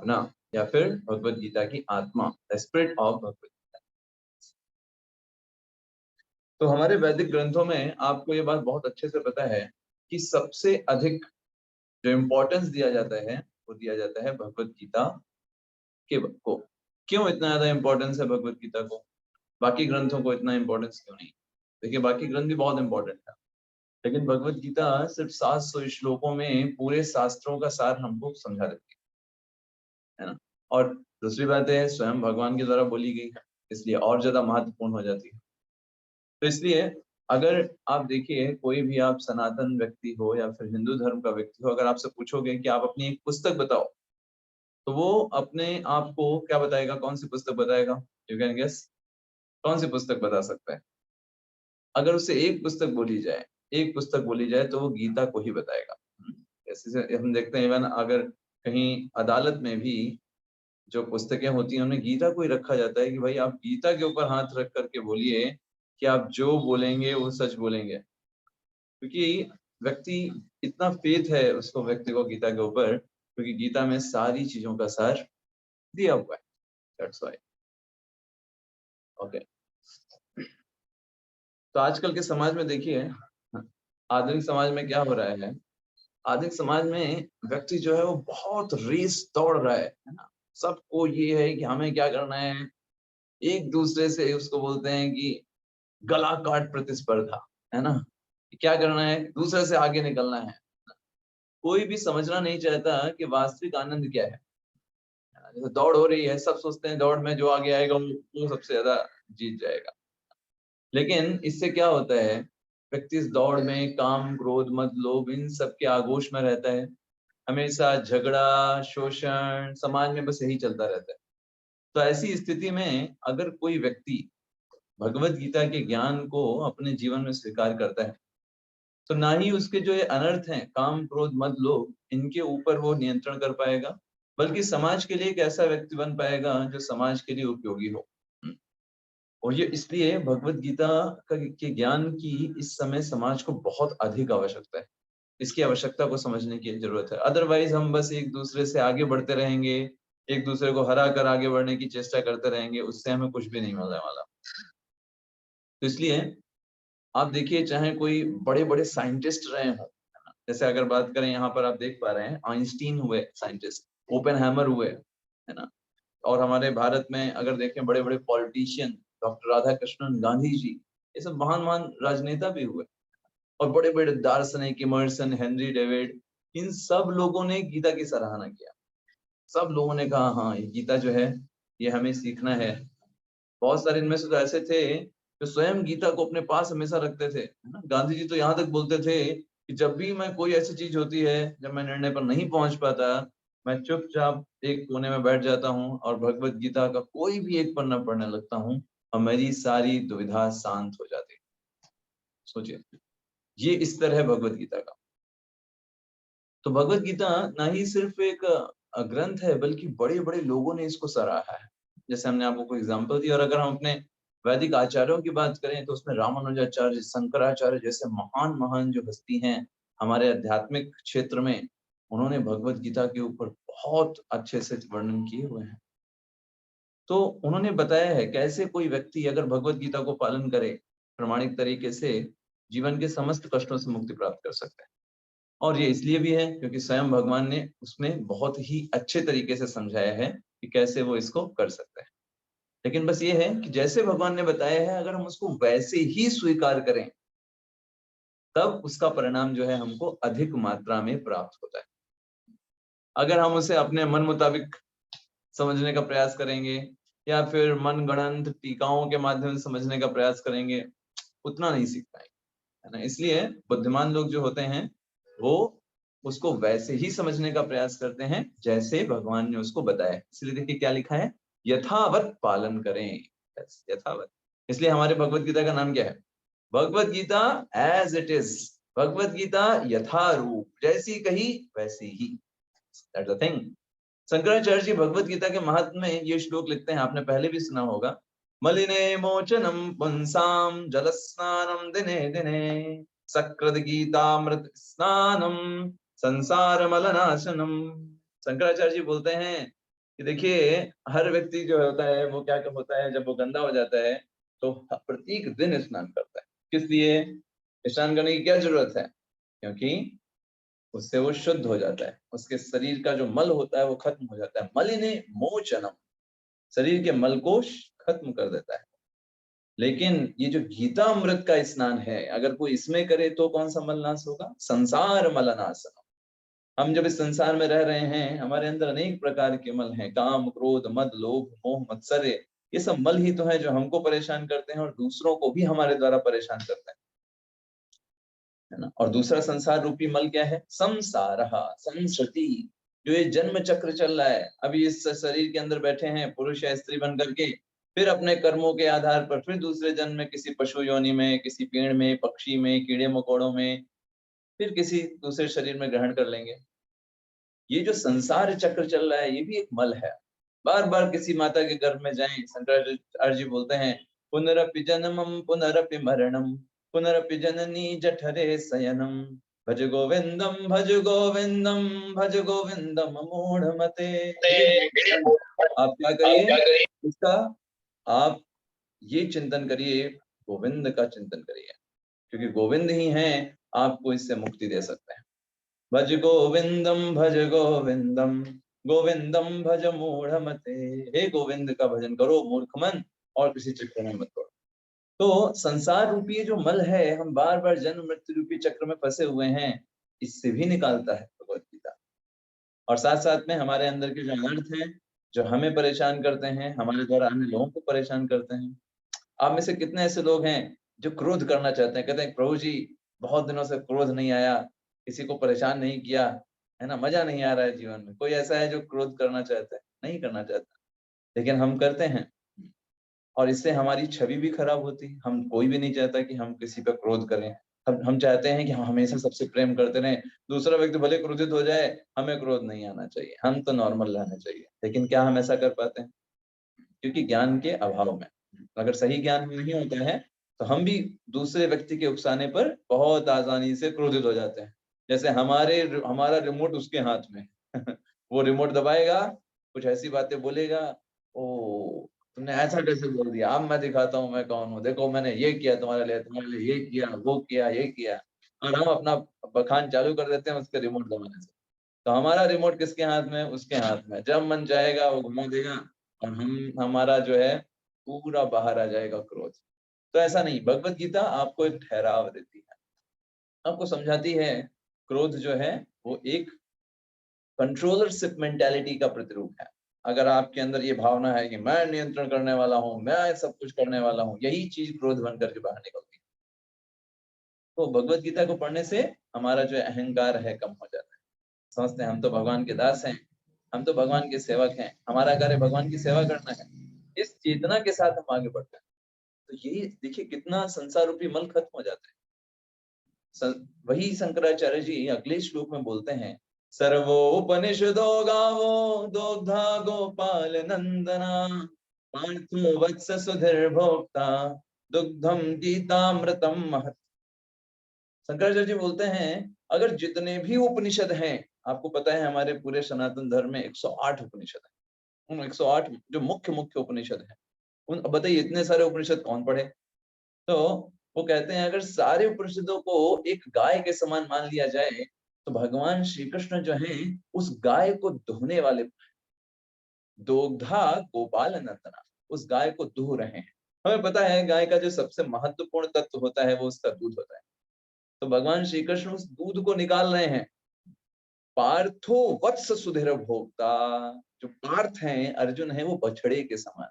ना, या फिर भगवत गीता की आत्मा, the spirit of Bhagavad Gita. तो हमारे वैदिक ग्रंथों में आपको ये बात बहुत अच्छे से पता है कि सबसे अधिक जो इम्पोर्टेंस दिया जाता है वो दिया जाता है भगवत गीता के को। क्यों इतना ज्यादा इम्पोर्टेंस है भगवत गीता को, बाकी ग्रंथों को इतना इम्पोर्टेंस क्यों नहीं? देखिए बाकी ग्रंथ भी बहुत इंपॉर्टेंट है, लेकिन भगवत गीता सिर्फ 700 श्लोकों में पूरे शास्त्रों का सार हमको समझा देती है ना। और दूसरी बात है स्वयं भगवान के द्वारा बोली गई है, इसलिए और ज्यादा महत्वपूर्ण हो जाती है। तो इसलिए अगर आप देखिए कोई भी आप सनातन व्यक्ति हो या फिर हिंदू धर्म का व्यक्ति हो, अगर आपसे पूछोगे कि आप अपनी एक पुस्तक बताओ, तो वो अपने आप को क्या बताएगा, कौन सी पुस्तक बताएगा? यू कैन गेस, कौन सी पुस्तक बता सकता है? अगर उसे एक पुस्तक बोली जाए, एक पुस्तक बोली जाए तो वो गीता को ही बताएगा। जैसे से हम देखते हैं इवन अगर कहीं अदालत में भी जो पुस्तकें होती हैं उनमें गीता को ही रखा जाता है कि भाई आप गीता के ऊपर हाथ रख करके बोलिए कि आप जो बोलेंगे वो सच बोलेंगे, क्योंकि व्यक्ति इतना फेथ है उसको, व्यक्ति को गीता के ऊपर, क्योंकि गीता में सारी चीजों का सार दिया हुआ है। That's why. ओके, तो आजकल के समाज में देखिए, आधुनिक समाज में क्या हो रहा है, आधुनिक समाज में व्यक्ति जो है वो बहुत रेस दौड़ रहा है ना। सबको ये है कि हमें क्या करना है, एक दूसरे से उसको बोलते हैं कि गला काट प्रतिस्पर्धा, है ना। क्या करना है, दूसरे से आगे निकलना है। कोई भी समझना नहीं चाहता कि वास्तविक आनंद क्या है। जैसे दौड़ हो रही है, सब सोचते हैं दौड़ में जो आगे आएगा वो सबसे ज्यादा जीत जाएगा, लेकिन इससे क्या होता है, व्यक्ति इस दौड़ में काम क्रोध मद लोभ इन सब के आगोश में रहता है। हमेशा झगड़ा शोषण समाज में बस यही चलता रहता है। तो ऐसी स्थिति में अगर कोई व्यक्ति भगवत गीता के ज्ञान को अपने जीवन में स्वीकार करता है, तो ना ही उसके जो ये अनर्थ हैं काम क्रोध मद लोभ इनके ऊपर वो नियंत्रण कर पाएगा, बल्कि समाज के लिए एक ऐसा व्यक्ति बन पाएगा जो समाज के लिए उपयोगी हो। और ये इसलिए भगवत गीता के ज्ञान की इस समय समाज को बहुत अधिक आवश्यकता है। इसकी आवश्यकता को समझने की जरूरत है, अदरवाइज हम बस एक दूसरे से आगे बढ़ते रहेंगे, एक दूसरे को हरा कर आगे बढ़ने की चेष्टा करते रहेंगे, उससे हमें कुछ भी नहीं मिलने वाला। तो इसलिए आप देखिए चाहे कोई बड़े बड़े साइंटिस्ट रहे हों, जैसे अगर बात करें यहाँ पर आप देख पा रहे हैं आइंस्टीन हुए साइंटिस्ट, ओपेनहाइमर हुए, है ना। और हमारे भारत में अगर देखें बड़े बड़े पॉलिटिशियन, डॉक्टर राधा कृष्णन गांधी जी, ये सब महान महान राजनेता भी हुए। और बड़े बड़े दार्शनिक इमर्सन हेनरी डेविड, इन सब लोगों ने गीता की सराहना किया। सब लोगों ने कहा हाँ ये गीता जो है ये हमें सीखना है। बहुत सारे इनमें से तो ऐसे थे जो स्वयं गीता को अपने पास हमेशा रखते थे, है ना। गांधी जी तो यहाँ तक बोलते थे कि जब भी मैं कोई ऐसी चीज होती है जब मैं निर्णय पर नहीं पहुंच पाता, मैं चुपचाप एक कोने में बैठ जाता हूँ और भगवत गीता का कोई भी एक पन्ना पढ़ने लगता हूँ और मेरी सारी दुविधा शांत हो जाती है। सोचिए, ये इस तरह है भगवत गीता का। तो भगवत गीता ना ही सिर्फ एक ग्रंथ है, बल्कि बड़े बड़े लोगों ने इसको सराहा है। जैसे हमने आपको कोई एग्जांपल दी, और अगर हम अपने वैदिक आचार्यों की बात करें तो उसमें रामानुजाचार्य शंकराचार्य जैसे महान महान जो हस्ती हैं हमारे आध्यात्मिक क्षेत्र में, उन्होंने भगवत गीता के ऊपर बहुत अच्छे से वर्णन किए हुए हैं। तो उन्होंने बताया है कैसे कोई व्यक्ति अगर भगवत गीता को पालन करे प्रमाणिक तरीके से, जीवन के समस्त कष्टों से मुक्ति प्राप्त कर सकता है। और ये इसलिए भी है क्योंकि स्वयं भगवान ने उसमें बहुत ही अच्छे तरीके से समझाया है कि कैसे वो इसको कर सकते हैं। लेकिन बस ये है कि जैसे भगवान ने बताया है अगर हम उसको वैसे ही स्वीकार करें, तब उसका परिणाम जो है हमको अधिक मात्रा में प्राप्त होता है। अगर हम उसे अपने मन मुताबिक समझने का प्रयास करेंगे या फिर मन गढ़ंत टीकाओं के माध्यम से समझने का प्रयास करेंगे, उतना नहीं सीख पाएंगे, है ना। इसलिए बुद्धिमान लोग जो होते हैं वो उसको वैसे ही समझने का प्रयास करते हैं जैसे भगवान ने उसको बताया है। इसलिए देखिए क्या लिखा है, यथावत पालन करें। यथावत, इसलिए हमारे भगवत गीता का नाम क्या है, Bhagavad Gita as it is. Bhagavad Gita यथारूप, जैसी कही वैसी ही, that's the thing. Shankaracharya ji Bhagavad Gita के महात्म्य में ये श्लोक लिखते हैं, आपने पहले भी सुना होगा, मलिने मोचनम पुंसाम जल स्नानम दिने दिने सकृत गीतामृत स्नानम संसार मलनाशनम। शंकराचार्य जी बोलते हैं कि देखिए हर व्यक्ति जो होता है वो क्या होता है, जब वो गंदा हो जाता है तो प्रत्येक दिन स्नान करता है। किस लिए स्नान करने की क्या जरूरत है? क्योंकि उससे वो शुद्ध हो जाता है, उसके शरीर का जो मल होता है वो खत्म हो जाता है। मलिने मोचनम, शरीर के मल को खत्म कर देता है। लेकिन ये जो गीता अमृत का स्नान है, अगर कोई इसमें करे तो कौन सा मल नाश होगा? संसार मलनाशनम। हम जब इस संसार में रह रहे हैं, हमारे अंदर अनेक प्रकार के मल हैं, काम, क्रोध, मद, लोभ, मोह, मत्सर्य। ये सब मल ही तो है जो हमको परेशान करते हैं और दूसरों को भी हमारे द्वारा परेशान करते हैं, है ना। और दूसरा संसार रूपी मल क्या है? संसार संस्कृति, जो ये जन्म चक्र चल रहा है। अभी इस शरीर के अंदर बैठे हैं पुरुष या स्त्री बन करके, फिर अपने कर्मों के आधार पर फिर दूसरे जन्म में किसी पशु योनि में, किसी पेड़ में, पक्षी में, कीड़े मकोड़ों में, फिर किसी दूसरे शरीर में ग्रहण कर लेंगे। ये जो संसार चक्र चल रहा है ये भी एक मल है। बार बार किसी माता के गर्भ में जाएं, शंकराचार्य जी बोलते हैं, पुनरपि जन्मम पुनरपि मरणम, पुनरपि जननी जठरे शयनम, भज गोविंदम भज गोविंदम भज गोविंदम मूढ़मते। आप क्या करिए इसका? आप ये चिंतन करिए, गोविंद का चिंतन करिए, क्योंकि गोविंद ही हैं आपको इससे मुक्ति दे सकते हैं। भज गोविंदम भज गोविंदम, गोविंदम भज मूढ़मते। हे गोविंद का भजन करो मूर्ख मन, और किसी चक्कर में मत पड़ो। तो संसार रूपी ये जो मल है, हम बार बार जन्म मृत्यु रूपी चक्र में फंसे हुए हैं, इससे भी निकालता है भगवत गीता। और साथ साथ में हमारे अंदर के जो अनर्थ हैं, जो हमें परेशान करते हैं, हमारे द्वारा अन्य लोगों को परेशान करते हैं। आप में से कितने ऐसे लोग हैं जो क्रोध करना चाहते हैं, कहते हैं प्रभु जी बहुत दिनों से क्रोध नहीं आया, किसी को परेशान नहीं किया, है ना, मजा नहीं आ रहा है जीवन में। कोई ऐसा है जो क्रोध करना चाहता है? नहीं करना चाहता, लेकिन हम करते हैं, और इससे हमारी छवि भी खराब होती है। हम कोई भी नहीं चाहता कि हम किसी पर क्रोध करें। हम चाहते हैं कि हम हमेशा सबसे प्रेम करते रहें, दूसरा व्यक्ति भले क्रोधित हो जाए, हमें क्रोध नहीं आना चाहिए, हम तो नॉर्मल रहना चाहिए। लेकिन क्या हम ऐसा कर पाते हैं? क्योंकि ज्ञान के अभाव में, अगर सही ज्ञान नहीं होता है तो हम भी दूसरे व्यक्ति के उकसाने पर बहुत आसानी से क्रोधित हो जाते हैं। जैसे हमारा रिमोट उसके हाथ में वो रिमोट दबाएगा, कुछ ऐसी बातें बोलेगा, ओ तुमने ऐसा कैसे बोल दिया, अब मैं दिखाता हूँ मैं कौन हूँ, देखो मैंने ये किया तुम्हारे लिए ये किया, वो किया, ये किया। और हम अपना बखान चालू कर देते हैं उसके रिमोट दबाने से। तो हमारा रिमोट किसके हाथ में? उसके हाथ में। जब मन चाहेगा वो घुमा देगा, और हमारा जो है पूरा बाहर आ जाएगा क्रोध। तो ऐसा नहीं, भगवत गीता आपको एक ठहराव देती है, आपको समझाती है क्रोध जो है वो एक कंट्रोलरशिप मेंटालिटी का प्रतिरूप है। अगर आपके अंदर ये भावना है कि मैं नियंत्रण करने वाला हूँ, मैं सब कुछ करने वाला हूँ, यही चीज क्रोध बन करके बाहर निकलती है। तो भगवत गीता को पढ़ने से हमारा जो अहंकार है कम हो जाता है। समझते हैं हम तो भगवान के दास हैं, हम तो भगवान के सेवक हैं, हमारा कार्य भगवान की सेवा करना है। इस चेतना के साथ हम आगे बढ़ते हैं, तो यही देखिए कितना संसार रूपी मल खत्म हो जाता है। वही शंकराचार्य जी अगले श्लोक में बोलते हैं, सर्वोपनिषदो गावो दोग्धा गोपाल नंदना, पार्थो वत्स सुधीर भोक्ता, दुग्धम गीतामृतम महत्। शंकराचार्य जी बोलते हैं, अगर जितने भी उपनिषद हैं, आपको पता है हमारे पूरे सनातन धर्म में 108 उपनिषद है, उन 108 जो मुख्य मुख्य उपनिषद हैं, उन बताइए इतने सारे उपनिषद कौन पढ़े? तो वो कहते हैं अगर सारे उपनिषदों को एक गाय के समान मान लिया जाए, तो भगवान श्री कृष्ण जो हैं उस गाय को दुहने वाले, दोग्धा गोपाल नंदना, उस गाय को दुह रहे हैं। हमें पता है गाय का जो सबसे महत्वपूर्ण तत्व होता है वो उसका दूध होता है। तो भगवान श्री कृष्ण उस दूध को निकाल रहे हैं। पार्थो वत्स सुधीर भोक्ता, जो पार्थ हैं, अर्जुन है, वो बछड़े के समान।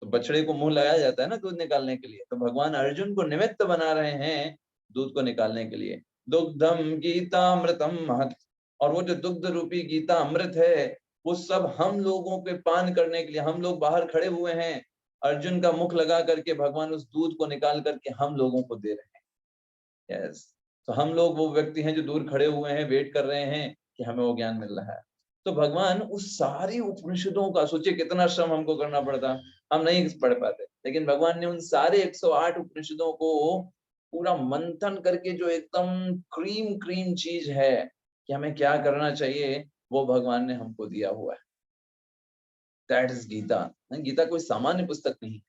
तो बछड़े को मुंह लगाया जाता है ना दूध निकालने के लिए, तो भगवान अर्जुन को निमित्त बना रहे हैं दूध को निकालने के लिए। दुग्धम गीतामृतम महत्, और वो जो दुग्ध रूपी गीता अमृत है वो सब हम लोगों के पान करने के लिए, हम लोग बाहर खड़े हुए हैं, अर्जुन का मुख लगा करके भगवान उस दूध को निकाल करके हम लोगों को दे रहे हैं। यस, तो हम लोग वो व्यक्ति हैं जो दूर खड़े हुए हैं, वेट कर रहे हैं कि हमें वो ज्ञान मिल रहा है। तो भगवान उस सारी उपनिषदों का, सोचिए कितना श्रम हमको करना पड़ता, हम नहीं पढ़ पाते, लेकिन भगवान ने उन सारे 108 उपनिषदों को पूरा मंथन करके जो एकदम क्रीम क्रीम चीज है कि हमें क्या करना चाहिए, वो भगवान ने हमको दिया हुआ है। That is Gita. गीता कोई सामान्य पुस्तक नहीं,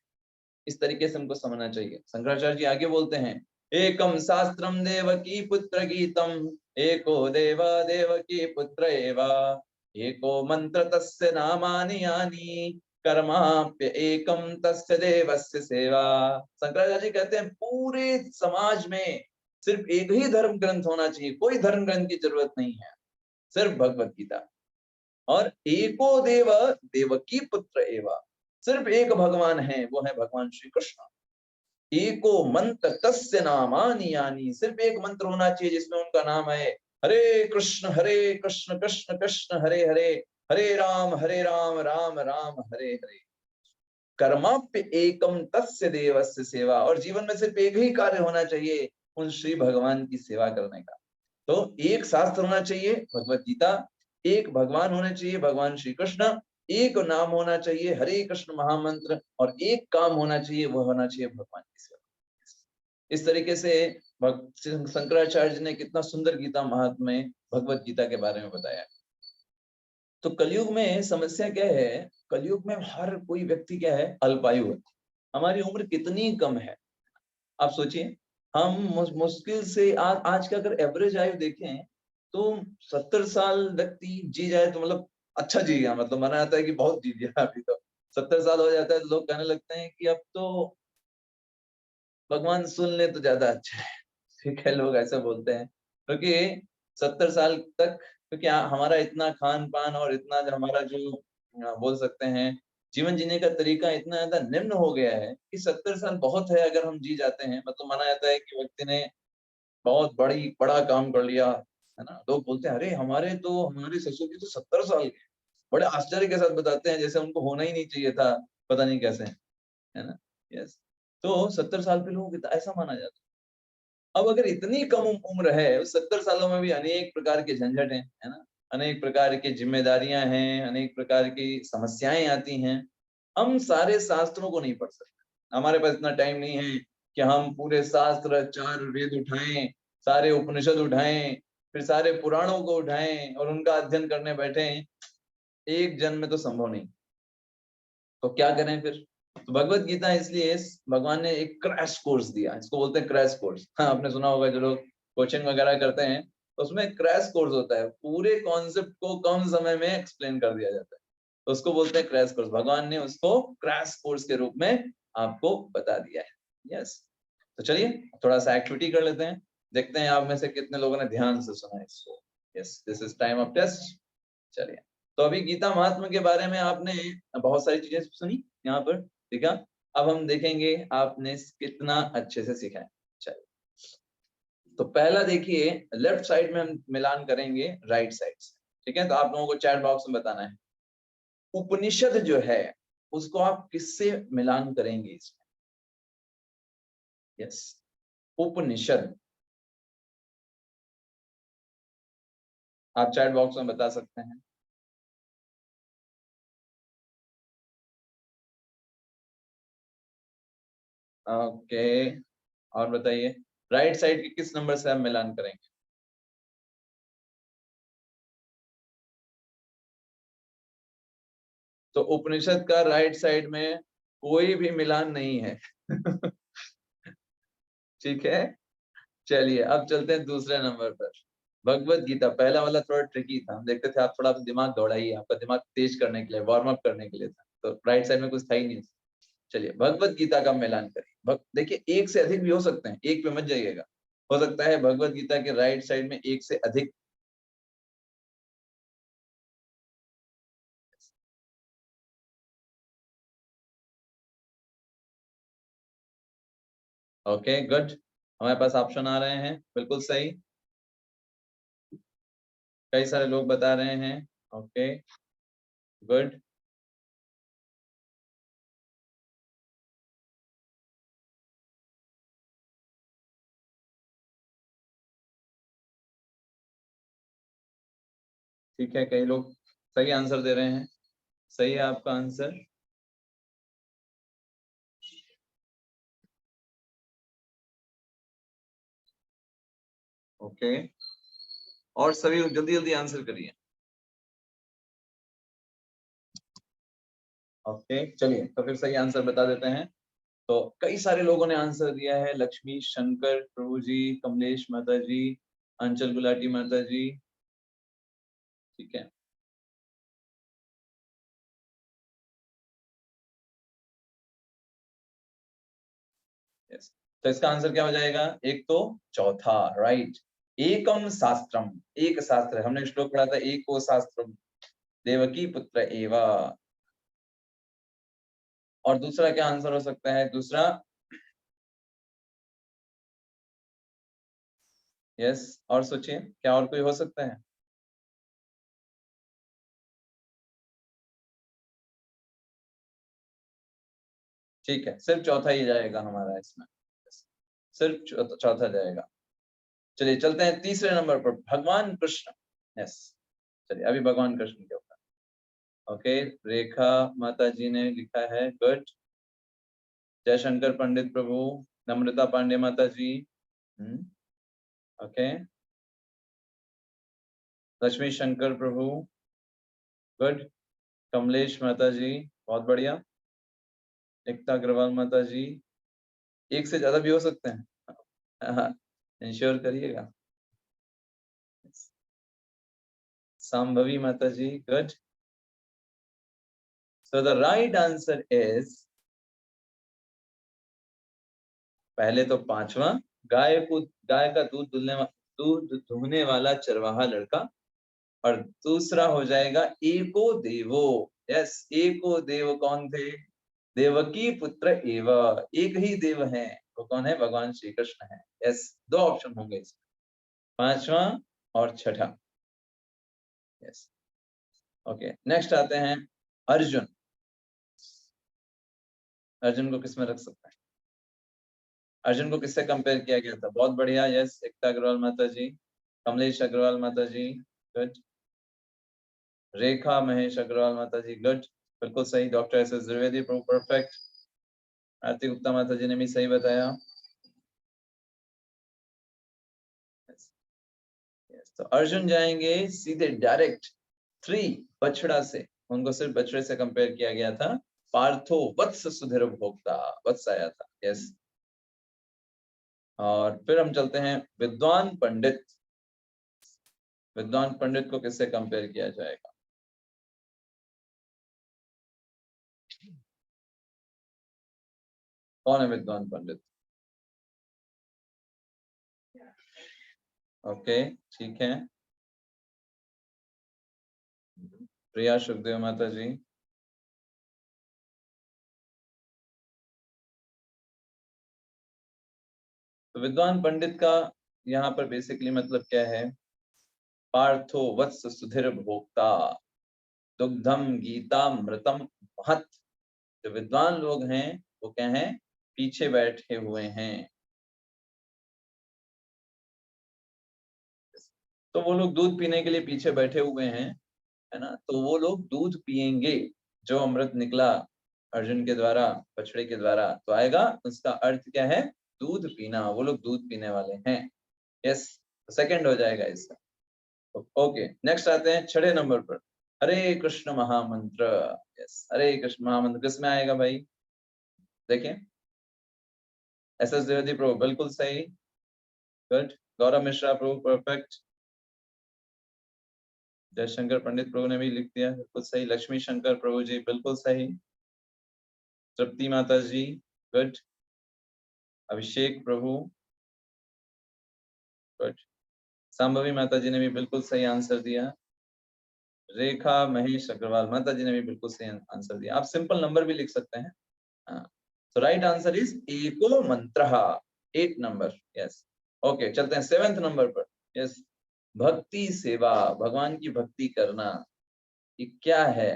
इस तरीके से हमको समझना चाहिए। शंकराचार्य जी आगे बोलते हैं, एकम शास्त्रम देवकी पुत्र गीतम, एको देव देवकी पुत्र एवा, एको मंत्र तस्य नामानि यानि, कर्माप्य एकम तस्य देवस्य सेवा। शंकराचार्य जी कहते हैं पूरे समाज में सिर्फ एक ही धर्म ग्रंथ होना चाहिए, कोई धर्म ग्रंथ की जरूरत नहीं है, सिर्फ भगवत गीता। और एको देव देवकी पुत्र एवा, सिर्फ एक भगवान है, वो है भगवान श्री कृष्ण। एको मंत्र तस्य नामानि यानि, सिर्फ एक मंत्र होना चाहिए जिसमें उनका नाम है, हरे कृष्ण कृष्ण कृष्ण हरे हरे, हरे राम राम राम हरे हरे। कर्माप्य एकम तस्य देवस्य सेवा, और जीवन में सिर्फ एक ही कार्य होना चाहिए, उन श्री भगवान की सेवा करने का। तो एक शास्त्र होना चाहिए भगवत गीता, एक भगवान होने चाहिए भगवान श्री कृष्ण, एक नाम होना चाहिए हरे कृष्ण महामंत्र, और एक काम होना चाहिए, वो होना चाहिए भगवान की सेवा। इस तरीके से शंकराचार्य जी ने कितना सुंदर गीता महात्म्य भगवत गीता के बारे में बताया। तो कलयुग में समस्या क्या है, कलयुग में हर कोई व्यक्ति क्या है, अल्पायु है। हमारी उम्र कितनी कम है, आप सोचिए। हम मुश्किल से आज का अगर एवरेज आयु देखें तो 70 साल व्यक्ति जी जाए तो मतलब अच्छा जी गया, मतलब माना जाता है कि बहुत जी लिया। अभी तो 70 साल हो जाता है तो लोग कहने लगते हैं कि अब तो भगवान सुन ले तो ज्यादा अच्छा है। ठीक है, लोग ऐसा बोलते हैं क्योंकि 70 साल तक, क्योंकि हमारा इतना खान पान और इतना जो हमारा जो बोल सकते हैं जीवन जीने का तरीका इतना ज्यादा निम्न हो गया है कि 70 साल बहुत है अगर हम जी जाते हैं। मतलब माना जाता है कि व्यक्ति ने बहुत बड़ा काम कर लिया, है ना। लोग बोलते हैं अरे हमारे ससुर जी तो 70 साल के, बड़े आश्चर्य के साथ बताते हैं जैसे उनको होना ही नहीं चाहिए था, पता नहीं कैसे, है ना। यस, तो 70 साल पे लोग ऐसा माना जाता है। अब अगर इतनी कम उम्र है, उस 70 सालों में भी अनेक प्रकार के झंझट हैं, है ना, अनेक प्रकार की जिम्मेदारियां हैं, अनेक प्रकार की समस्याएं आती हैं। हम सारे शास्त्रों को नहीं पढ़ सकते, हमारे पास इतना टाइम नहीं है कि हम पूरे शास्त्र, 4 वेद उठाएं, सारे उपनिषद उठाएं, फिर सारे पुराणों को उठाएं और उनका अध्ययन करने बैठें। एक जन्म में तो संभव नहीं। तो क्या करें फिर? तो भगवत गीता इसलिए भगवान ने एक क्रैश कोर्स दिया, इसको बोलते हैं क्रैश कोर्स। हाँ, आपने सुना होगा जो लोग कोचिंग वगैरह करते हैं तो उसमें क्रैश कोर्स होता है, पूरे कॉन्सेप्ट को कम समय में एक्सप्लेन कर दिया जाता है, तो उसको बोलते हैं क्रैश कोर्स। भगवान ने उसको क्रैश कोर्स के रूप में आपको बता दिया है। यस, तो चलिए थोड़ा सा एक्टिविटी कर लेते हैं, देखते हैं आप में से कितने लोगों ने ध्यान से सुना इसको। Yes, this is time of test. चलिए, तो अभी गीता महात्मा के बारे में आपने बहुत सारी चीजें सुनी यहाँ पर, ठीक है। अब हम देखेंगे आपने कितना अच्छे से सीखा है। चलिए, तो पहला देखिए, लेफ्ट साइड में हम मिलान करेंगे राइट साइड से, ठीक है। तो आप लोगों को चैट बॉक्स में बताना है उपनिषद जो है उसको आप किससे मिलान करेंगे इसमें। यस, उपनिषद, आप चैट बॉक्स में बता सकते हैं। ओके, और बताइए राइट साइड के किस नंबर से आप मिलान करेंगे। तो उपनिषद का राइट साइड में कोई भी मिलान नहीं है। ठीक है, चलिए अब चलते हैं दूसरे नंबर पर। भगवत गीता, पहला वाला थोड़ा ट्रिकी था, हम देखते थे आप थोड़ा दिमाग दौड़ाइए, आपका दिमाग तेज करने के लिए, वार्म अप करने के लिए था, तो राइट साइड में कुछ था ही नहीं। चलिए भगवत गीता का मिलान करिए। देखिए एक से अधिक भी हो सकते हैं, एक पे मत जाइएगा, हो सकता है भगवत गीता के राइट साइड में एक से अधिक। ओके गुड, हमारे पास ऑप्शन आ रहे हैं, बिल्कुल सही, कई सारे लोग बता रहे हैं। ओके गुड, ठीक है, कई लोग सही आंसर दे रहे हैं, सही है आपका आंसर। ओके, और सभी लोग जल्दी जल्दी आंसर करिए। ओके चलिए, तो फिर सही आंसर बता देते हैं। तो कई सारे लोगों ने आंसर दिया है, लक्ष्मी शंकर प्रभु जी, कमलेश माता जी, अंचल गुलाटी माता जी, ठीक है। यस, तो इसका आंसर क्या हो जाएगा? एक तो चौथा, राइट। एकम शास्त्रम, एक शास्त्र, हमने श्लोक पढ़ा था, एको शास्त्रम देवकी पुत्र एवा। और दूसरा क्या आंसर हो सकता है? दूसरा, यस, और सोचिए क्या और कोई हो सकता है? ठीक है, सिर्फ चौथा ही जाएगा हमारा इसमें, सिर्फ चौथा जाएगा। चलिए चलते हैं तीसरे नंबर पर, भगवान कृष्ण। यस, चलिए अभी भगवान कृष्ण के ऊपर। ओके, रेखा माता जी ने लिखा है, गुड। जयशंकर पंडित प्रभु, नम्रता पांडे माता जी, ओके। लक्ष्मी शंकर प्रभु, गुड। कमलेश माता जी, बहुत बढ़िया। एकता अग्रवाल माता जी, एक से ज्यादा भी हो सकते हैं, हाँ, इंश्योर करिएगा। सांभवी माता जी, good. So the right answer is, पहले तो पांचवा, गाय का दूध दुहने वाला चरवाहा लड़का। और दूसरा हो जाएगा एको देवो। यस, एको देव कौन थे? देवकी पुत्र एव, एक ही देव है, वो कौन है? भगवान श्री कृष्ण है। यस, दो ऑप्शन होंगे इसमें, पांचवा और छठा। यस, ओके, नेक्स्ट आते हैं अर्जुन। अर्जुन को किसमें रख सकते हैं? अर्जुन को किससे कंपेयर किया गया था? बहुत बढ़िया, यस, एकता अग्रवाल माता जी, कमलेश अग्रवाल माता जी, गुड। रेखा महेश अग्रवाल माता जी, गुड, बिल्कुल सही। Doctor S S Dwivedi, perfect. Aarti Gupta माता जी ने भी सही बताया। yes, yes. तो अर्जुन जाएंगे सीधे डायरेक्ट 3 बछड़ा से, उनको सिर्फ बछड़े से कंपेयर किया गया था। पार्थो वत्स सुधीर भोक्ता, वत्स आया था, यस। और फिर हम चलते हैं विद्वान पंडित। विद्वान पंडित को किससे कंपेयर किया जाएगा? कौन है विद्वान पंडित? ओके, ठीक है। प्रिया सुखदेव माता जी, तो विद्वान पंडित का यहाँ पर बेसिकली मतलब क्या है? पार्थो वत्स सुधीर भोक्ता, दुग्धम गीता मृतम महत। जो विद्वान लोग हैं वो क्या हैं? पीछे बैठे हुए हैं। तो वो लोग दूध पीने के लिए पीछे बैठे हुए हैं, है ना? तो वो लोग दूध पिएंगे, जो अमृत निकला अर्जुन के द्वारा, बछड़े के द्वारा तो आएगा, उसका अर्थ क्या है? दूध पीना, वो लोग दूध पीने वाले हैं। यस, सेकंड हो जाएगा इसका। ओके, नेक्स्ट आते हैं छठे नंबर पर, हरे कृष्ण महामंत्र। यस, हरे कृष्ण महामंत्र किसमें आएगा भाई? देखिए, एस एस द्विवेदी प्रभु, बिल्कुल सही, गुड। गौरव मिश्रा प्रभु, परफेक्ट। जयशंकर पंडित प्रभु ने भी लिख दिया, बिल्कुल सही। लक्ष्मी शंकर प्रभु जी, बिल्कुल सही। तृप्ति माता जी, गुड। अभिषेक प्रभु, गुड। सांभवी माता जी ने भी बिल्कुल सही आंसर दिया। रेखा महेश अग्रवाल माता जी ने भी बिल्कुल सही आंसर दिया। आप सिंपल नंबर भी लिख सकते हैं। तो राइट आंसर इज एको मंत्र, 8 नंबर। यस, ओके, चलते हैं 7th नंबर पर। यस, भक्ति सेवा, भगवान की भक्ति करना, ये क्या है?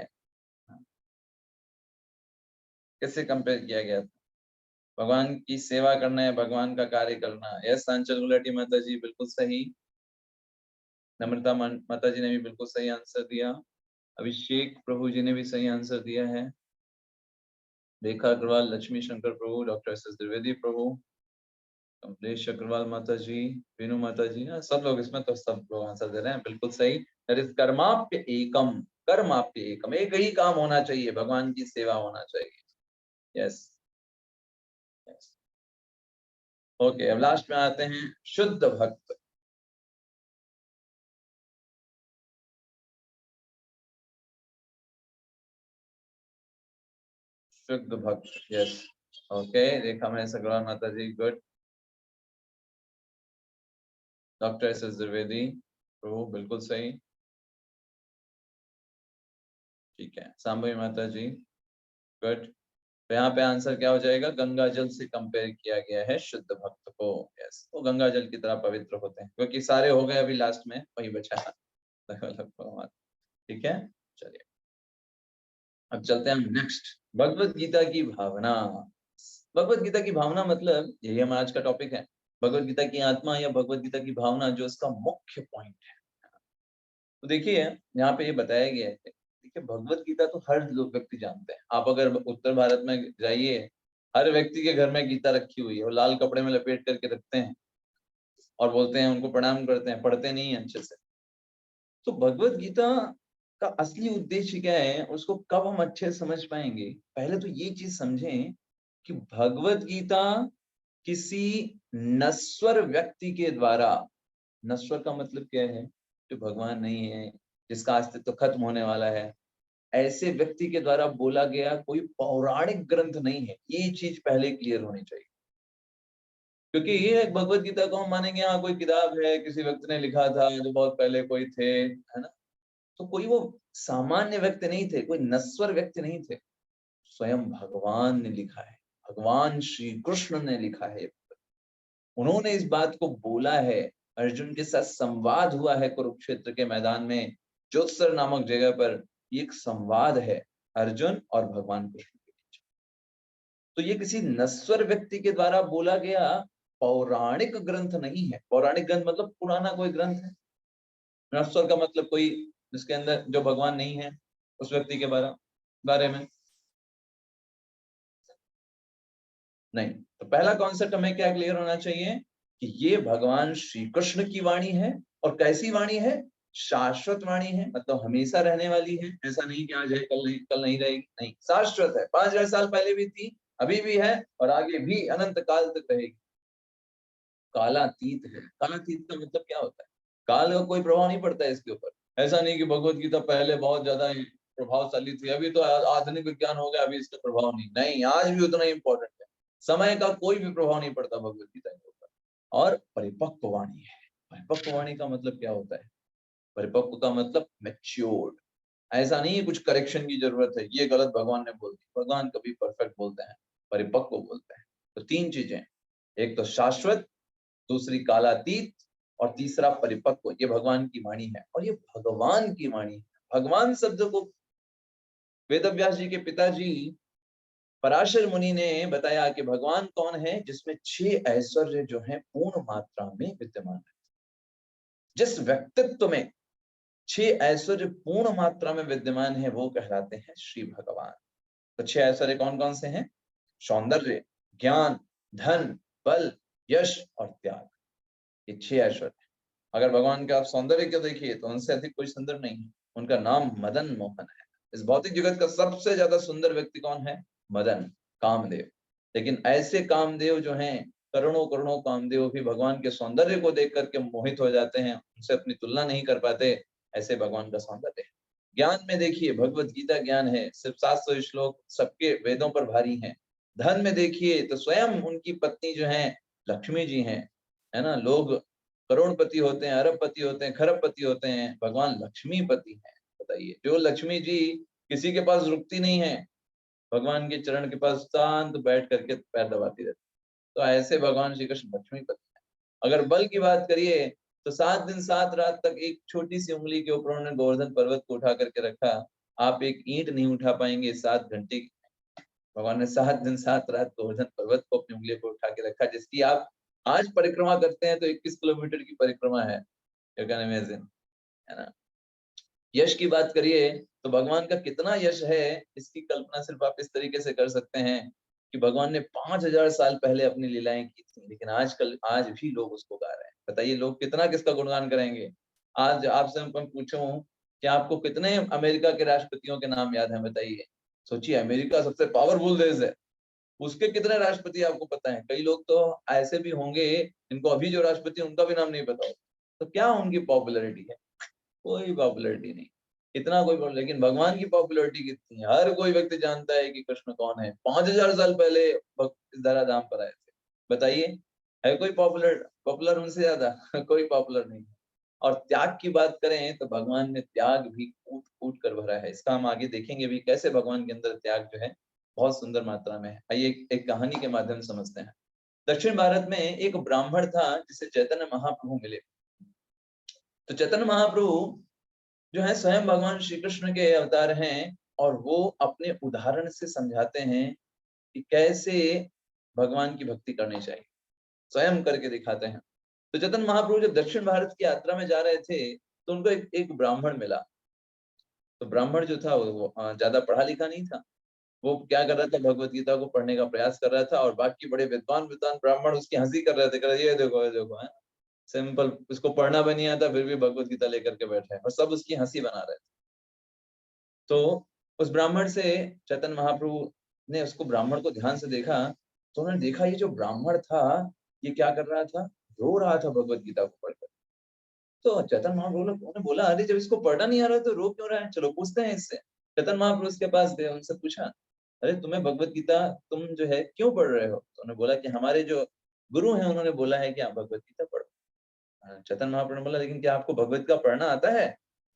किससे कंपेयर किया गया था? भगवान की सेवा करना है, भगवान का कार्य करना। यस, सांचल गुलाटी माता जी, बिल्कुल सही। नम्रता माता जी ने भी बिल्कुल सही आंसर दिया। अभिषेक प्रभु जी ने भी सही आंसर दिया है। रेखा अग्रवाल, लक्ष्मी शंकर प्रभु, डॉक्टर एस एस द्विवेदी प्रभु, कमलेश अग्रवाल माता जी, वीनू माता जी, हाँ, सब लोग इसमें तो सब लोग आंसर दे रहे हैं, बिल्कुल सही। दैट इज कर्माप्य एकम, कर्माप्य एकम, एक ही काम होना चाहिए, भगवान की सेवा होना चाहिए। Yes yes. ओके, अब लास्ट में आते हैं शुद्ध भक्त। शुद्ध भक्त, यस। ओके, रेखा में अग्रवाल माता जी, good. Doctor S S Dwivedi, प्रभु बिल्कुल सही, ठीक है। सांबवी माता जी, गुड। तो यहाँ पे आंसर क्या हो जाएगा, गंगा जल से कंपेयर किया गया है शुद्ध भक्त को। यस, वो गंगा जल की तरह पवित्र होते हैं, क्योंकि सारे हो गए, अभी लास्ट में वही बचा है। ठीक है, चलिए अब चलते हैं हम नेक्स्ट, भगवत गीता की भावना। भगवत गीता की भावना मतलब यही हमारा आज का टॉपिक है, भगवत गीता की आत्मा या भगवत गीता की भावना, जो इसका मुख्य पॉइंट है। तो देखिए, यहाँ पे ये बताया गया है, देखिए भगवत गीता तो हर लोग व्यक्ति जानते हैं। आप अगर उत्तर भारत में जाइए, हर व्यक्ति के घर में गीता रखी हुई है, और लाल कपड़े में लपेट करके रखते हैं और बोलते हैं, उनको प्रणाम करते हैं, पढ़ते नहीं है अच्छे से। तो भगवत गीता का असली उद्देश्य क्या है, उसको कब हम अच्छे से समझ पाएंगे, पहले तो ये चीज समझें कि भगवत गीता किसी नश्वर व्यक्ति के द्वारा, नश्वर का मतलब क्या है, जो भगवान नहीं है, जिसका अस्तित्व खत्म होने वाला है, ऐसे व्यक्ति के द्वारा बोला गया कोई पौराणिक ग्रंथ नहीं है। ये चीज पहले क्लियर होनी चाहिए, क्योंकि ये भगवत गीता को हम मानेंगे, हाँ कोई किताब है, किसी व्यक्ति ने लिखा था, जो बहुत पहले कोई थे, है ना। तो कोई वो सामान्य व्यक्ति नहीं थे, कोई नश्वर व्यक्ति नहीं थे, स्वयं भगवान ने लिखा है, भगवान श्री कृष्ण ने लिखा है। उन्होंने इस बात को बोला है, अर्जुन के साथ संवाद हुआ है कुरुक्षेत्र के मैदान में, ज्योत्सर नामक जगह पर। एक संवाद है अर्जुन और भगवान कृष्ण के बीच। तो ये किसी नश्वर व्यक्ति के द्वारा बोला गया पौराणिक ग्रंथ नहीं है। पौराणिक ग्रंथ मतलब पुराना कोई ग्रंथ है, नश्वर का मतलब कोई जिसके अंदर जो भगवान नहीं है, उस व्यक्ति के बारे में नहीं। तो पहला कॉन्सेप्ट हमें क्या क्लियर होना चाहिए कि ये भगवान श्री कृष्ण की वाणी है, और कैसी वाणी है, शाश्वत वाणी है, मतलब हमेशा रहने वाली है। ऐसा नहीं कि आज है कल नहीं रहेगी, नहीं, शाश्वत है। 5000 साल पहले भी थी, अभी भी है, और आगे भी अनंत काल तक रहेगी। कालातीत है। कालातीत का मतलब क्या होता है, काल का कोई प्रभाव नहीं पड़ता है इसके ऊपर। ऐसा नहीं कि भगवत गीता पहले बहुत ज्यादा प्रभावशाली थी, अभी तो आधुनिक विज्ञान हो गया, अभी इसका प्रभाव नहीं, नहीं, आज भी उतना ही इंपॉर्टेंट है। समय का कोई भी प्रभाव नहीं पड़ता भगवत गीता के ऊपर। और परिपक्व वाणी है। परिपक्व वाणी का मतलब क्या होता है, परिपक्व का मतलब मैच्योर्ड। ऐसा नहीं है कुछ करेक्शन की जरूरत है, ये गलत भगवान ने बोल दी, भगवान कभी परफेक्ट बोलते हैं, परिपक्व बोलते हैं। तो तीन चीजें, एक तो शाश्वत, दूसरी कालातीत, और तीसरा परिपक्व। ये भगवान की वाणी है, और ये भगवान की वाणी है। भगवान शब्द को वेदव्यास जी के पिताजी पराशर मुनि ने बताया कि भगवान कौन है, जिसमें 6 ऐश्वर्य जो है पूर्ण मात्रा में विद्यमान है। जिस व्यक्तित्व में 6 ऐश्वर्य पूर्ण मात्रा में विद्यमान है, वो कहलाते हैं श्री भगवान। तो 6 ऐश्वर्य कौन कौन से हैं, सौंदर्य, ज्ञान, धन, बल, यश और त्याग। ये 6 ऐश्वर्य। अगर भगवान के आप सौंदर्य को देखिए तो उनसे अधिक कोई सुंदर नहीं है। उनका नाम मदन मोहन है। इस भौतिक जगत का सबसे ज्यादा सुंदर व्यक्ति कौन है, मदन, कामदेव। लेकिन ऐसे कामदेव जो हैं, करोड़ों करोड़ों कामदेव भी भगवान के सौंदर्य को देख करके मोहित हो जाते हैं, उनसे अपनी तुलना नहीं कर पाते। ऐसे भगवान का सौंदर्य है। ज्ञान में देखिए, भगवत गीता ज्ञान है, सिर्फ 700 श्लोक सबके वेदों पर भारी हैं। धन में देखिए तो स्वयं उनकी पत्नी जो है लक्ष्मी जी हैं, है ना। लोग करोड़पति होते हैं, अरबपति होते हैं, खरबपति होते हैं, भगवान लक्ष्मीपति हैं। बताइए, जो लक्ष्मी जी किसी के पास रुकती नहीं है, भगवान के चरण के पास शांत बैठ करके पैर दबाती रहती। तो ऐसे भगवान श्री कृष्ण लक्ष्मीपति हैं। अगर बल की बात करिए तो 7 दिन 7 रात तक एक छोटी सी उंगली के ऊपर उन्होंने गोवर्धन पर्वत को उठा करके रखा। आप एक ईंट नहीं उठा पाएंगे 7 घंटे। भगवान ने 7 दिन 7 रात गोवर्धन पर्वत को अपनी उंगली पर उठा के रखा, जिसकी आप आज परिक्रमा करते हैं तो 21 किलोमीटर की परिक्रमा है। यू कैन इमेजिन, है ना। यश की बात करिए तो भगवान का कितना यश है, इसकी कल्पना सिर्फ आप इस तरीके से कर सकते हैं कि भगवान ने 5000 साल पहले अपनी लीलाएं की थी, लेकिन आज भी लोग उसको गा रहे हैं। बताइए लोग कितना किसका गुणगान करेंगे। आज आपसे मैं पूछूं कि आपको कितने अमेरिका के राष्ट्रपतियों के नाम याद हैं, बताइए। सोचिए, अमेरिका सबसे पावरफुल देश है, उसके कितने राष्ट्रपति आपको पता है। कई लोग तो ऐसे भी होंगे जिनको अभी जो राष्ट्रपति उनका भी नाम नहीं पता हो, तो क्या उनकी पॉपुलैरिटी है? कोई पॉपुलैरिटी नहीं, इतना कोई लेकिन भगवान की पॉपुलैरिटी कितनी है, हर कोई व्यक्ति जानता है कि कृष्ण कौन है। 5000 साल पहले भक्त इस धराधाम पर आए थे, बताइए है कोई पॉपुलर उनसे ज्यादा? कोई पॉपुलर नहीं। और त्याग की बात करें तो भगवान ने त्याग भी कूट कूट कर भरा है। इसका हम आगे देखेंगे भी कैसे भगवान के अंदर त्याग जो है बहुत सुंदर मात्रा में है। आइए एक कहानी के माध्यम से समझते हैं। दक्षिण भारत में एक ब्राह्मण था जिसे चैतन्य महाप्रभु मिले। तो चैतन्य महाप्रभु जो है स्वयं भगवान श्री कृष्ण के अवतार हैं, और वो अपने उदाहरण से समझाते हैं कि कैसे भगवान की भक्ति करनी चाहिए, स्वयं करके दिखाते हैं। तो चैतन्य महाप्रभु जब दक्षिण भारत की यात्रा में जा रहे थे, तो उनको एक ब्राह्मण मिला। तो ब्राह्मण जो था वो ज्यादा पढ़ा लिखा नहीं था। वो क्या कर रहा था, भगवत गीता को पढ़ने का प्रयास कर रहा था, और बाकी बड़े विद्वान विद्वान ब्राह्मण उसकी हंसी कर रहे थे, कह रहे ये देखो है सिंपल, उसको पढ़ना भी नहीं आता फिर भी भगवत गीता लेकर के बैठे हैं, और सब उसकी हंसी बना रहे थे। तो उस ब्राह्मण से चैतन्य महाप्रभु ने उसको ब्राह्मण को ध्यान से देखा, तो उन्होंने देखा ये जो ब्राह्मण था ये क्या कर रहा था, रो रहा था भगवत गीता को पढ़कर। तो चैतन्य महाप्रभु ने बोला, अरे जब इसको पढ़ना नहीं आ रहा है तो रो क्यों रहा है, चलो पूछते हैं इससे। चैतन्य महाप्रभु उसके पास गए, उनसे पूछा, अरे तुम्हें भगवत गीता तुम जो है क्यों पढ़ रहे हो? तो उन्होंने बोला कि हमारे जो गुरु हैं उन्होंने बोला है कि आप भगवत गीता पढ़ो। चैतन्य महाप्रभु ने बोला, लेकिन क्या आपको भगवत गीता पढ़ना आता है?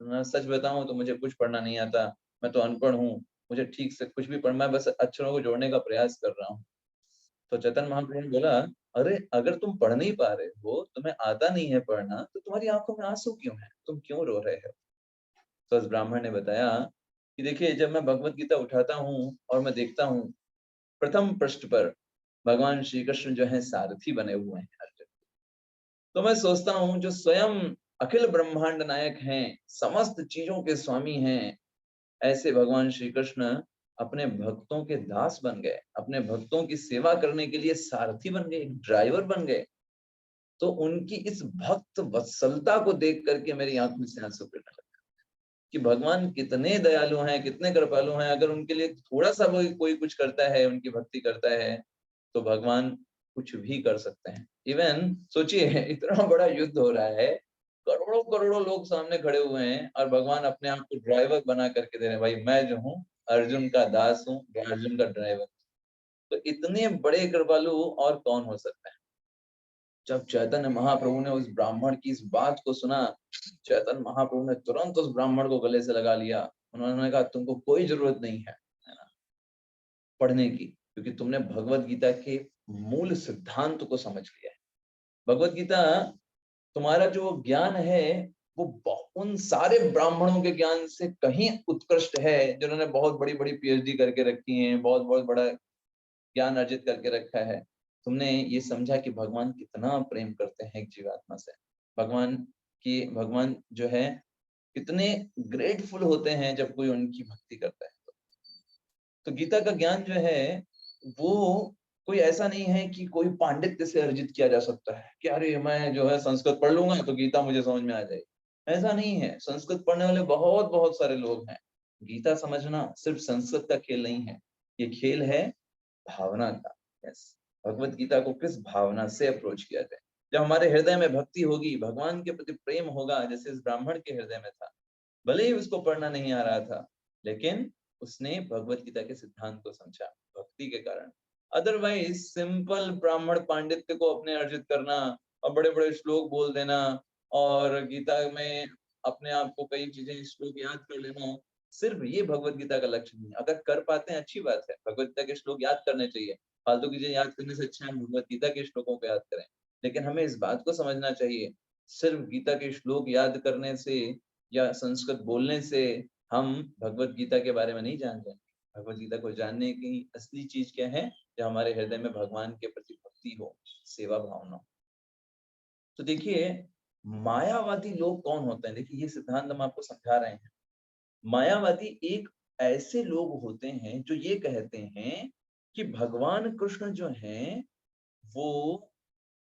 मैं सच बताऊं तो मुझे कुछ पढ़ना नहीं आता, मैं तो अनपढ़ हूँ, मुझे ठीक से कुछ भी पढ़ना, बस अक्षरों को जोड़ने का प्रयास कर रहा हूँ। तो चैतन्य महाप्रभु ने बोला, अरे अगर तुम पढ़ नहीं पा रहे हो, तुम्हें आता नहीं है पढ़ना, तो तुम्हारी आंखों में आंसू क्यों है, तुम क्यों रो रहे हो? तो उस ब्राह्मण ने बताया कि देखिए, जब मैं भगवत गीता उठाता हूँ और मैं देखता हूँ, प्रथम पृष्ठ पर भगवान श्री कृष्ण जो है सारथी बने हुए हैं अर्जुन, तो मैं सोचता हूँ जो स्वयं अखिल ब्रह्मांड नायक हैं, समस्त चीजों के स्वामी हैं, ऐसे भगवान श्री कृष्ण अपने भक्तों के दास बन गए, अपने भक्तों की सेवा करने के लिए सारथी बन गए, ड्राइवर बन गए। तो उनकी इस भक्त वत्सलता को देख करके मेरी आंख में से आंसू गिरने लगे कि भगवान कितने दयालु हैं, कितने कृपालु हैं। अगर उनके लिए थोड़ा सा कोई कुछ करता है, उनकी भक्ति करता है, तो भगवान कुछ भी कर सकते हैं। इवन सोचिए, इतना बड़ा युद्ध हो रहा है, करोड़ों करोड़ों लोग सामने खड़े हुए हैं, और भगवान अपने आप को ड्राइवर बना करके दे रहे हैं, भाई मैं जो हूँ अर्जुन का दास हूँ, अर्जुन का ड्राइवर। तो इतने बड़े कृपालु और कौन हो सकते हैं? जब चैतन्य महाप्रभु ने उस ब्राह्मण की इस बात को सुना, चैतन्य महाप्रभु ने तुरंत उस ब्राह्मण को गले से लगा लिया। उन्होंने कहा, तुमको कोई जरूरत नहीं है ना पढ़ने की, क्योंकि तुमने भगवत गीता के मूल सिद्धांत को समझ लिया है। भगवत गीता तुम्हारा जो ज्ञान है वो उन सारे ब्राह्मणों के ज्ञान से कहीं उत्कृष्ट है, जिन्होंने बहुत बड़ी बड़ी पीएचडी करके रखी है, बहुत बहुत बड़ा ज्ञान अर्जित करके रखा है। तुमने ये समझा कि भगवान कितना प्रेम करते हैं एक जीवात्मा से, भगवान जो है कितने ग्रेटफुल होते हैं जब कोई उनकी भक्ति करता है। तो गीता का ज्ञान जो है वो कोई ऐसा नहीं है कि कोई पांडित्य से अर्जित किया जा सकता है कि अरे मैं जो है संस्कृत पढ़ लूंगा तो गीता मुझे समझ में आ जाएगी। ऐसा नहीं है, संस्कृत पढ़ने वाले बहुत बहुत सारे लोग हैं। गीता समझना सिर्फ संस्कृत का खेल नहीं है, ये खेल है भावना का। यस, भगवत गीता को किस भावना से अप्रोच किया जाए। जब हमारे हृदय में भक्ति होगी, भगवान के प्रति प्रेम होगा, जैसे इस ब्राह्मण के हृदय में था, भले ही उसको पढ़ना नहीं आ रहा था, लेकिन उसने भगवत गीता के सिद्धांत को समझा भक्ति के कारण। अदरवाइज सिंपल ब्राह्मण पांडित्य को अपने अर्जित करना और बड़े बड़े श्लोक बोल देना और गीता में अपने आप को कई चीजें श्लोक याद कर लेना, सिर्फ ये भगवत गीता का लक्ष्य नहीं। अगर कर पाते हैं अच्छी बात है, भगवत गीता के श्लोक याद करने चाहिए, फालतू की चीजें याद करने से अच्छा है भगवत गीता के श्लोकों को याद करें। लेकिन हमें इस बात को समझना चाहिए, सिर्फ गीता के श्लोक याद करने से या संस्कृत बोलने से हम भगवत गीता के बारे में नहीं जान जाएंगे। भगवत गीता को जानने की असली चीज क्या है, जो हमारे हृदय में भगवान के प्रति भक्ति हो, सेवा भावना हो। तो देखिए, मायावादी लोग कौन होते हैं, देखिए ये सिद्धांत हम आपको समझा रहे हैं। मायावादी एक ऐसे लोग होते हैं जो ये कहते हैं कि भगवान कृष्ण जो हैं वो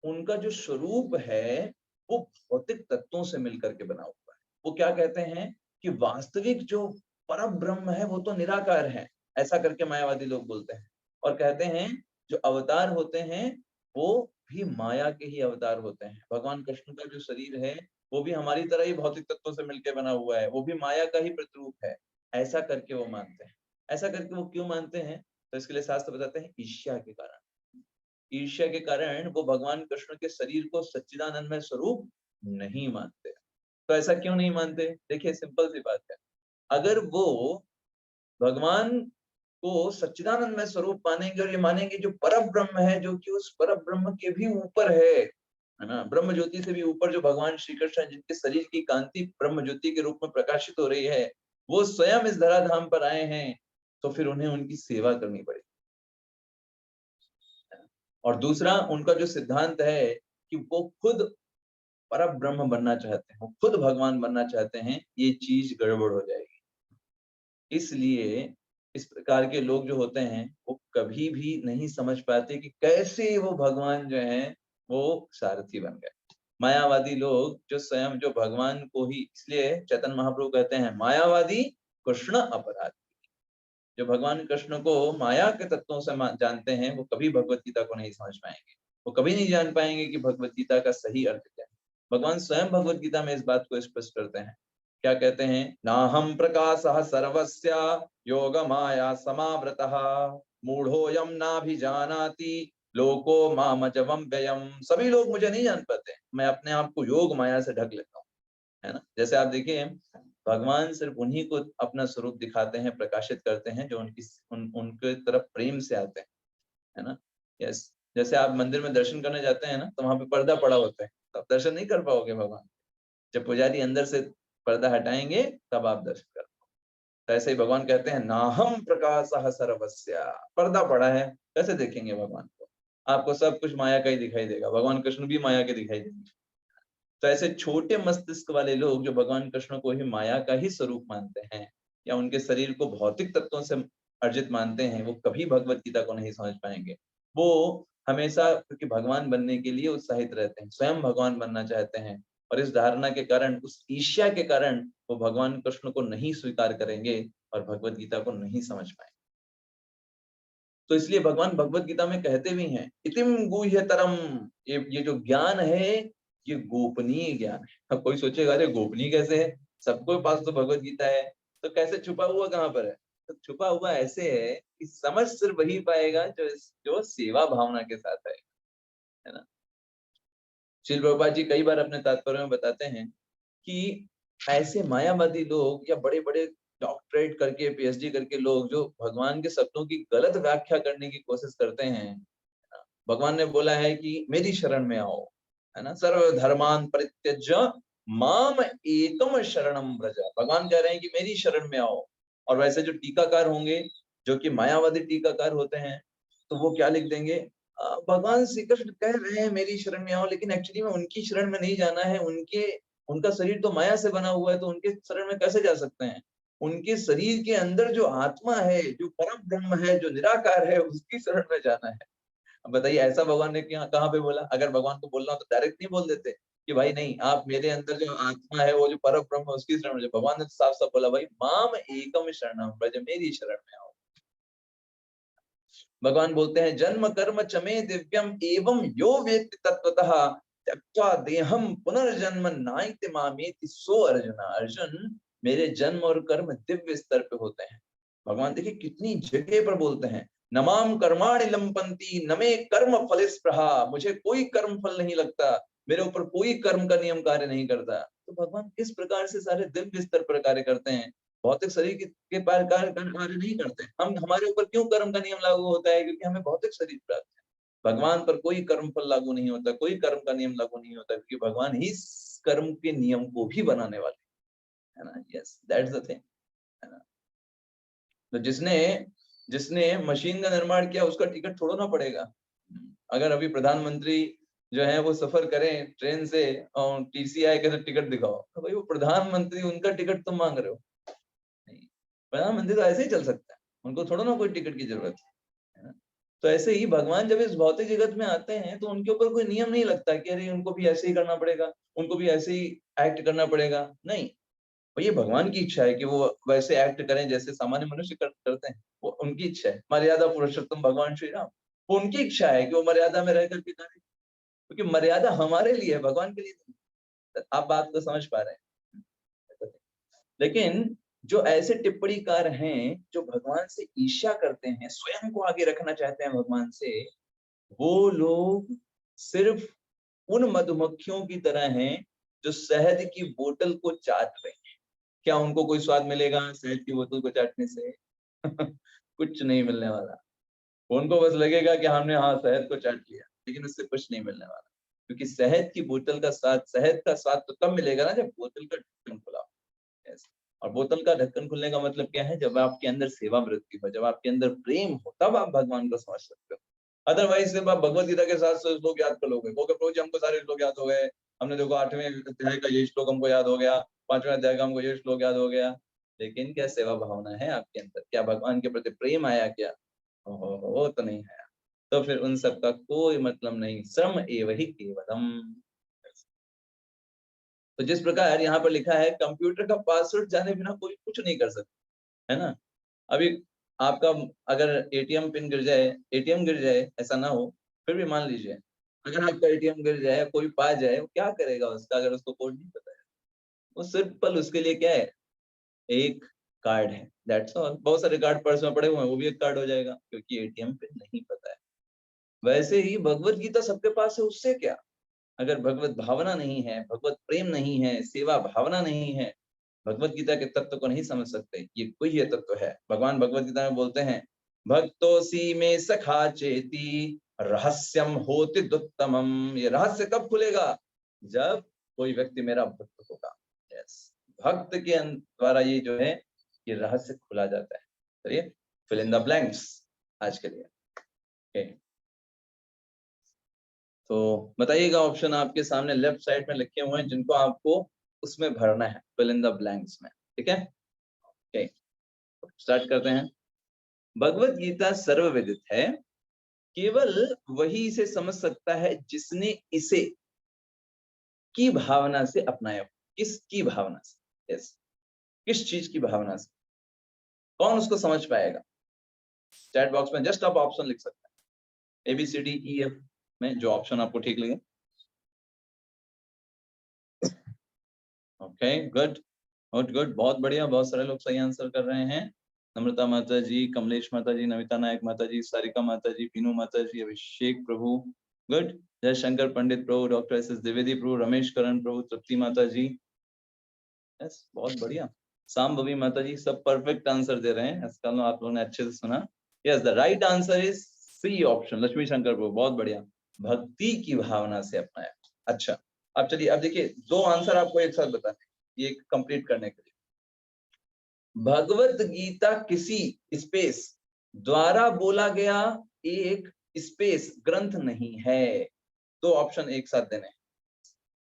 उनका जो स्वरूप है वो भौतिक तत्वों से मिलकर के बना हुआ है। वो क्या कहते हैं कि वास्तविक जो परम ब्रह्म है वो तो निराकार है, ऐसा करके मायावादी लोग बोलते हैं। और कहते हैं जो अवतार होते हैं वो भी माया के ही अवतार होते हैं। भगवान कृष्ण का जो शरीर है वो भी हमारी तरह ही भौतिक तत्वों से मिलकर बना हुआ है, वो भी माया का ही प्रतिरूप है, ऐसा करके वो मानते हैं। ऐसा करके वो क्यों मानते हैं? तो इसके लिए शास्त्र बताते हैं ईर्ष्या के कारण। ईर्ष्या के कारण वो भगवान कृष्ण के शरीर को सच्चिदानंदमय स्वरूप नहीं मानते। तो ऐसा क्यों नहीं मानते? देखिए सिंपल सी बात है, अगर वो भगवान को सच्चिदानंदमय स्वरूप मानेंगे और ये मानेंगे जो परम ब्रह्म है, जो कि उस परम ब्रह्म के भी ऊपर है ना, ब्रह्म ज्योति से भी ऊपर जो भगवान श्री कृष्ण जिनके शरीर की कांति ब्रह्म ज्योति के रूप में प्रकाशित हो रही है, वो स्वयं इस धराधाम पर आए हैं, तो फिर उन्हें उनकी सेवा करनी पड़ेगी। और दूसरा उनका जो सिद्धांत है कि वो खुद परम ब्रह्म बनना चाहते हैं, वो खुद भगवान बनना चाहते हैं, ये चीज गड़बड़ हो जाएगी। इसलिए इस प्रकार के लोग जो होते हैं वो कभी भी नहीं समझ पाते कि कैसे वो भगवान जो हैं वो सारथी बन गए। मायावादी लोग जो स्वयं जो भगवान को ही, इसलिए चैतन्य महाप्रभु कहते हैं मायावादी कृष्ण अपराधी। जो भगवान कृष्ण को माया के तत्वों से जानते हैं वो कभी भगवत गीता को नहीं समझ पाएंगे, वो कभी नहीं जान पाएंगे कि भगवत गीता का सही अर्थ क्या है। भगवान स्वयं भगवत गीता में इस बात को स्पष्ट करते हैं, क्या कहते हैं? नाहम प्रकाशः सर्वस्य योग माया समावृतः मूढ़ोऽयं नाभिजानाति लोको मामजवं व्ययम्। सभी लोग मुझे नहीं जान पाते, मैं अपने आप को योग माया से ढक लेता हूँ, है ना। जैसे आप देखिए भगवान सिर्फ उन्हीं को अपना स्वरूप दिखाते हैं, प्रकाशित करते हैं जो उनके तरफ प्रेम से आते हैं, है ना। यस, जैसे आप मंदिर में दर्शन करने जाते हैं ना तो वहां पे पर्दा पड़ा होता है, तो आप दर्शन नहीं कर पाओगे भगवान। जब पुजारी अंदर से पर्दा हटाएंगे तब आप दर्शन कर पाओगे। तो ऐसे ही भगवान कहते हैं नाहम प्रकाशः सर्वस्य, पर्दा पड़ा है, कैसे देखेंगे भगवान को? आपको सब कुछ माया का ही दिखाई देगा, भगवान कृष्ण भी माया के दिखाई देंगे। तो ऐसे छोटे मस्तिष्क वाले लोग जो भगवान कृष्ण को ही माया का ही स्वरूप मानते हैं या उनके शरीर को भौतिक तत्वों से अर्जित मानते हैं, वो कभी भगवत गीता को नहीं समझ पाएंगे। वो हमेशा क्योंकि भगवान बनने के लिए उत्साहित रहते हैं, स्वयं भगवान बनना चाहते हैं, और इस धारणा के कारण, उस ईर्ष्या के कारण वो भगवान कृष्ण को नहीं स्वीकार करेंगे और भगवत गीता को नहीं समझ पाएंगे। तो इसलिए भगवान भगवत गीता में कहते भी हैं इतिम गुह्यतरम, ये जो ज्ञान है ये गोपनीय ज्ञान है। अब कोई सोचेगा अरे गोपनीय कैसे है, सबके पास तो भगवत गीता है, तो कैसे छुपा हुआ कहाँ पर है? तो छुपा हुआ ऐसे है कि समझ सिर्फ वही पाएगा जो सेवा भावना के साथ है ना। श्रील प्रभुपाद जी कई बार अपने तात्पर्य में बताते हैं कि ऐसे मायावादी लोग या बड़े बड़े डॉक्टरेट करके पीएचडी करके लोग जो भगवान के शब्दों की गलत व्याख्या करने की कोशिश करते हैं, भगवान ने बोला है कि मेरी शरण में आओ, है ना, सर्व धर्मान परित्यज्य माम एकम शरणम व्रज। भगवान कह रहे हैं कि मेरी शरण में आओ। और वैसे जो टीकाकार होंगे, जो कि मायावादी टीकाकार होते हैं, तो वो क्या लिख देंगे, भगवान श्री कृष्ण कह रहे हैं मेरी शरण में आओ, लेकिन एक्चुअली में उनकी शरण में नहीं जाना है। उनका शरीर तो माया से बना हुआ है, तो उनके शरण में कैसे जा सकते हैं? उनके शरीर के अंदर जो आत्मा है, जो परम ब्रह्म है, जो निराकार है, उसकी शरण में जाना है। अब बताइए ऐसा भगवान ने कहाँ पे बोला? अगर भगवान को बोलना हो तो डायरेक्ट नहीं बोल देते कि भाई नहीं, आप मेरे अंदर जो आत्मा है वो जो परम ब्रह्म है उसकी शरण में जाओ। भगवान ने तो साफ साफ बोला भाई माम एकम शरणम व्रज, मेरी शरण में आओ। भगवान बोलते हैं जन्म कर्म चमे दिव्यम एवं यो वेत्ति तत्वतः त्यक्त्वा देहम पुनर्जन्म नाइति मामेति सो अर्जुन। अर्जुन, मेरे जन्म और कर्म दिव्य स्तर पे होते हैं। भगवान देखिए कितनी जगह पर बोलते हैं नमाम कर्माणि लंपन्ति नमे कर्म फल स्पृहा, मुझे कोई कर्म फल नहीं लगता, मेरे ऊपर कोई कर्म का नियम कार्य नहीं करता। तो भगवान किस प्रकार से सारे दिव्य स्तर पर कार्य करते हैं, भौतिक शरीर के पार कार्य नहीं करते। हम हमारे ऊपर क्यों कर्म का नियम लागू होता है? क्योंकि हमें भौतिक शरीर प्राप्त है। भगवान पर कोई कर्म फल लागू नहीं होता, कोई कर्म का नियम लागू नहीं होता, क्योंकि भगवान ही कर्म के नियम को भी बनाने वाले है ना। यस, दैट्स द थिंग, है ना। तो जिसने जिसने मशीन का निर्माण किया उसका टिकट थोड़ा ना पड़ेगा। अगर अभी प्रधानमंत्री जो है वो सफर करें ट्रेन से और टीसीआई के टिकट दिखाओ, तो भाई वो प्रधानमंत्री, उनका टिकट तुम मांग रहे हो? नहीं, प्रधानमंत्री तो ऐसे ही चल सकता है, उनको थोड़ा ना कोई टिकट की जरूरत है ना। तो ऐसे ही भगवान जब इस भौतिक जगत में आते हैं तो उनके ऊपर कोई नियम नहीं लगता कि अरे उनको भी ऐसे ही करना पड़ेगा, उनको भी ऐसे ही एक्ट करना पड़ेगा, नहीं। और ये भगवान की इच्छा है कि वो वैसे एक्ट करें जैसे सामान्य मनुष्य करते हैं, वो उनकी इच्छा है। मर्यादा पुरुषोत्तम भगवान श्री राम, वो उनकी इच्छा है कि वो मर्यादा में रह करके करें, क्योंकि मर्यादा हमारे लिए है, भगवान के लिए नहीं। आप बात को समझ पा रहे हैं? लेकिन जो ऐसे टिप्पणीकार हैं जो भगवान से ईर्ष्या करते हैं, स्वयं को आगे रखना चाहते हैं भगवान से, वो लोग सिर्फ उन मधुमक्खियों की तरह हैं जो शहद की बोतल को चाट रहे हैं। क्या उनको कोई स्वाद मिलेगा शहद की बोतल को चाटने से? कुछ नहीं मिलने वाला। उनको बस लगेगा कि हमने हाँ शहद को चाट लिया, लेकिन उससे कुछ नहीं मिलने वाला। क्योंकि शहद की बोतल का स्वाद, शहद का स्वाद तो तब मिलेगा ना जब बोतल का ढक्कन खुला हो। यस। और बोतल का ढक्कन खुलने का मतलब क्या है? जब आपके अंदर सेवा वृत्ति हो, जब आपके अंदर प्रेम हो, तब आप भगवान को समझ सकते हो। अदरवाइज सिर्फ आप भगवत गीता के साथ श्लोक याद कर लोगे, कहोगे प्रभु जी हमको सारे श्लोक याद हो गए, हमने देखो 8वें अध्याय का ये श्लोक हमको याद हो गया, 5वें अध्याय का हमको ये श्लोक याद हो गया। लेकिन क्या सेवा भावना है आपके अंदर? क्या भगवान के प्रति प्रेम आया क्या? वो तो नहीं आया। तो फिर उन सब का कोई मतलब नहीं। श्रम एव ही केवलम। तो जिस प्रकार यहाँ पर लिखा है कंप्यूटर का पासवर्ड जाने बिना कोई कुछ नहीं कर सकता, है ना? अभी आपका अगर एटीएम पिन गिर जाए, एटीएम गिर जाए, ऐसा ना हो, फिर भी मान लीजिए अगर आपका एटीएम गिर जाए, कोई पा जाए, वो क्या करेगा उसका अगर उसको कोड नहीं पता है? वो सिंपल उसके लिए क्या है? एक कार्ड है, दैट्स ऑल। बहुत सारे कार्ड पर्स में पड़े हुए हैं, वो भी एक कार्ड हो जाएगा क्योंकि एटीएम पिन नहीं पता है। वैसे ही भगवत गीता सबके पास है, उससे क्या? अगर भगवत भावना नहीं है, भगवत प्रेम नहीं है, सेवा भावना नहीं है, भगवत गीता के तत्व को नहीं समझ सकते। ये कोई ये तत्व है। भगवान भगवत गीता में बोलते हैं, भक्तोसी में सखा चेती रहस्यम होति दुत्तमम। ये रहस्य कब खुलेगा? जब कोई व्यक्ति मेरा भक्त होगा। यस, भक्त के द्वारा ये जो है ये रहस्य खुला जाता है। चलिए फिल इन द ब्लैंक्स आज के लिए। okay. तो बताइएगा, ऑप्शन आपके सामने लेफ्ट साइड में लिखे हुए हैं जिनको आपको उसमें भरना है, फिल इन द ब्लैंक्स में। ठीक है, ओके, स्टार्ट करते हैं। भगवत गीता सर्वविदित है, केवल वही इसे समझ सकता है जिसने इसे की भावना से अपनाया हो। किसकी भावना से? यस, किस चीज की भावना से? कौन उसको समझ पाएगा? चैट बॉक्स में जस्ट आप ऑप्शन लिख सकते हैं, ABCDEF में जो ऑप्शन आपको ठीक लगे। ओके, गुड गुड गुड, बहुत बढ़िया, बहुत सारे लोग सही आंसर कर रहे हैं। नम्रता माता जी, कमलेश माता जी, नमिता नायक माता जी, सारिका माता जी, पीनू माता जी, अभिषेक प्रभु, गुड, जय शंकर पंडित प्रभु, डॉक्टर SS द्विवेदी प्रभु, रमेश करण प्रभु, तृप्ति माता जी, यस बहुत बढ़िया, सांभवी माता जी, सब परफेक्ट आंसर दे रहे हैं। इसका आप लोगों ने अच्छे से सुना। Yes, the right answer is C option, Lakshmi Shankar प्रभु, बहुत बढ़िया, भक्ति की भावना से अपनाया। अच्छा, अब चलिए, अब देखिए दो आंसर आपको एक साथ बताने, ये कंप्लीट करने के लिए। भगवत गीता किसी स्पेस द्वारा बोला गया एक स्पेस ग्रंथ नहीं है। दो ऑप्शन एक साथ देने।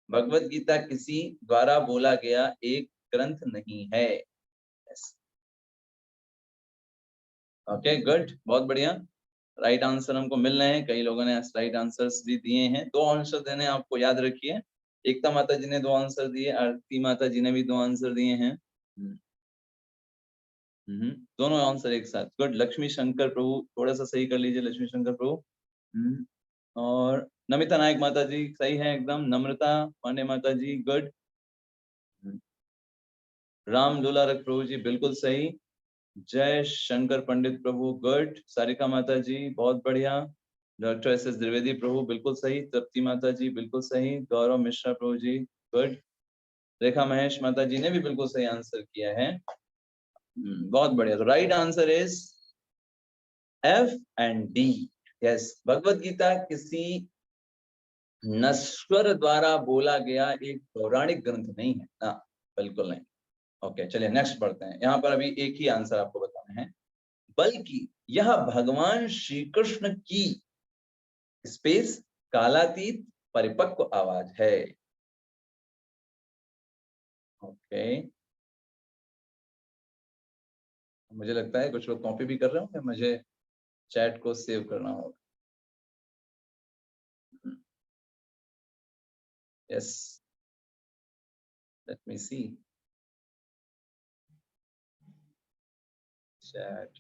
भगवत गीता किसी द्वारा बोला गया एक ग्रंथ नहीं है। ओके, गुड, बहुत बढ़िया, राइट आंसर हमको मिल रहे हैं। कई लोगों ने राइट आंसर्स भी दिए हैं। दो आंसर देने आपको याद रखिए। एकता माता जी ने दो आंसर दिए, आरती माता जी ने भी दो आंसर दिए हैं। दोनों आंसर एक साथ, गुड। लक्ष्मी शंकर प्रभु थोड़ा सा सही कर लीजिए, लक्ष्मी शंकर प्रभु। और नमिता नायक माता जी सही है एकदम। नम्रता पांडे माता जी, गुड। राम दुलारक प्रभु जी बिल्कुल सही। जय शंकर पंडित प्रभु, गुड। सारिका माता जी बहुत बढ़िया। डॉक्टर SS द्विवेदी प्रभु बिल्कुल सही। तृप्ति माता जी बिल्कुल सही। गौरव मिश्रा प्रभु जी, गुड। रेखा महेश माता जी ने भी बिल्कुल सही आंसर किया है। बहुत बढ़िया, तो right answer is F and D। Yes, Bhagavad Gita किसी नश्वर द्वारा बोला गया एक पौराणिक ग्रंथ नहीं है ना, बिल्कुल नहीं। ओके, चलिए नेक्स्ट पढ़ते हैं। यहाँ पर अभी एक ही आंसर आपको बताना है, बल्कि यह भगवान श्री कृष्ण की स्पेस कालातीत परिपक्व आवाज है। ओके, मुझे लगता है कुछ लोग कॉपी भी कर रहे होंगे मुझे। चैट को सेव करना होगा। यस, लेट मी सी चैट।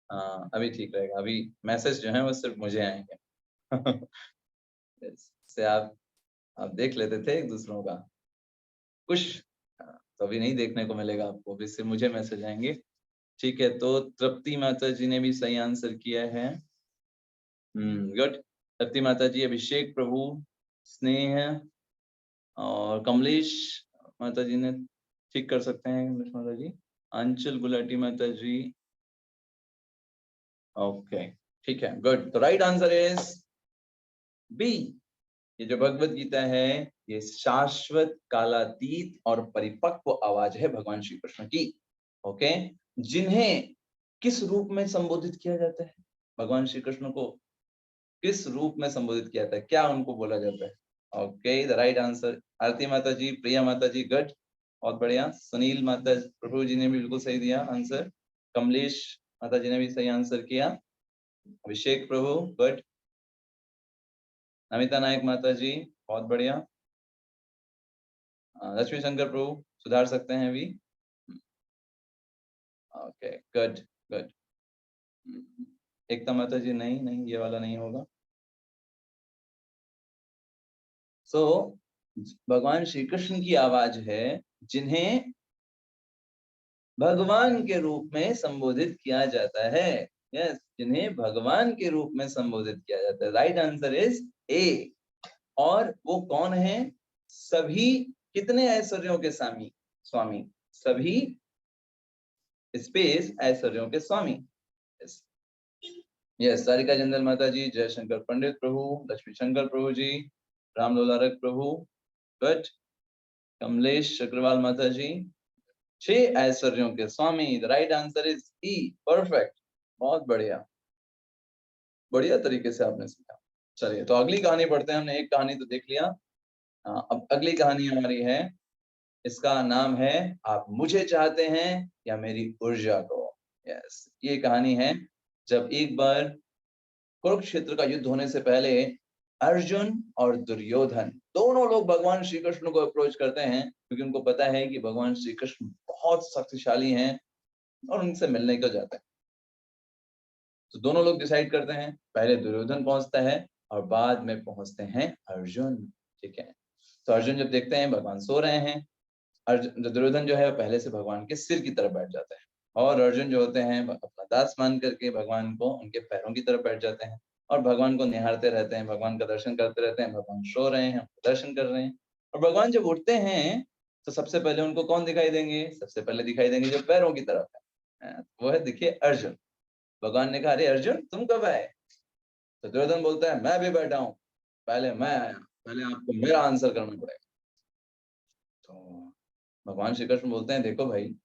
हाँ, अभी ठीक रहेगा। अभी मैसेज जो है वो सिर्फ मुझे आएंगे। yes, से आप देख लेते थे एक दूसरों का कुछ, तो अभी नहीं देखने को मिलेगा आपको, अभी सिर्फ मुझे मैसेज आएंगे। ठीक है, तो तृप्ति माता जी ने भी सही आंसर किया है। गुड। तृप्ति माता जी, अभिषेक प्रभु, स्नेह और कमलेश माता जी ने ठीक कर सकते हैं। कमलेश माता जी, अंचल गुलाटी माता जी, ओके ठीक है, गुड। तो राइट आंसर इज बी। ये जो भगवत गीता है ये शाश्वत, कालातीत और परिपक्व आवाज है भगवान श्री कृष्ण की। ओके, जिन्हें किस रूप में संबोधित किया जाता है? भगवान श्री कृष्ण को किस रूप में संबोधित किया जाता है, क्या उनको बोला जाता है? Okay, the right answer. Aarti माता जी, प्रिया माता जी, गुड, बहुत बढ़िया। सुनील माता प्रभु जी ने भी बिल्कुल सही दिया आंसर। कमलेश माता जी ने भी सही आंसर किया। अभिषेक प्रभु, गुड। नमिता नायक माता जी, बहुत बढ़िया। लक्ष्मी शंकर प्रभु सुधार सकते हैं अभी। Okay, good good. एकता माता जी, नहीं नहीं, ये वाला नहीं होगा। सो भगवान श्री कृष्ण की आवाज है जिन्हें भगवान के रूप में संबोधित किया जाता है। यस, जिन्हें भगवान के रूप में संबोधित किया जाता है। राइट आंसर इज ए। और वो कौन है? सभी कितने ऐश्वर्यों के स्वामी? स्वामी, सभी स्पेस ऐश्वर्यों के स्वामी। यस यस, सारिका जंदल माता जी, जयशंकर पंडित प्रभु, लक्ष्मी शंकर प्रभु जी, राम लोलारक प्रभु, गुड। कमलेश अग्रवाल माता जी, 6 ऐश्वर्यों के स्वामी। The right answer is E, perfect, बहुत बढ़िया, बढ़िया तरीके से आपने सीखा। चलिए, तो अगली कहानी पढ़ते हैं। हमने एक कहानी तो देख लिया। अब अगली कहानी हमारी है, इसका नाम है आप मुझे चाहते हैं या मेरी ऊर्जा को। यस, ये कहानी है जब एक बार कुरुक्षेत्र का युद्ध होने से पहले अर्जुन और दुर्योधन दोनों लोग भगवान श्री कृष्ण को अप्रोच करते हैं, क्योंकि उनको पता है कि भगवान श्री कृष्ण बहुत शक्तिशाली हैं और उनसे मिलने को जाते हैं। तो दोनों लोग डिसाइड करते हैं, पहले दुर्योधन पहुंचता है और बाद में पहुंचते हैं अर्जुन। ठीक है, तो अर्जुन जब देखते हैं भगवान सो रहे हैं, अर्जुन दुर्योधन जो है पहले से भगवान के सिर की तरफ बैठ जाता है, और अर्जुन जो होते हैं अपना दास मान करके भगवान को उनके पैरों की तरफ बैठ जाते हैं और भगवान को निहारते रहते हैं, भगवान का दर्शन करते रहते हैं। भगवान सो रहे हैं, दर्शन कर रहे हैं, और भगवान जब उठते हैं तो सबसे पहले उनको कौन दिखाई देंगे? सबसे पहले दिखाई देंगे जो पैरों की तरफ है, वो है, देखिए, अर्जुन। भगवान ने कहा, अरे अर्जुन तुम कब आए? तो दुर्योधन बोलता है, मैं भी बैठा हूँ, पहले मैं आया, पहले आपको मेरा आंसर करना पड़ेगा। तो भगवान श्री कृष्ण बोलते हैं, देखो भाई,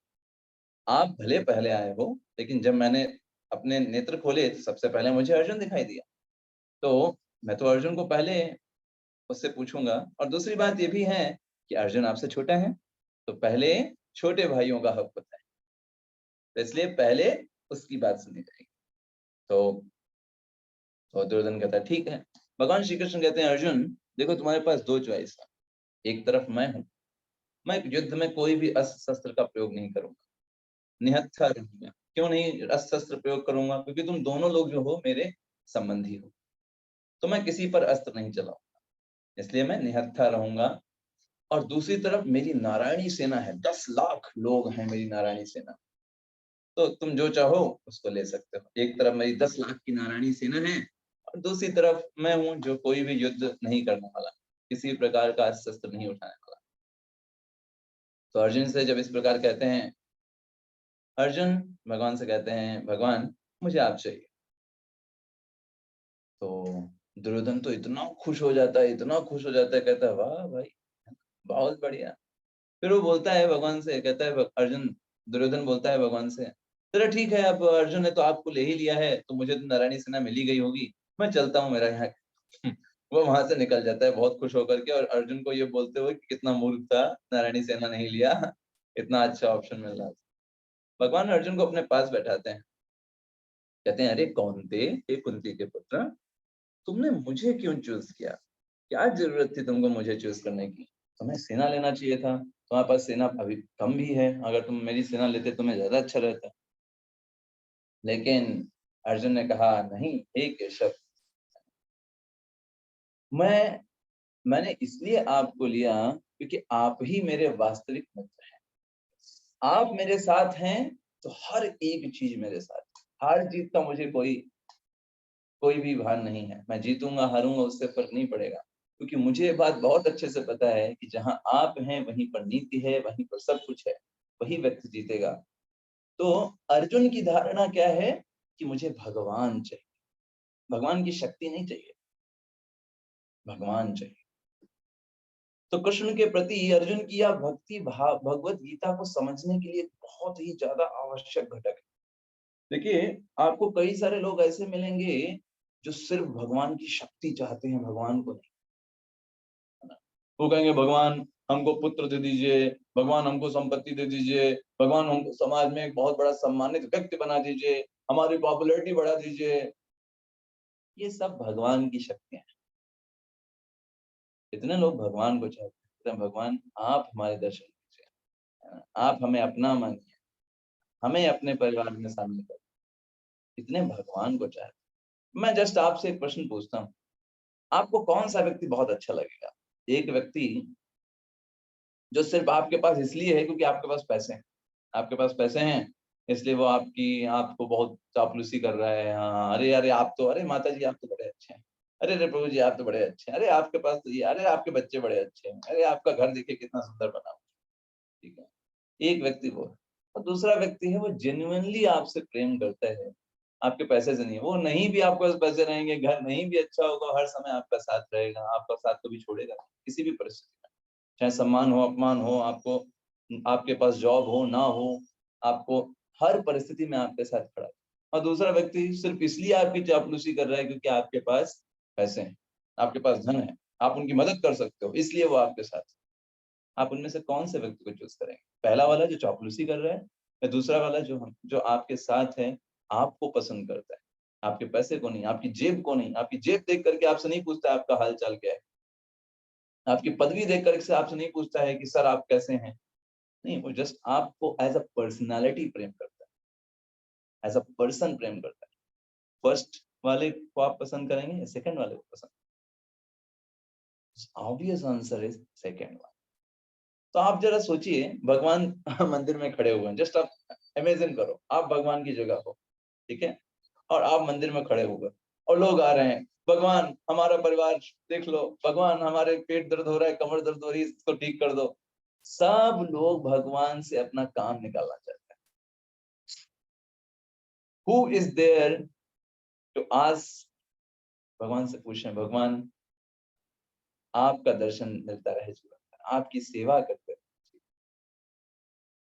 आप भले पहले आए हो, लेकिन जब मैंने अपने नेत्र खोले तो सबसे पहले मुझे अर्जुन दिखाई दिया, तो मैं तो अर्जुन को पहले उससे पूछूंगा। और दूसरी बात ये भी है कि अर्जुन आपसे छोटा है, तो पहले छोटे भाइयों का हक होता है, तो इसलिए पहले उसकी बात सुनी जाएगी। तो दुर्योधन कहता है, ठीक है। भगवान श्री कृष्ण कहते हैं, अर्जुन देखो, तुम्हारे पास 2 चॉइस है। एक तरफ मैं हूँ, मैं युद्ध में कोई भी अस्त्र शस्त्र का प्रयोग नहीं करूंगा, निहत्था रहूंगा। क्यों नहीं अस्त्र शस्त्र प्रयोग करूंगा? क्योंकि तुम दोनों लोग जो हो मेरे संबंधी हो, तो मैं किसी पर अस्त्र नहीं चलाऊंगा, इसलिए मैं निहत्था रहूंगा। और दूसरी तरफ मेरी नारायणी सेना है, 10 लाख लोग हैं मेरी नारायणी सेना, तो तुम जो चाहो उसको ले सकते हो। एक तरफ मेरी 10 लाख की नारायणी सेना है, और दूसरी तरफ मैं हूँ जो कोई भी युद्ध नहीं करने वाला, किसी प्रकार का अस्त्र शस्त्र नहीं उठाने वाला। तो अर्जुन से जब इस प्रकार कहते हैं, अर्जुन भगवान से कहते हैं, भगवान मुझे आप चाहिए। तो दुर्योधन तो इतना खुश हो जाता है, इतना खुश हो जाता है, कहता है, वाह भाई, बहुत बढ़िया। फिर वो बोलता है भगवान से, कहता है अर्जुन, दुर्योधन बोलता है भगवान से, चलो ठीक है, अब अर्जुन ने तो आपको ले ही लिया है, तो मुझे तो नारायणी सेना मिल ही गई होगी, मैं चलता हूँ, मेरा यहाँ। वो वहां से निकल जाता है बहुत खुश होकर के, और अर्जुन को ये बोलते हुए कि कितना मूर्ख था, नारायणी सेना नहीं लिया, इतना अच्छा ऑप्शन मिल रहा था। भगवान अर्जुन को अपने पास बैठाते हैं, कहते हैं, अरे कौन्ते, हे कुंती के पुत्र, तुमने मुझे क्यों चूज किया? क्या जरूरत थी तुमको मुझे चूज करने की? तुम्हें सेना लेना चाहिए था। तुम्हारे पास सेना अभी कम भी है, अगर तुम मेरी सेना लेते तुम्हें ज्यादा अच्छा रहता। लेकिन अर्जुन ने कहा, नहीं हे केशव, मैंने इसलिए आपको लिया क्योंकि आप ही मेरे वास्तविक मित्र हैं। आप मेरे साथ हैं तो हर एक चीज मेरे साथ है। हार जीत का मुझे कोई भी भान नहीं है। मैं जीतूंगा हारूंगा उससे फर्क नहीं पड़ेगा, क्योंकि मुझे ये बात बहुत अच्छे से पता है कि जहां आप हैं वहीं पर नीति है, वहीं पर सब कुछ है, वही व्यक्ति जीतेगा। तो अर्जुन की धारणा क्या है कि मुझे भगवान चाहिए, भगवान की शक्ति नहीं चाहिए, भगवान चाहिए। तो कृष्ण के प्रति अर्जुन की यह भक्ति भाव भगवत गीता को समझने के लिए बहुत ही ज्यादा आवश्यक घटक है। देखिए, आपको कई सारे लोग ऐसे मिलेंगे जो सिर्फ भगवान की शक्ति चाहते हैं, भगवान को नहीं। वो कहेंगे, भगवान हमको पुत्र दे दीजिए, भगवान हमको संपत्ति दे दीजिए, भगवान हमको समाज में एक बहुत बड़ा सम्मानित व्यक्ति बना दीजिए, हमारी पॉपुलैरिटी बढ़ा दीजिए। ये सब भगवान की शक्तियां हैं। इतने लोग भगवान को चाहते हैं, भगवान आप हमारे दर्शन कीजिए, आप हमें अपना मानिए, हमें अपने परिवार में शामिल करें। इतने भगवान को चाहते हैं। मैं जस्ट आपसे एक प्रश्न पूछता हूँ, आपको कौन सा व्यक्ति बहुत अच्छा लगेगा? एक व्यक्ति जो सिर्फ आपके पास इसलिए है क्योंकि आपके पास पैसे हैं, आपके पास पैसे हैं इसलिए वो आपको बहुत चापलूसी कर रहा है। हाँ, अरे अरे आप तो, अरे माता जी आप तो बड़े अच्छे हैं, अरे अरे प्रभु जी आप तो बड़े अच्छे हैं, अरे आपके पास तो ये, अरे आपके बच्चे बड़े अच्छे हैं, अरे आपका घर देखिए कितना सुंदर बना हुआ है। ठीक है, एक व्यक्ति वो है। और दूसरा व्यक्ति है वो जेन्युइनली आपसे प्रेम करता है, आपके पैसे से नहीं। वो नहीं भी आपके पास पैसे रहेंगे, घर नहीं भी अच्छा होगा, हर समय आपका साथ रहेगा, आपका साथ कभी छोड़ेगा नहीं, किसी भी परिस्थिति में। चाहे सम्मान हो अपमान हो, आपको आपके पास जॉब हो ना हो, आपको हर परिस्थिति में आपके साथ खड़ा है। और दूसरा व्यक्ति सिर्फ इसलिए आपकी चापलूसी कर रहा है क्योंकि आपके पास पैसे हैं, आपके पास धन है, आप उनकी मदद कर सकते हो, इसलिए वो आपके साथ है। आप उनमें से कौन से व्यक्ति को चूज करेंगे? पहला वाला जो चापलूसी कर रहा है, या दूसरा वाला जो आपके साथ है, आपको पसंद करता है, आपके पैसे को नहीं, आपकी जेब को नहीं, आपकी जेब देख करके आपसे नहीं पूछता आपका हाल चाल क्या है, आपकी पदवी देख करके से आपसे नहीं पूछता है कि सर आप कैसे हैं। नहीं, वो जस्ट आपको एज अ पर्सनालिटी प्रेम करता है, एज अ पर्सन प्रेम करता है। फर्स्ट वाले को आप पसंद करेंगे या सेकंड वाले को पसंद? Obvious answer is second one. तो आप जरा सोचिए, भगवान मंदिर में खड़े हुए हैं, जस्ट आप इमेजिन करो आप भगवान की जगह हो, ठीक है, और आप मंदिर में खड़े हुए और लोग आ रहे हैं, भगवान हमारा परिवार देख लो, भगवान हमारे पेट दर्द हो रहा है, कमर दर्द हो रही है, इसको ठीक कर दो। सब लोग भगवान से अपना काम निकालना चाहते हैं। Who is there to ask? भगवान से पूछें, भगवान आपका दर्शन मिलता रहे जीवन में, आपकी सेवा करते रहे,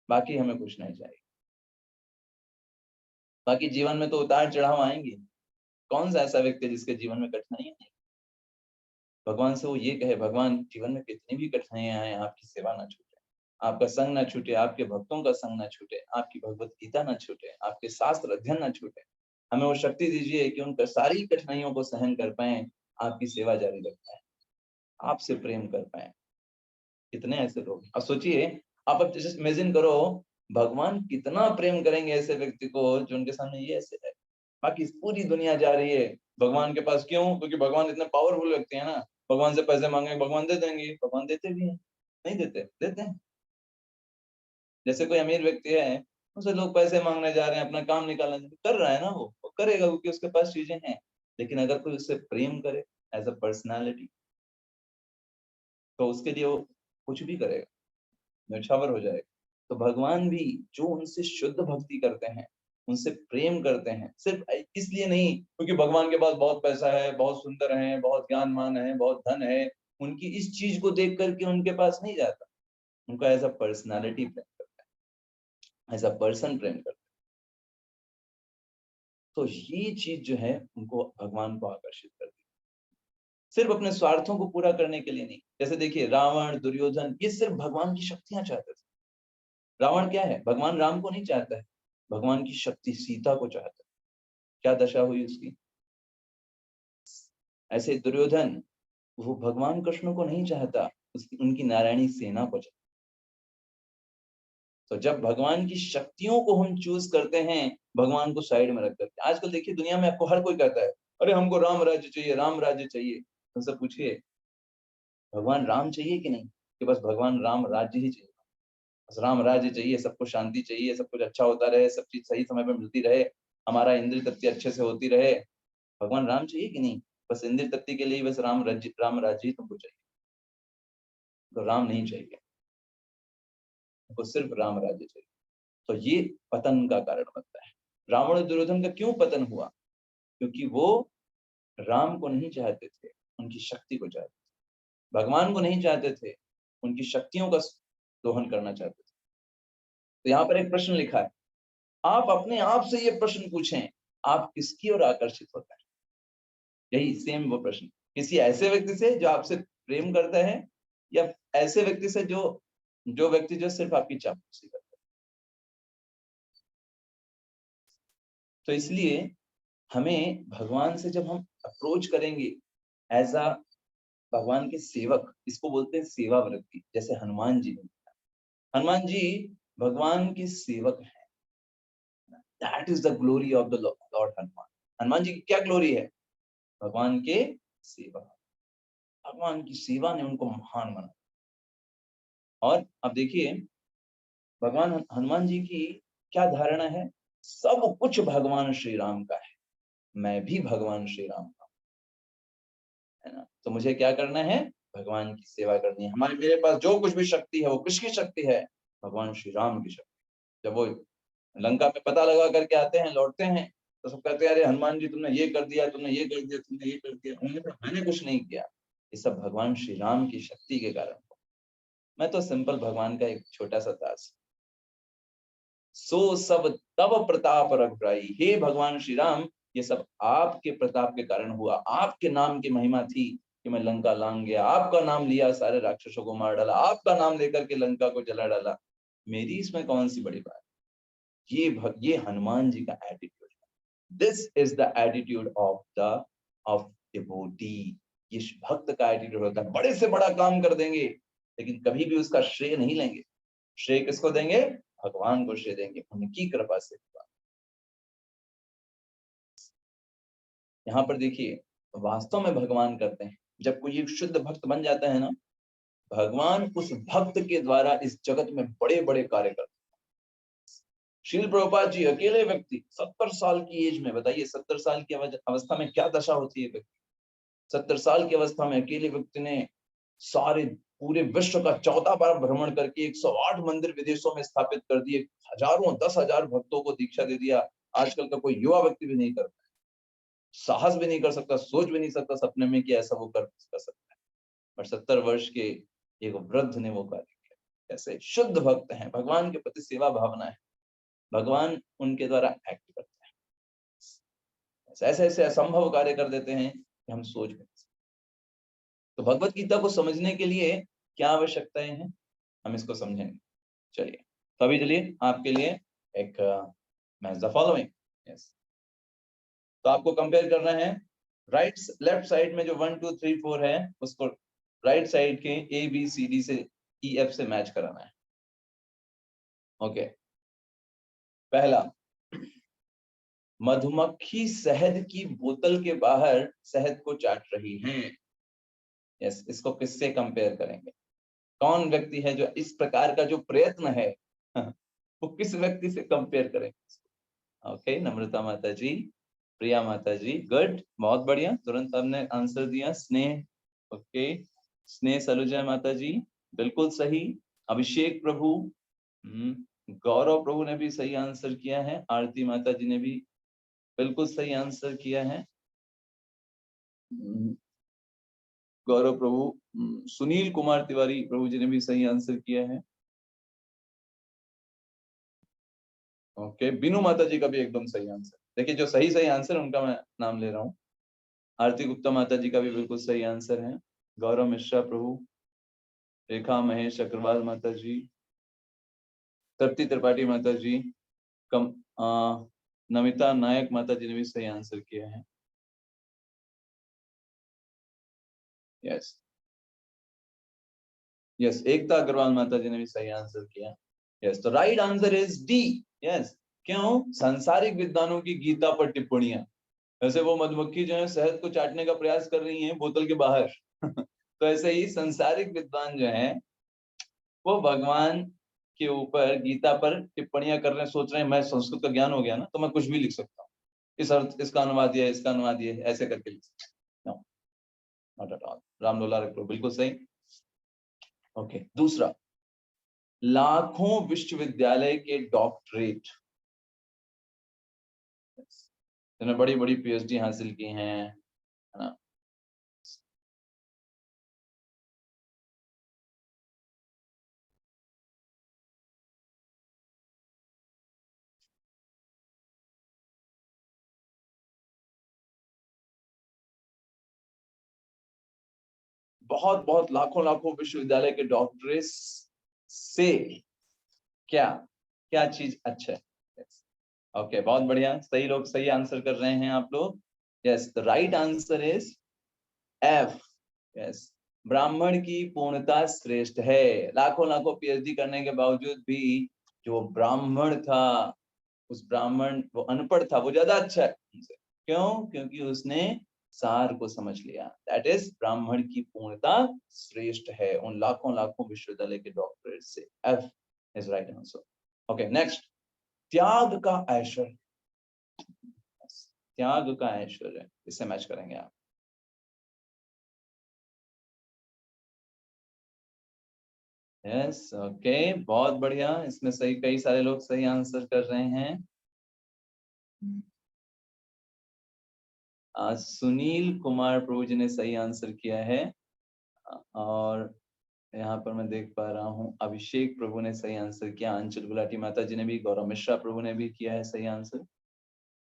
बाकी हमें कुछ नहीं चाहिए। बाकी जीवन में तो उतार चढ़ाव आएंगे, कौन सा ऐसा व्यक्ति जिसके जीवन में कठिनाई नहीं? भगवान से वो ये कहे, भगवान जीवन में कितनी भी कठिनाइयां आए, आपकी सेवा ना छूटे, आपका संग ना छूटे, आपके भक्तों का संग ना छूटे, आपकी भगवत गीता ना छूटे, आपके शास्त्र अध्ययन ना छूटे। हमें वो शक्ति दीजिए कि उनका सारी कठिनाइयों को सहन कर पाए, आपकी सेवा जारी रख पाए, आपसे प्रेम कर पाए। कितने ऐसे लोग, अब सोचिए, आप अब जैसे इमेजिन करो, भगवान कितना प्रेम करेंगे ऐसे व्यक्ति को जो उनके सामने ये ऐसे है। बाकी पूरी दुनिया जा रही है भगवान के पास, क्यों? क्योंकि भगवान इतने पावरफुल व्यक्ति है ना, भगवान से पैसे मांगे भगवान दे देंगे, भगवान देते भी हैं, नहीं देते? देते हैं। जैसे कोई अमीर व्यक्ति है, उनसे लोग पैसे मांगने जा रहे हैं, अपना काम निकालने कर रहा है ना, वो करेगा क्योंकि उसके पास चीजें हैं। लेकिन अगर कोई उससे प्रेम करे एज अ पर्सनालिटी, तो उसके लिए वो कुछ भी करेगा, न्यौछावर हो जाएगा। तो भगवान भी जो उनसे शुद्ध भक्ति करते हैं, उनसे प्रेम करते हैं, सिर्फ इसलिए नहीं क्योंकि भगवान के पास बहुत पैसा है, बहुत सुंदर है, बहुत ज्ञानमान है, बहुत धन है, उनकी इस चीज को देख करके उनके पास नहीं जाता, उनका एज अ पर्सनालिटी प्रेम करता है, एज अ पर्सन प्रेम करता है। तो ये चीज जो है उनको भगवान को आकर्षित करती है, सिर्फ अपने स्वार्थों को पूरा करने के लिए नहीं। जैसे देखिए, रावण, दुर्योधन, ये सिर्फ भगवान की शक्तियां चाहते थे। रावण क्या है? भगवान राम को नहीं चाहता है, भगवान की शक्ति सीता को चाहता है। क्या दशा हुई उसकी। ऐसे दुर्योधन, वो भगवान कृष्ण को नहीं चाहता, उसकी उनकी नारायणी सेना को चाहता। तो जब भगवान की शक्तियों को हम चूज करते हैं भगवान को साइड में रख करके, आजकल देखिए दुनिया में आपको हर कोई कहता है अरे हमको राम राज्य चाहिए, राम राज्य चाहिए। उनसे पूछिए भगवान राम चाहिए कि नहीं, कि बस भगवान राम राज्य ही चाहिए, बस राम राज्य चाहिए, सबको शांति चाहिए, सब कुछ अच्छा होता रहे, सब चीज सही समय पे मिलती रहे, हमारा इंद्रिय तृप्ति अच्छे से होती रहे। भगवान राम चाहिए कि नहीं, बस इंद्रिय तृप्ति के लिए बस राम राज्य ही तुमको चाहिए। तो राम नहीं चाहिए, तुमको सिर्फ राम राज्य चाहिए। तो ये पतन का कारण बनता है। रावण और दुर्योधन का क्यों पतन हुआ, क्योंकि वो राम को नहीं चाहते थे, उनकी शक्ति को चाहते थे। भगवान को नहीं चाहते थे, उनकी शक्तियों का दोहन करना चाहते थे। तो यहाँ पर एक प्रश्न लिखा है, आप अपने आप से ये प्रश्न पूछें, आप किसकी ओर आकर्षित होते हैं। यही सेम वो प्रश्न, किसी ऐसे व्यक्ति से जो आपसे प्रेम करता है, या ऐसे व्यक्ति से जो जो व्यक्ति जो सिर्फ आपकी चापलूसी करता है। तो इसलिए हमें भगवान से जब हम अप्रोच करेंगे एज अ भगवान के सेवक, इसको बोलते हैं सेवा वृत्ति। जैसे हनुमान जी ने, हनुमान जी भगवान के सेवक हैं। That is the glory of the Lord Hanuman. Hanuman ji की क्या ग्लोरी है, भगवान के सेवक। भगवान की सेवा ने उनको महान बना। और अब देखिए भगवान हनुमान जी की क्या धारणा है, सब कुछ भगवान श्री राम का है, मैं भी भगवान श्री राम का, है ना। तो मुझे क्या करना है, भगवान की सेवा करनी है। हमारे मेरे पास जो कुछ भी शक्ति है वो किसकी शक्ति है, भगवान श्री राम की शक्ति। जब वो लंका पे पता लगा करके आते हैं, लौटते हैं, तो सब कहते हैं अरे हनुमान जी तुमने ये कर दिया, तुमने ये कर दिया, तुमने ये कर दिया। उन्होंने कहा मैंने कुछ नहीं किया, ये सब भगवान श्री राम की शक्ति के कारण। मैं तो सिंपल भगवान का एक छोटा सा दास, सो सब तब प्रताप रघुराई। हे भगवान श्री राम, ये सब आपके प्रताप के कारण हुआ, आपके नाम की महिमा थी कि मैं लंका लांग गया, आपका नाम लिया सारे राक्षसों को मार डाला, आपका नाम लेकर के लंका को जला डाला। मेरी इसमें कौन सी बड़ी बात। ये हनुमान जी का एटीट्यूड है। This is the attitude of devotee. ये भक्त का एटीट्यूड होता है। बड़े से बड़ा काम कर देंगे लेकिन कभी भी उसका श्रेय नहीं लेंगे। श्रेय किसको देंगे, भगवान को श्रेय देंगे, उनकी कृपा से हुआ। यहाँ पर देखिए वास्तव में भगवान करते हैं। जब कोई एक शुद्ध भक्त बन जाता है ना, भगवान उस भक्त के द्वारा इस जगत में बड़े बड़े कार्य करते हैं। श्रील प्रभुपाद जी अकेले व्यक्ति 70 साल की एज में, बताइए 70 साल की अवस्था में क्या दशा होती है व्यक्ति। 70 साल की अवस्था में अकेले व्यक्ति ने सारे पूरे विश्व का 14 बार भ्रमण करके 108 मंदिर विदेशों में स्थापित कर दिए, हजारों 10,000 भक्तों को दीक्षा दे दिया। आजकल का कोई युवा व्यक्ति भी नहीं कर, साहस भी नहीं कर सकता, सोच भी नहीं सकता सपने में कि ऐसा वो कर सकता है। पर 70 वर्ष के एक वृद्ध ने वो कार्य किया। ऐसे शुद्ध भक्त हैं, भगवान के प्रति सेवा भावना है, भगवान उनके द्वारा एक्ट करते हैं, ऐसे ऐसे असंभव कार्य कर देते हैं कि हम सोच भी नहीं सकते। तो भगवत गीता को समझने के लिए क्या आवश्यकताएं हैं, हम इसको समझेंगे। चलिए तो अभी चलिए आपके लिए एक मैच द फॉलोइंग। यस, तो आपको कंपेयर करना है राइट लेफ्ट साइड में जो 1 2 3 4 है उसको राइट साइड के ए बी सी डी से ई एफ से मैच कराना है। ओके, पहला, मधुमक्खी शहद की बोतल के बाहर शहद को चाट रही हैं। यस, इसको किससे कंपेयर करेंगे, कौन व्यक्ति है जो इस प्रकार का जो प्रयत्न है वो किस व्यक्ति से कंपेयर करेंगे। ओके, नम्रता माता जी, प्रिया माता जी, गुड, बहुत बढ़िया, तुरंत आपने आंसर दिया। स्नेह, ओके, स्नेह सलूजा माता जी, बिल्कुल सही। अभिषेक प्रभु, गौरव प्रभु ने भी सही आंसर किया है। आरती माता जी ने भी बिल्कुल सही आंसर किया है। गौरव प्रभु, सुनील कुमार तिवारी प्रभु जी ने भी सही आंसर किया है। ओके, बीनू माता जी का भी एकदम सही आंसर। देखिए जो सही सही आंसर उनका मैं नाम ले रहा हूँ। आरती गुप्ता माता जी का भी बिल्कुल सही आंसर है। गौरव मिश्रा प्रभु, रेखा महेश अग्रवाल माता जी, तृप्ति त्रिपाठी माता जी, नमिता नायक माता जी ने भी सही आंसर किया है। यस यस, एकता अग्रवाल माता जी ने भी सही आंसर किया। यस, तो right answer is D. Yes, क्यों? सांसारिक विद्वानों की गीता पर टिप्पणियां। वैसे वो मधुमक्खी जो है शहद को चाटने का प्रयास कर रही है बोतल के बाहर तो ऐसे ही संसारिक विद्वान जो है वो भगवान के ऊपर गीता पर टिप्पणियां कर रहे हैं, सोच रहे हैं मैं संस्कृत का ज्ञान हो गया ना तो मैं कुछ भी लिख सकता हूँ, इस अर्थ इसका अनुवाद ये, इसका अनुवाद ये, ऐसे करके लिख सकता हूँ। Not at all. रामलोला रखो, बिल्कुल सही। ओके, दूसरा, लाखों विश्वविद्यालय के डॉक्टरेट, जिन्होंने बड़ी बड़ी पीएचडी हासिल की हैं, है ना? बहुत बहुत लाखों लाखों विश्वविद्यालय के डॉक्टरेट से क्या क्या चीज अच्छा है? ओके, बहुत बढ़िया, सही लोग सही आंसर कर रहे हैं आप लोग। Yes, the right answer is F. Yes, ब्राह्मण की पूर्णता श्रेष्ठ है। लाखों लाखों पीएचडी करने के बावजूद भी जो ब्राह्मण था, उस ब्राह्मण, वो अनपढ़ था, वो ज्यादा अच्छा है उनसे। क्यों? क्योंकि उसने सार को समझ लिया। दैट इज ब्राह्मण की पूर्णता श्रेष्ठ है उन लाखों लाखों विश्वविद्यालय के डॉक्टरेट से। F is right answer. Okay, next, त्याग का ऐश्वर्य। त्याग का ऐश्वर्य, इससे मैच करेंगे आप। यस, ओके, बहुत बढ़िया, इसमें सही, कई सारे लोग सही आंसर कर रहे हैं। सुनील कुमार प्रभु जी ने सही आंसर किया है, और यहाँ पर मैं देख पा रहा हूँ अभिषेक प्रभु ने सही आंसर किया, अंचल गुलाटी माता जी ने भी, गौरव मिश्रा प्रभु ने भी किया है सही आंसर,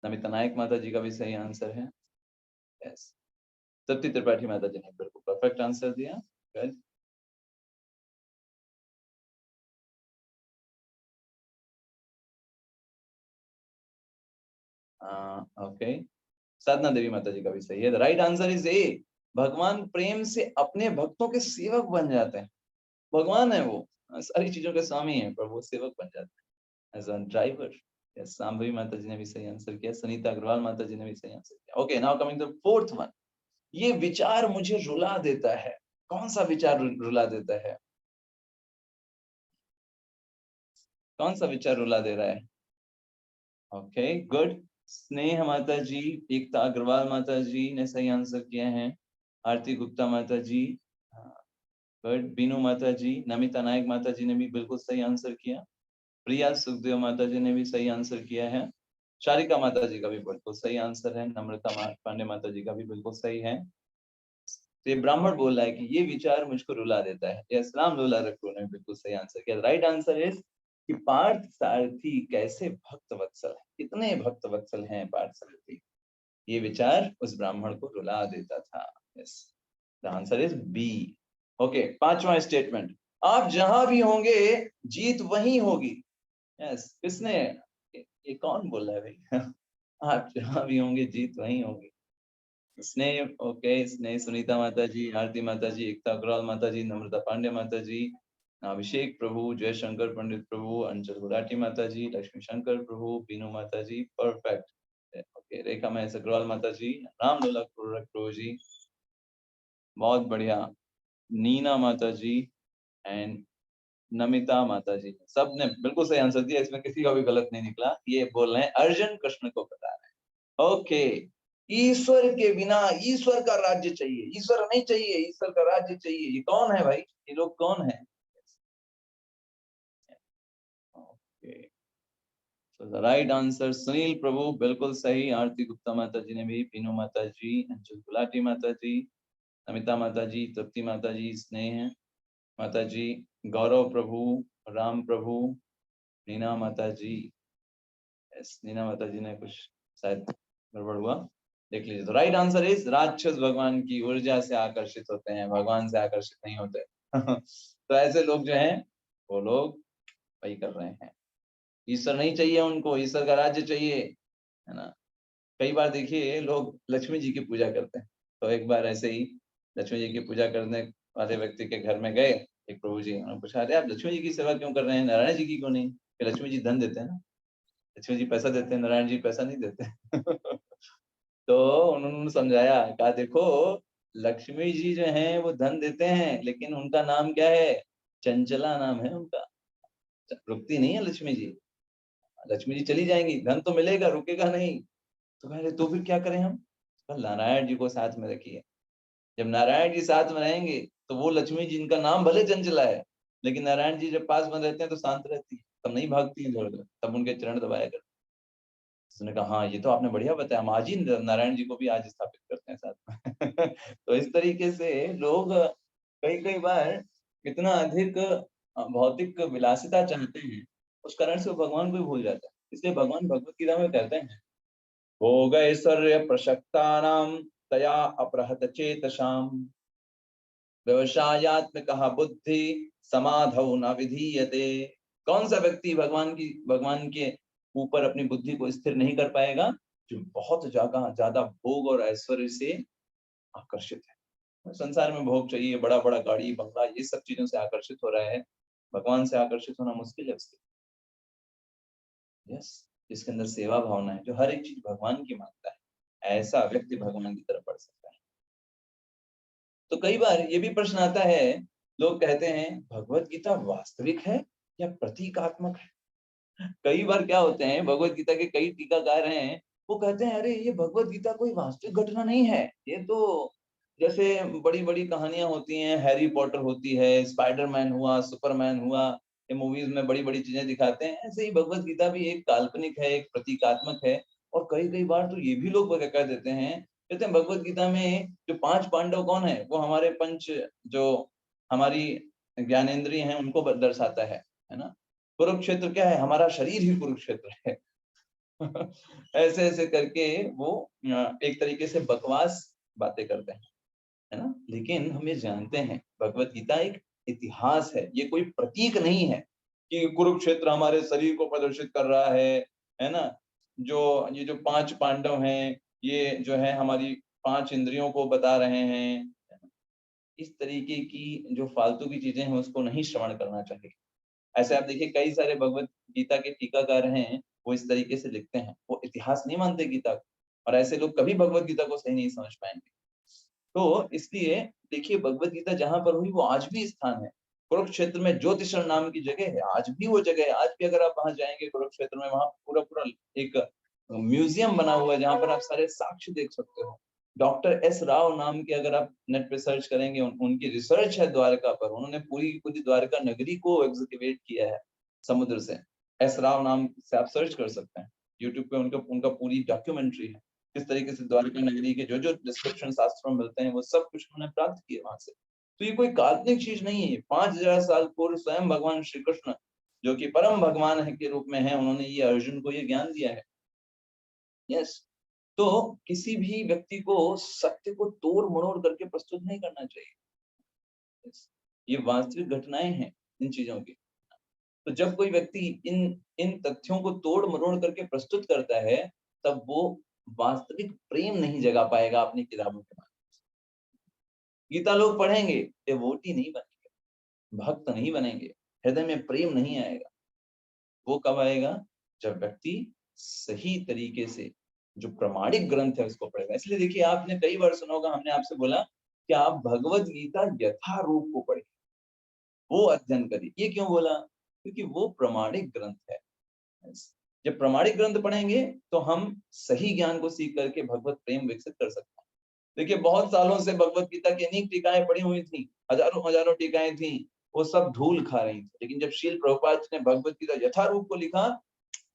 नमिता नायक माता जी का भी सही आंसर है। यस, तृप्ति त्रिपाठी माता जी ने बिल्कुल परफेक्ट आंसर दिया। गुड। ओके, साधना देवी माता जी का भी सही है। द राइट आंसर इज ए। भगवान प्रेम से अपने भक्तों के सेवक बन जाते हैं। भगवान है वो, सारी चीजों के स्वामी है, पर वो सेवक बन जाते हैं as a driver. Yes, Shambhavi माता जी ने भी सही आंसर किया, सुनीता अग्रवाल माता जी ने भी सही आंसर किया। Okay, now coming to fourth one. ये विचार मुझे रुला देता है। कौन सा विचार रुला देता है? कौन सा विचार रुला दे रहा है? Okay, good. स्नेह माता जी, एकता अग्रवाल माता जी ने सही आंसर किए हैं, आरती गुप्ता माता जी, गुड। बीनू माता जी, नमिता नायक माता जी ने भी बिल्कुल सही आंसर किया, प्रिया सुखदेव माता जी ने भी सही आंसर किया है, शारिका माता जी का भी बिल्कुल सही आंसर है, नम्रता पांडे माता जी का भी बिल्कुल सही है। तो ये ब्राह्मण बोल रहा है कि ये विचार मुझको रुला देता है। यस, राम लोला रखो ने बिल्कुल सही आंसर किया। राइट आंसर इज कि पार्थ सारथी कैसे भक्त वत्सल है, कितने भक्त वत्सल हैं पार्थ सारथी, ये विचार उस ब्राह्मण को रुला देता था। Yes, the answer is B. Okay, पांचवा स्टेटमेंट, आप जहां भी होंगे जीत वहीं होगी। यस, किसने, ये कौन बोल रहा है भाई आप जहां भी होंगे जीत वहीं होगी। स्नेह, ओके, स्नेह सुनीता माता जी, आरती माता जी, एकता अग्रवाल माता जी, नम्रता पांडे माता जी, अभिषेक प्रभु, जयशंकर पंडित प्रभु, अंचल गुलाटी माता जी, लक्ष्मी शंकर प्रभु, बीनू माता जी, परफेक्ट। ओके, रेखा महेश अग्रवाल माता जी, राम लोला प्रभु जी, बहुत बढ़िया, नीना माता जी एंड नमिता माता जी, सब ने बिल्कुल सही आंसर दिया, इसमें किसी का भी गलत नहीं निकला। ये बोल रहे हैं अर्जुन कृष्ण को बता रहे हैं। ओके, ईश्वर के बिना, ईश्वर का राज्य चाहिए, ईश्वर नहीं चाहिए, ईश्वर का राज्य चाहिए, ये कौन है भाई? ये लोग कौन है? Okay, so the right answer Sunil प्रभु बिल्कुल सही, आरती गुप्ता माता जी ने भी, बीनू माता जी, अंशुल गुलाटी माता जी, अमिता माता जी, तृप्ति माता जी, स्नेह माता जी, गौरव प्रभु, राम प्रभु, नीना माता जी। यस, नीना माता जी ने कुछ शायद गड़बड़ हुआ, देख लीजिए। तो राइट आंसर इज राक्षस भगवान की ऊर्जा से आकर्षित होते हैं, भगवान से आकर्षित नहीं होते तो ऐसे लोग जो हैं वो लोग वही कर रहे हैं, ईश्वर नहीं चाहिए उनको, ईश्वर का राज्य चाहिए। है ना। कई बार देखिए लोग लक्ष्मी जी की पूजा करते हैं, तो एक बार ऐसे ही लक्ष्मी जी की पूजा करने वाले व्यक्ति के घर में गए एक प्रभु जी, उन्होंने पूछा, अरे आप लक्ष्मी जी की सेवा क्यों कर रहे हैं, नारायण जी की क्यों नहीं? कि लक्ष्मी जी धन देते हैं ना, लक्ष्मी जी पैसा देते हैं, नारायण जी पैसा नहीं देते। तो उन्होंने समझाया, कहा देखो लक्ष्मी जी जो हैं वो धन देते हैं, लेकिन उनका नाम क्या है? चंचला नाम है उनका, रुकती नहीं है लक्ष्मी जी। लक्ष्मी जी चली जाएंगी, धन तो मिलेगा, रुकेगा नहीं। तो कह रहे तो फिर क्या करें हम? कहा, नारायण जी को साथ में रखिए। जब नारायण जी साथ में रहेंगे तो वो लक्ष्मी जी, इनका नाम भले चंचला है, लेकिन नारायण जी जब पास में रहते हैं तो शांत रहती है, तब नहीं भागती है इधर-उधर, तब उनके चरण दबाया करते हैं। उसने कहा, हाँ, ये तो आपने बढ़िया बताया, हम आज ही नारायण जी को भी आज स्थापित करते हैं साथ में। तो इस तरीके से लोग कई-कई बार इतना अधिक भौतिक विलासिता चाहते हैं, उस कारण से वो भगवान को ही भूल जाते हैं। इसलिए भगवान भगवत गीता में कहते हैं, भोगैश्वर्य प्रसक्तानां तया अपहृत चेतसाम् व्यवसायात्मकः बुद्धि समाधौ न विधीयते। कौन सा व्यक्ति भगवान के ऊपर अपनी बुद्धि को स्थिर नहीं कर पाएगा? जो बहुत ज्यादा भोग और ऐश्वर्य से आकर्षित है। संसार में भोग चाहिए, बड़ा-बड़ा गाड़ी, बंगला, ये सब चीजों से आकर्षित हो रहा है। भगवान से आकर्षित होना मुश्किल है उसके। यस, जिसके अंदर सेवा भावना है, जो हर एक चीज भगवान की मानता है, ऐसा व्यक्ति भगवान की तरफ बढ़ सकता है। तो कई बार ये भी प्रश्न आता है, लोग कहते हैं भगवत गीता वास्तविक है या प्रतीकात्मक है? कई बार क्या होते हैं, भगवत गीता के कई टीकाकार हैं, वो कहते हैं अरे ये भगवत गीता कोई वास्तविक घटना नहीं है, ये तो जैसे बड़ी-बड़ी कहानियां होती हैं, हैरी पॉटर होती है, स्पाइडरमैन हुआ, सुपरमैन हुआ, ये मूवीज में बड़ी-बड़ी चीजें दिखाते हैं, ऐसे ही भगवत गीता भी एक काल्पनिक है, एक प्रतीकात्मक है। और कई-कई बार तो ये भी लोग कह देते हैं, कहते हैं भगवत गीता में जो 5 पांडव कौन है? वो हमारे पंच जो हमारी ज्ञानेंद्रिय हैं उनको दर्शाता है ना? कुरुक्षेत्र क्या है? हमारा शरीर ही कुरुक्षेत्र है। ऐसे-ऐसे करके वो एक तरीके से बकवास बातें करते हैं, है ना? लेकिन हम ये जानते हैं भगवत गीता एक इतिहास है, ये कोई प्रतीक नहीं है कि कुरुक्षेत्र हमारे शरीर को प्रदर्शित कर रहा है ना? ये जो 5 पांडव हैं, ये जो है हमारी 5 इंद्रियों को बता रहे हैं। इस तरीके की जो फालतू की चीज़ें हैं उसको नहीं श्रवण करना चाहिए। ऐसे आप देखिए कई सारे भगवत गीता के टीकाकार हैं, वो इस तरीके से लिखते हैं, वो इतिहास नहीं मानते गीता को, और ऐसे लोग कभी भगवत गीता को सही नहीं समझ पाएँगे। तो इसलिए देखिए भगवत गीता जहाँ पर हुई वो आज भी स्थान है। कुरुक्षेत्र में ज्योतिषण नाम की जगह है, आज भी वो जगह है, आज भी अगर आप वहाँ जाएँगे कुरुक्षेत्र में, वहाँ पूरा-पूरा एक म्यूज़ियम बना हुआ है जहाँ पर आप सारे साक्ष्य देख सकते हो। डॉक्टर एस राव नाम के अगर आप नेट पे सर्च करेंगे, उनकी रिसर्च है द्वारका पर, उन्होंने पूरी की पूरी द्वारका नगरी को एक्सकैवेट किया है समुद्र से। एस राव नाम से आप सर्च कर सकते हैं। यूट्यूब पे उनका उनका पूरी डॉक्यूमेंट्री है। किस तरीके से द्वारका नगरी के जो-जो डिस्क्रिप्शन शास्त्रों में मिलते हैं, वो सब कुछ उन्होंने प्राप्त किए वहाँ से। तो ये कोई काल्पनिक चीज़ नहीं है। 5000 साल पूर्व स्वयं भगवान श्री कृष्ण, जो कि परम भगवान है के रूप में हैं, उन्होंने ये अर्जुन को ये ज्ञान दिया है। यस। तो किसी भी व्यक्ति को सत्य को तोड़-मरोड़ करके प्रस्तुत नहीं करना चाहिए। यस। ये वास्तविक घटनाएँ हैं इन चीज़ों की। तो जब कोई व्यक्ति इन इन तथ्यों को तोड़-मरोड़ करके प्रस्तुत करता है, तब वो वास्तविक प्रेम नहीं जगा पाएगा अपनी किताबों के माध्यम से। गीता लोग पढ़ेंगे, डिवोटी नहीं बनेंगे, भक्त नहीं बनेंगे, हृदय में प्रेम नहीं आएगा। वो कब आएगा? जब व्यक्ति सही तरीके से जो प्रामाणिक ग्रंथ है उसको पढ़ेगा। इसलिए देखिए आपने कई बार सुना होगा, हमने आपसे बोला कि आप भगवत गीता यथारूप को पढ़िए, वो अध्ययन करिए। ये क्यों बोला? क्योंकि वो प्रामाणिक ग्रंथ है। जब प्रामाणिक ग्रंथ पढ़ेंगे तो हम सही ज्ञान को सीख करके भगवत प्रेम विकसित कर सकते हैं। देखिए बहुत सालों से भगवत गीता की अनेक टीकाएं पड़ी हुई थी, हजारों टीकाएं थी, वो सब धूल खा रही थी। लेकिन जब शील प्रभुपाद जी ने भगवत गीता यथारूप को लिखा,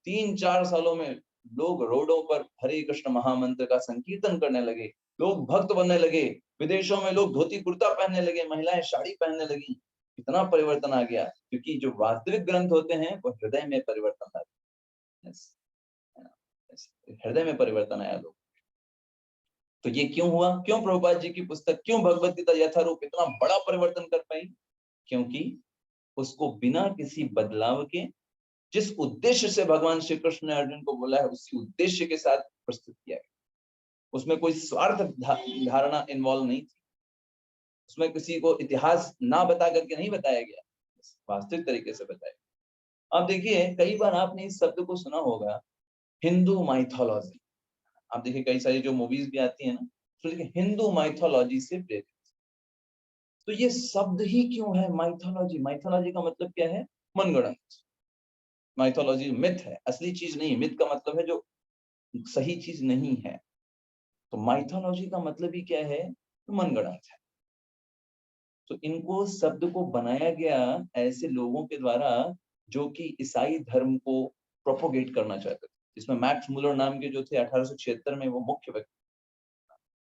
3-4 सालों में लोग रोडों पर हरे कृष्ण महामंत्र का संकीर्तन करने लगे, लोग भक्त बनने लगे, विदेशों में लोग धोती कुर्ता पहनने लगे, महिलाएं साड़ी पहनने लगी। कितना परिवर्तन आ गया, क्योंकि जो वास्तविक ग्रंथ होते हैं वो हृदय में परिवर्तन लाते हैं। यस, यस, हृदय में परिवर्तन आया लोग। तो ये क्यों हुआ? क्यों प्रभुपाद जी की पुस्तक, क्यों भगवत गीता यथारूप इतना बड़ा परिवर्तन कर पाई? क्योंकि उसको बिना किसी बदलाव के जिस उद्देश्य से भगवान श्री कृष्ण ने अर्जुन को बोला है उसी उद्देश्य के साथ प्रस्तुत किया गया। उसमें कोई स्वार्थ धारणा इन्वॉल्व नहीं थी, उसमें किसी को इतिहास ना बता करके नहीं बताया गया, वास्तविक तरीके से बताया। अब देखिए कई बार आपने इस शब्द को सुना होगा, हिंदू माइथोलॉजी। आप देखिए कई सारी जो मूवीज भी आती है ना, तो देखिए हिंदू माइथोलॉजी से प्रेरित। तो ये शब्द ही क्यों है माइथोलॉजी? माइथोलॉजी का मतलब क्या है? मनगढ़ंत। माइथोलॉजी मिथ है, असली चीज नहीं। मिथ का मतलब है जो सही चीज नहीं है। तो माइथोलॉजी का मतलब ही क्या है? तो मनगढ़ंत है। तो इनको शब्द को बनाया गया ऐसे लोगों के द्वारा जो कि ईसाई धर्म को प्रोपोगेट करना चाहते थे। इसमें मैक्स मुलर नाम के जो थे 1876 में वो मुख्य व्यक्ति।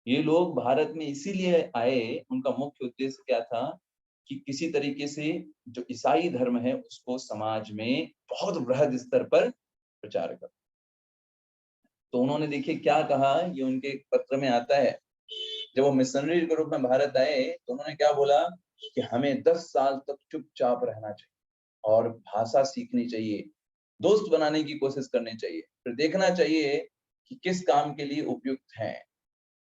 ये लोग भारत में इसीलिए आए, उनका मुख्य उद्देश्य क्या था कि किसी तरीके से जो ईसाई धर्म है उसको समाज में बहुत वृहद स्तर पर प्रचार कर। तो उन्होंने देखिए क्या कहा, ये उनके पत्र में आता है। जब वो मिशनरी के रूप में भारत आए तो उन्होंने क्या बोला कि हमें 10 साल तक चुपचाप रहना चाहिए और भाषा सीखनी चाहिए, दोस्त बनाने की कोशिश करनी चाहिए, फिर देखना चाहिए कि किस काम के लिए उपयुक्त है,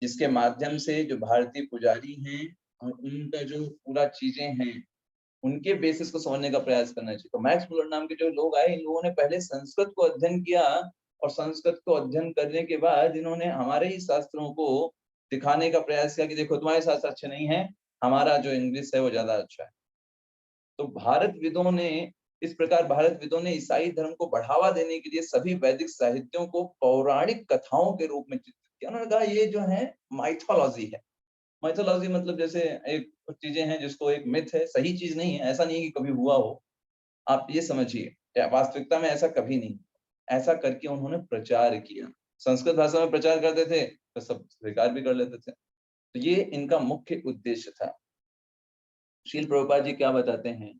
जिसके माध्यम से जो भारतीय पुजारी हैं और उनका जो पूरा चीजें हैं उनके बेसिस को समझने का प्रयास करना चाहिए। तो मैक्स मुलर नाम के जो लोग आए, इन लोगों ने पहले संस्कृत को अध्ययन किया और संस्कृत को अध्ययन करने के बाद इन्होंने हमारे ही शास्त्रों को दिखाने का प्रयास किया कि देखो तुम्हारे शास्त्र अच्छे नहीं है, हमारा जो इंग्लिश है वो ज्यादा अच्छा है। तो इस प्रकार भारत विदों ने ईसाई धर्म को बढ़ावा देने के लिए सभी वैदिक साहित्यों को पौराणिक कथाओं के रूप में चित्रित किया। उन्होंने कहा ये जो है माइथोलॉजी है। माइथोलॉजी मतलब जैसे एक कुछ चीजें हैं जिसको एक मिथ है, सही चीज नहीं है, ऐसा नहीं है कि कभी हुआ हो। आप ये समझिए वास्तविकता में ऐसा कभी नहीं, ऐसा करके उन्होंने प्रचार किया। संस्कृत भाषा में प्रचार करते थे तो सब स्वीकार भी कर लेते थे। तो ये इनका मुख्य उद्देश्य था। श्रील प्रभुपाद जी क्या बताते हैं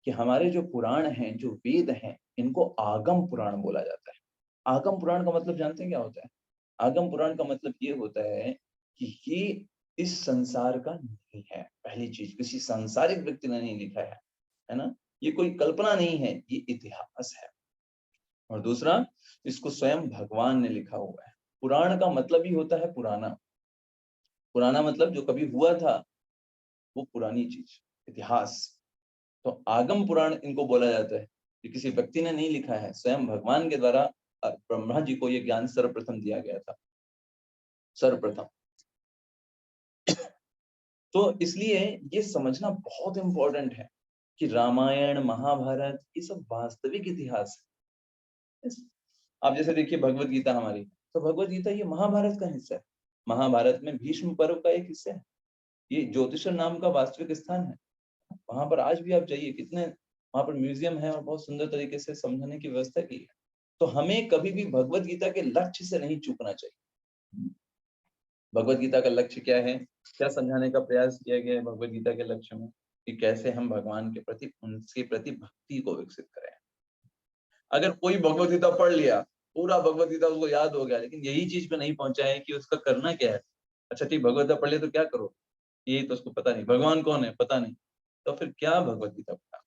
कि हमारे जो पुराण हैं, जो वेद हैं, इनको आगम पुराण बोला जाता है। आगम पुराण का मतलब जानते हैं क्या होता है? आगम पुराण का मतलब ये होता है कि ये इस संसार का नहीं है। पहली चीज, किसी सांसारिक व्यक्ति ने नहीं लिखा है ना, ये कोई कल्पना नहीं है, ये इतिहास है। और दूसरा, इसको स्वयं भगवान ने लिखा हुआ है। पुराण का मतलब ही होता है पुराना। पुराना मतलब जो कभी हुआ था, वो पुरानी चीज, इतिहास। तो आगम पुराण इनको बोला जाता है कि किसी व्यक्ति ने नहीं लिखा है, स्वयं भगवान के द्वारा ब्रह्मा जी को ये ज्ञान सर्वप्रथम दिया गया था, सर्वप्रथम। तो इसलिए ये समझना बहुत इंपॉर्टेंट है कि रामायण, महाभारत, ये सब वास्तविक इतिहास है। आप जैसे देखिए भगवत गीता हमारी, तो भगवत गीता ये महाभारत का हिस्सा है। महाभारत में भीष्म पर्व का एक हिस्सा है। ये ज्योतिषर नाम का वास्तविक स्थान है। वहां पर आज भी आप जाइए, कितने वहां पर म्यूजियम है और बहुत सुंदर तरीके से समझाने की व्यवस्था की है। तो हमें कभी भी भगवत गीता के लक्ष्य से नहीं चूकना चाहिए। भगवत गीता का लक्ष्य क्या है, क्या समझाने का प्रयास किया गया है भगवत गीता के लक्ष्य में, कि कैसे हम भगवान के प्रति, उनके प्रति भक्ति को विकसित करें। अगर कोई भगवत गीता पढ़ लिया, पूरा भगवत गीता उसको याद हो गया, लेकिन यही चीज पे नहीं पहुंचा है कि उसका करना क्या है। अच्छा ठीक, भगवत गीता पढ़ लिया तो क्या करो, यही तो उसको पता नहीं, भगवान कौन है पता नहीं, तो फिर क्या भगवत गीता पढ़ा।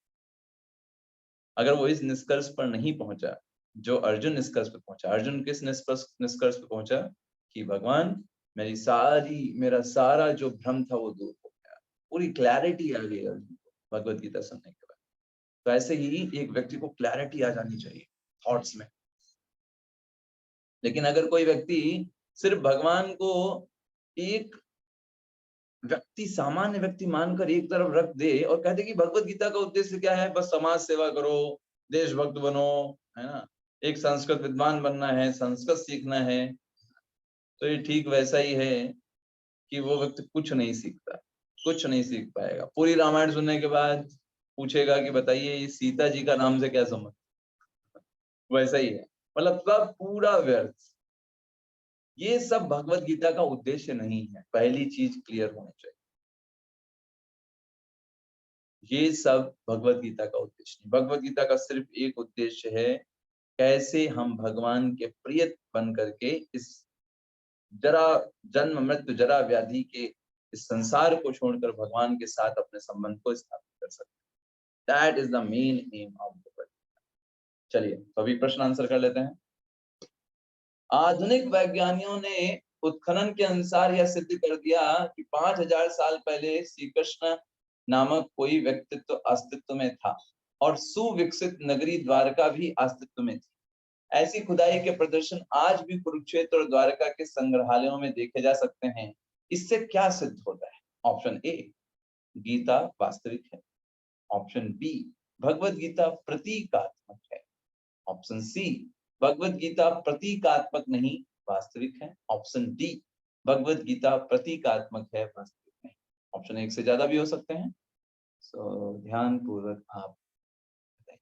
अगर वो इस निष्कर्ष पर नहीं पहुंचा जो अर्जुन निष्कर्ष पर पहुंचा। अर्जुन किस निष्कर्ष पर पहुंचा कि भगवान, मेरा सारा जो भ्रम था वो दूर हो गया, पूरी क्लैरिटी आ गई अर्जुन को भगवत गीता सुनने के बाद। तो ऐसे ही एक व्यक्ति को क्लैरिटी आ जानी चाहिए थॉट्स में। लेकिन अगर कोई व्यक्ति सिर्फ भगवान को एक व्यक्ति, सामान्य व्यक्ति मानकर एक तरफ रख दे और कहते कि भगवत गीता का उद्देश्य क्या है, बस समाज सेवा करो, देशभक्त बनो, है ना, एक संस्कृत विद्वान बनना है, संस्कृत सीखना है, तो ये ठीक वैसा ही है कि वो व्यक्ति कुछ नहीं सीखता, कुछ नहीं सीख पाएगा। पूरी रामायण सुनने के बाद पूछेगा कि बताइए ये सीता जी का नाम से क्या संबंध, वैसा ही है, मतलब सब पूरा व्यर्थ। ये सब भगवत गीता का उद्देश्य नहीं है, पहली चीज क्लियर होनी चाहिए। ये सब भगवत गीता का उद्देश्य नहीं। भगवत गीता का सिर्फ एक उद्देश्य है, कैसे हम भगवान के प्रिय बन करके इस जरा जन्म मृत्यु जरा व्याधि के इस संसार को छोड़कर भगवान के साथ अपने संबंध को स्थापित कर सकते हैं। That is the main M of the world. चलिए तो अभी प्रश्न आंसर कर लेते हैं। आधुनिक वैज्ञानिकों ने उत्खनन के अनुसार यह सिद्ध कर दिया कि 5000 साल पहले श्री कृष्ण नामक कोई व्यक्तित्व अस्तित्व में था और सुविकसित नगरी द्वारका भी अस्तित्व में थी। ऐसी खुदाई के प्रदर्शन आज भी कुरुक्षेत्र और द्वारका के संग्रहालयों में देखे जा सकते हैं। इससे क्या सिद्ध होता है? ऑप्शन ए, गीता वास्तविक है। ऑप्शन बी, भगवत गीता प्रतीकात्मक है। ऑप्शन सी, भगवत गीता प्रतीकात्मक नहीं वास्तविक है। ऑप्शन डी, भगवत गीता प्रतीकात्मक है वास्तविक नहीं। ऑप्शन एक से ज्यादा भी हो सकते हैं, सो ध्यान पूर्वक आप बताइए।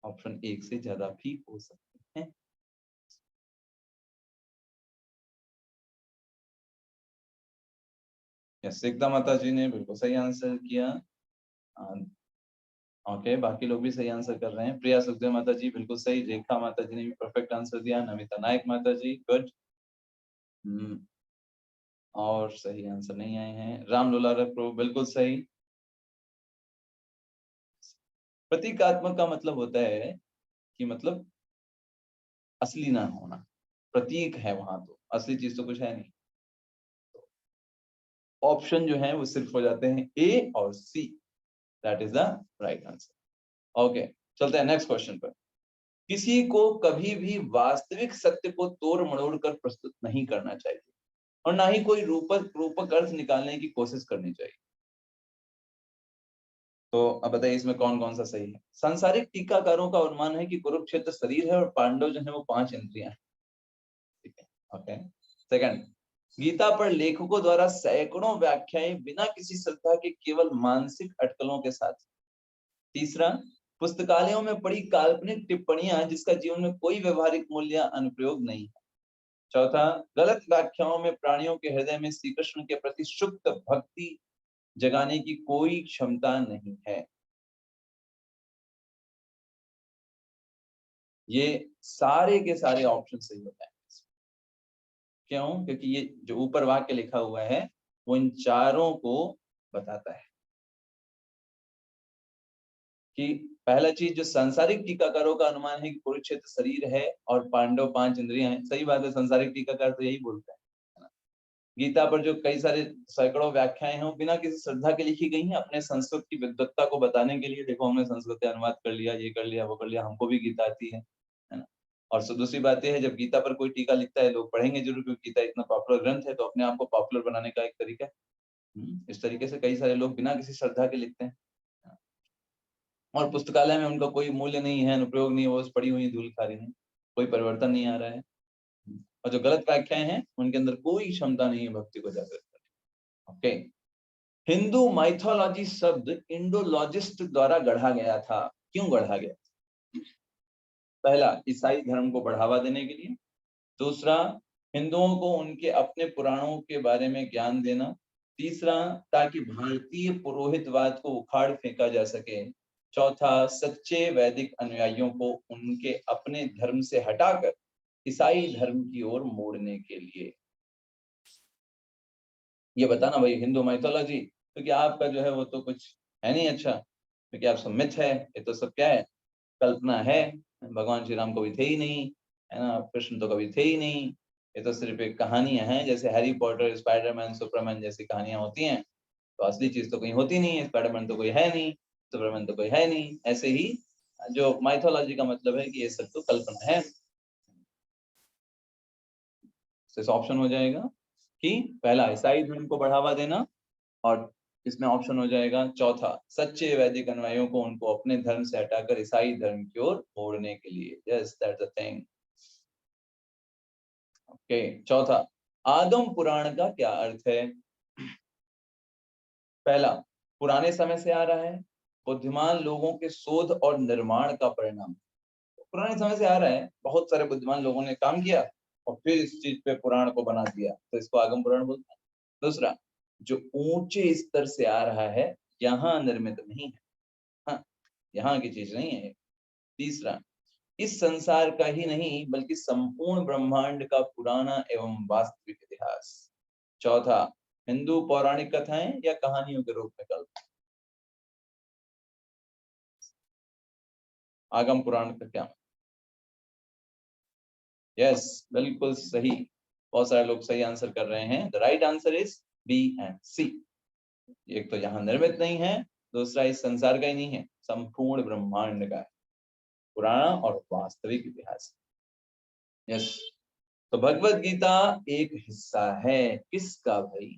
ऑप्शन एक से ज्यादा भी हो सकते हैं। यस, सीता माता जी ने बिल्कुल सही आंसर किया। ओके, बाकी लोग भी सही आंसर कर रहे हैं। प्रिया सुखदेव माता जी बिल्कुल सही। रेखा माता जी ने भी परफेक्ट आंसर दिया। नमिता नायक माता जी गुड। और सही आंसर नहीं आए हैं। राम लोलारा प्रो बिल्कुल सही। प्रतीकात्मक का मतलब होता है कि मतलब असली ना होना, प्रतीक है वहां, तो असली चीज तो कुछ है नहीं। ऑप्शन जो है वो सिर्फ हो जाते हैं ए और C. That is the right answer. Okay, चलते हैं नेक्स्ट क्वेश्चन पर। किसी को कभी भी वास्तविक सत्य को तोड़ मरोड़ कर प्रस्तुत नहीं करना चाहिए और ना ही कोई रूपक अर्थ निकालने की कोशिश करनी चाहिए। तो अब बताइए इसमें कौन कौन सा सही है? सांसारिक टीकाकारों का अनुमान है कि कुरुक्षेत्र शरीर है और पांडव जो है वो 5 इंद्रियां हैं। ठीक है, ओके। सेकंड, गीता पर लेखकों द्वारा सैकड़ों व्याख्याएं बिना किसी श्रद्धा के केवल मानसिक अटकलों के साथ। तीसरा, पुस्तकालयों में पड़ी काल्पनिक टिप्पणियां जिसका जीवन में कोई व्यवहारिक मूल्य अनुप्रयोग नहीं है। चौथा, गलत व्याख्याओं में प्राणियों के हृदय में श्री कृष्ण के प्रति शुद्ध भक्ति जगाने की कोई क्षमता नहीं है। ये सारे के सारे ऑप्शन सही होते हैं। क्यों? क्योंकि ये जो ऊपर वाक्य लिखा हुआ है वो इन चारों को बताता है कि पहला चीज, जो सांसारिक टीकाकारों का अनुमान है कि कुरुक्षेत्र शरीर है और पांडव 5 इंद्रियां हैं। सही बात है, सांसारिक टीकाकार तो यही बोलता है ना। गीता पर जो कई सारे सैकड़ों व्याख्याएं हैं वो बिना किसी श्रद्धा के लिखी गई हैं, अपने संस्कृत की विद्वत्ता को बताने के लिए। देखो, हमने संस्कृत में अनुवाद कर लिया, ये कर लिया, वो कर लिया, हमको भी गीता आती है ना। और दूसरी बात यह है, जब गीता पर कोई टीका लिखता है लोग पढ़ेंगे जरूर, क्योंकि गीता इतना पॉपुलर ग्रंथ है, तो अपने आप को पॉपुलर बनाने का एक तरीका है। इस तरीके से कई सारे लोग बिना किसी श्रद्धा के लिखते हैं और पुस्तकालय में उनका कोई मूल्य नहीं है, अनुप्रयोग नहीं है, वो पड़ी हुई धूल खा रही है, कोई परिवर्तन नहीं आ रहा है। और जो गलत व्याख्याएं हैं उनके अंदर कोई क्षमता नहीं है भक्ति को जागृत करने। ओके, हिंदू माइथोलॉजी शब्द इंडोलॉजिस्ट द्वारा गढ़ा गया था। क्यों गढ़ा गया? पहला, ईसाई धर्म को बढ़ावा देने के लिए। दूसरा, हिंदुओं को उनके अपने पुराणों के बारे में ज्ञान देना। तीसरा, ताकि भारतीय पुरोहितवाद को उखाड़ फेंका जा सके। चौथा, सच्चे वैदिक अनुयायियों को उनके अपने धर्म से हटाकर ईसाई धर्म की ओर मोड़ने के लिए। ये बताना भाई, हिंदू माइथोलॉजी, क्योंकि आपका जो है वो तो कुछ है नहीं अच्छा, क्योंकि आप सब मिथ है, ये तो सब क्या है, कल्पना है। भगवान श्री राम कभी थे ही नहीं, है ना, कृष्ण तो कभी थे ही नहीं। ये तो सिर्फ एक कहानियां हैं, जैसे हैरी पॉटर, स्पाइडरमैन, सुपरमैन जैसी कहानियां होती हैं। तो असली चीज तो कहीं होती नहीं है, स्पाइडरमैन तो कोई है नहीं, सुपरमैन तो कोई है नहीं। ऐसे ही जो माइथोलॉजी का मतलब है कि ये सब तो कल्पना है। तो ऑप्शन हो जाएगा कि पहला, ईसाई धर्म को बढ़ावा देना, और इसमें ऑप्शन हो जाएगा चौथा, सच्चे वैदिक अनुयायियों को उनको अपने धर्म से हटाकर ईसाई धर्म की ओर मोड़ने के लिए। Yes, that's the thing. Okay, चौथा, आगम पुराण का क्या अर्थ है? पहला, पुराने समय से आ रहा है, बुद्धिमान लोगों के शोध और निर्माण का परिणाम। पुराने समय से आ रहा है, बहुत सारे बुद्धिमान लोगों ने काम किया और फिर इस चीज पे पुराण को बना दिया, तो इसको आगम पुराण बोलते हैं। दूसरा, जो ऊंचे स्तर से आ रहा है, यहाँ निर्मित नहीं है, हाँ, यहाँ की चीज नहीं है। तीसरा, इस संसार का ही नहीं बल्कि संपूर्ण ब्रह्मांड का पुराना एवं वास्तविक इतिहास। चौथा, हिंदू पौराणिक कथाएं या कहानियों के रूप में कल्पना। आगम पुराण का क्या? यस, बिल्कुल सही। बहुत सारे लोग सही आंसर कर रहे हैं। The right answer is B and C. एक तो यहाँ निर्मित नहीं है, दूसरा इस संसार का ही नहीं है, संपूर्ण ब्रह्मांड का है, पुराना और वास्तविक इतिहास। यस, तो भगवत गीता एक हिस्सा है किसका भाई?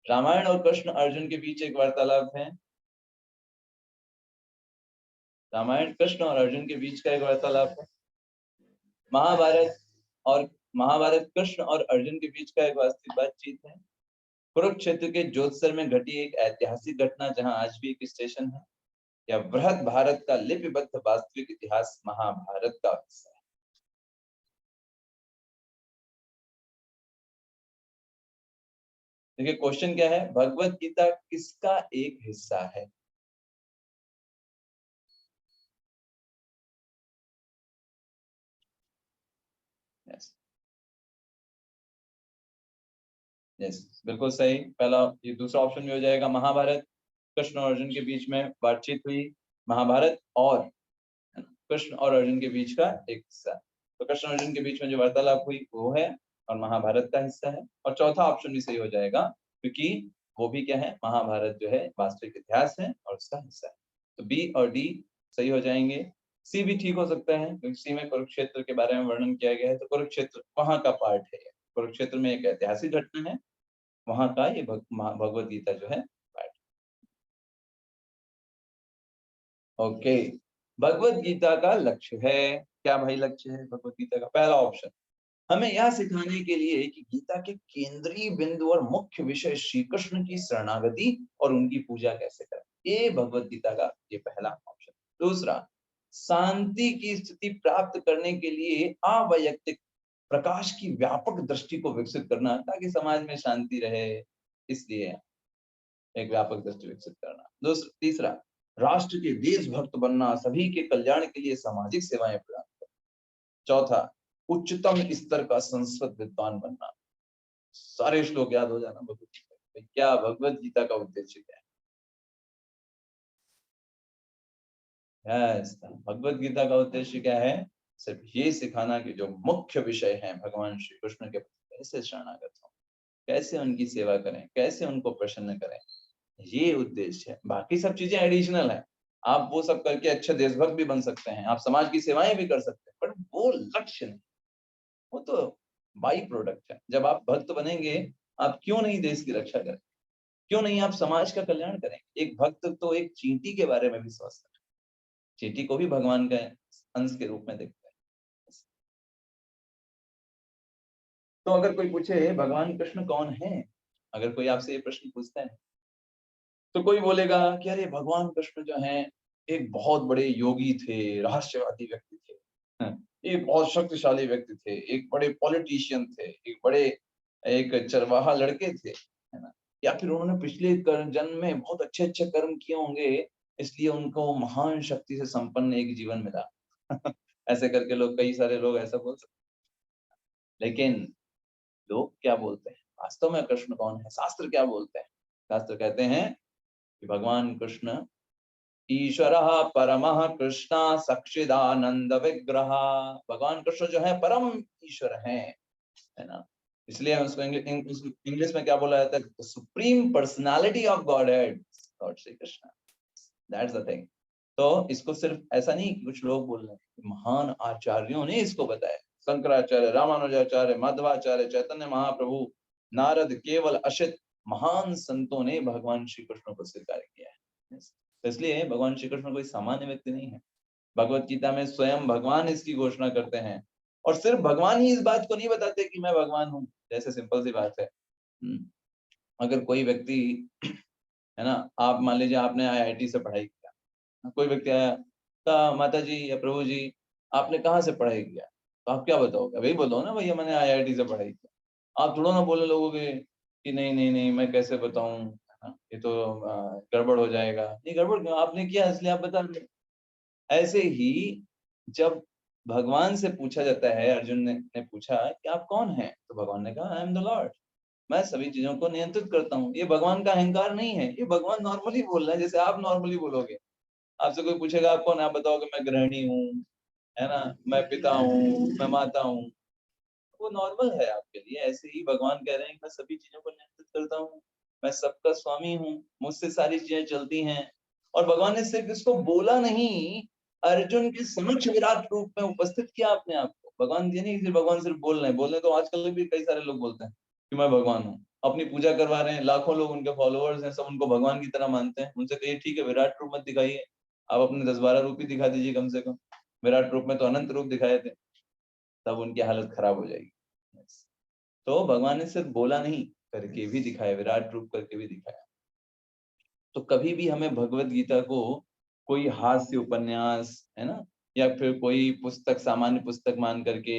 रामायण और कृष्ण अर्जुन के बीच एक वार्तालाप है। रामायण कृष्ण और अर्जुन के बीच का एक वार्तालाप है। महाभारत और महाभारत कृष्ण और अर्जुन के बीच का एक वास्तविक बातचीत है। कुरुक्षेत्र के जोतसर में घटी एक ऐतिहासिक घटना जहां आज भी एक स्टेशन है, या बृहद भारत का लिपिबद्ध वास्तविक इतिहास महाभारत का हिस्सा है। देखिए क्वेश्चन क्या है, भगवत गीता किसका एक हिस्सा है? यस यस, बिल्कुल सही। पहला, ये दूसरा ऑप्शन भी हो जाएगा। महाभारत कृष्ण और अर्जुन के बीच में बातचीत हुई, महाभारत और कृष्ण और अर्जुन के बीच का एक हिस्सा। तो कृष्ण अर्जुन के बीच में जो वार्तालाप हुई वो है और महाभारत का हिस्सा है। और चौथा ऑप्शन भी सही हो जाएगा, क्योंकि वो भी क्या है, महाभारत जो है वास्तविक इतिहास है और उसका हिस्सा है। तो बी और डी सही हो जाएंगे। सी भी ठीक हो सकता है, क्योंकि सी में कुरुक्षेत्र के बारे में वर्णन किया गया है, तो कुरुक्षेत्र वहां का पार्ट है। कुरुक्षेत्र में एक ऐतिहासिक घटना है, वहां का ये भगवत गीता जो है पार्ट। ओके, भगवत गीता का लक्ष्य है क्या भाई? लक्ष्य है भगवत गीता का पहला ऑप्शन, हमें यह सिखाने के लिए कि गीता के केंद्रीय बिंदु और मुख्य विषय श्री कृष्ण की शरणागति और उनकी पूजा कैसे करें, ये भगवत गीता का ये पहला ऑप्शन। दूसरा, शांति की स्थिति प्राप्त करने के लिए अवैयक्तिक प्रकाश की व्यापक दृष्टि को विकसित करना, ताकि समाज में शांति रहे, इसलिए एक व्यापक दृष्टि विकसित करना। दूसरा, तीसरा, राष्ट्र के देशभक्त बनना, सभी के कल्याण के लिए सामाजिक सेवाएं प्रदान करना। चौथा, उच्चतम स्तर का संस्कृत विद्वान बनना। सारे श्लोक याद हो जाना भगवत गीता के। क्या भगवत गीता का उद्देश्य क्या है? यस, भगवत गीता का उद्देश्य क्या है? सिर्फ ये सिखाना कि जो मुख्य विषय है भगवान श्री कृष्ण के प्रति कैसे शरणागत हो, कैसे उनकी सेवा करें, कैसे उनको प्रसन्न करें, ये उद्देश्य है। बाकी सब चीजें एडिशनल है। आप वो सब करके अच्छे देशभक्त भी बन सकते हैं, आप समाज की सेवाएं भी कर सकते हैं, पर वो लक्ष्य नहीं, वो तो बाई प्रोडक्ट है। जब आप भक्त बनेंगे, आप क्यों नहीं देश की रक्षा करें, क्यों नहीं आप समाज का कल्याण करें? एक भक्त तो एक चींटी के बारे में भी सोचता है, चींटी को भी भगवान का अंश के रूप में देखता है। तो अगर कोई पूछे भगवान कृष्ण कौन है, अगर कोई आपसे ये प्रश्न पूछता है, तो कोई बोलेगा कि अरे भगवान कृष्ण जो है एक बहुत बड़े योगी थे, रहस्यवादी व्यक्ति थे, एक बहुत शक्तिशाली व्यक्ति थे, एक बड़े पॉलिटिशियन थे, एक बड़े एक चरवाहा लड़के थे, है ना? या फिर उन्होंने पिछले जन्म में बहुत अच्छे अच्छे कर्म किए होंगे, इसलिए उनको महान शक्ति से संपन्न एक जीवन मिला। ऐसे करके लोग, कई सारे लोग ऐसा बोल सकते हैं। लेकिन लोग क्या बोलते हैं वास्तव में, कृष्ण कौन है? शास्त्र क्या बोलते हैं? शास्त्र कहते हैं कि भगवान कृष्ण ईश्वरः परमः कृष्ण सच्चिदानंद विग्रह। भगवान कृष्ण जो है परम ईश्वर है ना? इसलिए उसको इंग्लिश में क्या बोला जाता है? Supreme personality of God head, God Shri Krishna. That's the thing. तो इसको सिर्फ ऐसा नहीं कि कुछ लोग बोल रहे हैं, महान आचार्यों ने इसको बताया। शंकराचार्य, रामानुजाचार्य, माधवाचार्य, चैतन्य महाप्रभु, नारद, केवल, अशित, महान संतों ने भगवान श्री कृष्ण को स्वीकार किया है। तो इसलिए भगवान श्री कृष्ण कोई सामान्य व्यक्ति नहीं है। भगवत गीता में स्वयं भगवान इसकी घोषणा करते हैं, और सिर्फ भगवान ही इस बात को नहीं बताते कि मैं भगवान हूँ। जैसे सिंपल सी बात है, अगर कोई व्यक्ति, है ना, आप मान लीजिए आपने IIT से पढ़ाई किया, कोई व्यक्ति आया, कहा माता जी या प्रभु जी आपने कहाँ से पढ़ाई किया, तो आप क्या बताओगे? वही बोलो ना, भैया मैंने IIT से पढ़ाई किया। आप थोड़ा ना बोले लोगों कि नहीं नहीं नहीं मैं कैसे बताऊं, है ना, ये तो गड़बड़ हो जाएगा। नहीं, गड़बड़ क्यों? आपने किया इसलिए आप बता रहे। ऐसे ही जब भगवान से पूछा जाता है, अर्जुन ने पूछा कि आप कौन हैं, तो भगवान ने कहा आई एम द लॉर्ड, मैं सभी चीजों को नियंत्रित करता हूँ। ये भगवान का अहंकार नहीं है, ये भगवान नॉर्मली बोल रहा है, जैसे आप नॉर्मली बोलोगे। आपसे कोई पूछेगा आप कौन, आप बताओगे मैं गृहिणी हूँ, है ना, मैं पिता हूँ, मैं माता हूँ। वो नॉर्मल है आपके लिए। ऐसे ही भगवान कह रहे हैं कि मैं सभी चीजों को नियंत्रित करता हूँ, मैं सबका स्वामी हूँ, मुझसे सारी चीजें चलती हैं। और भगवान ने सिर्फ इसको बोला नहीं, अर्जुन के समक्ष विराट रूप में उपस्थित किया अपने आप को। भगवान ये नहीं कि भगवान सिर्फ बोल रहे हैं, बोलने तो आजकल भी कई सारे लोग बोलते हैं कि मैं भगवान हूँ, अपनी पूजा करवा रहे हैं, लाखों लोग उनके फॉलोअर्स हैं, सब उनको भगवान की तरह मानते हैं। उनसे कहिए ठीक है विराट रूप मत दिखाइए, आप अपने 10-12 रूप ही दिखा दीजिए कम से कम। विराट रूप में तो अनंत रूप दिखाए थे, तब उनकी हालत खराब हो जाएगी। Yes. तो भगवान ने सिर्फ बोला नहीं, करके भी दिखाया, विराट रूप करके भी दिखाया। तो कभी भी हमें भगवत गीता को कोई हास्य उपन्यास, है ना, या फिर कोई पुस्तक, सामान्य पुस्तक मान करके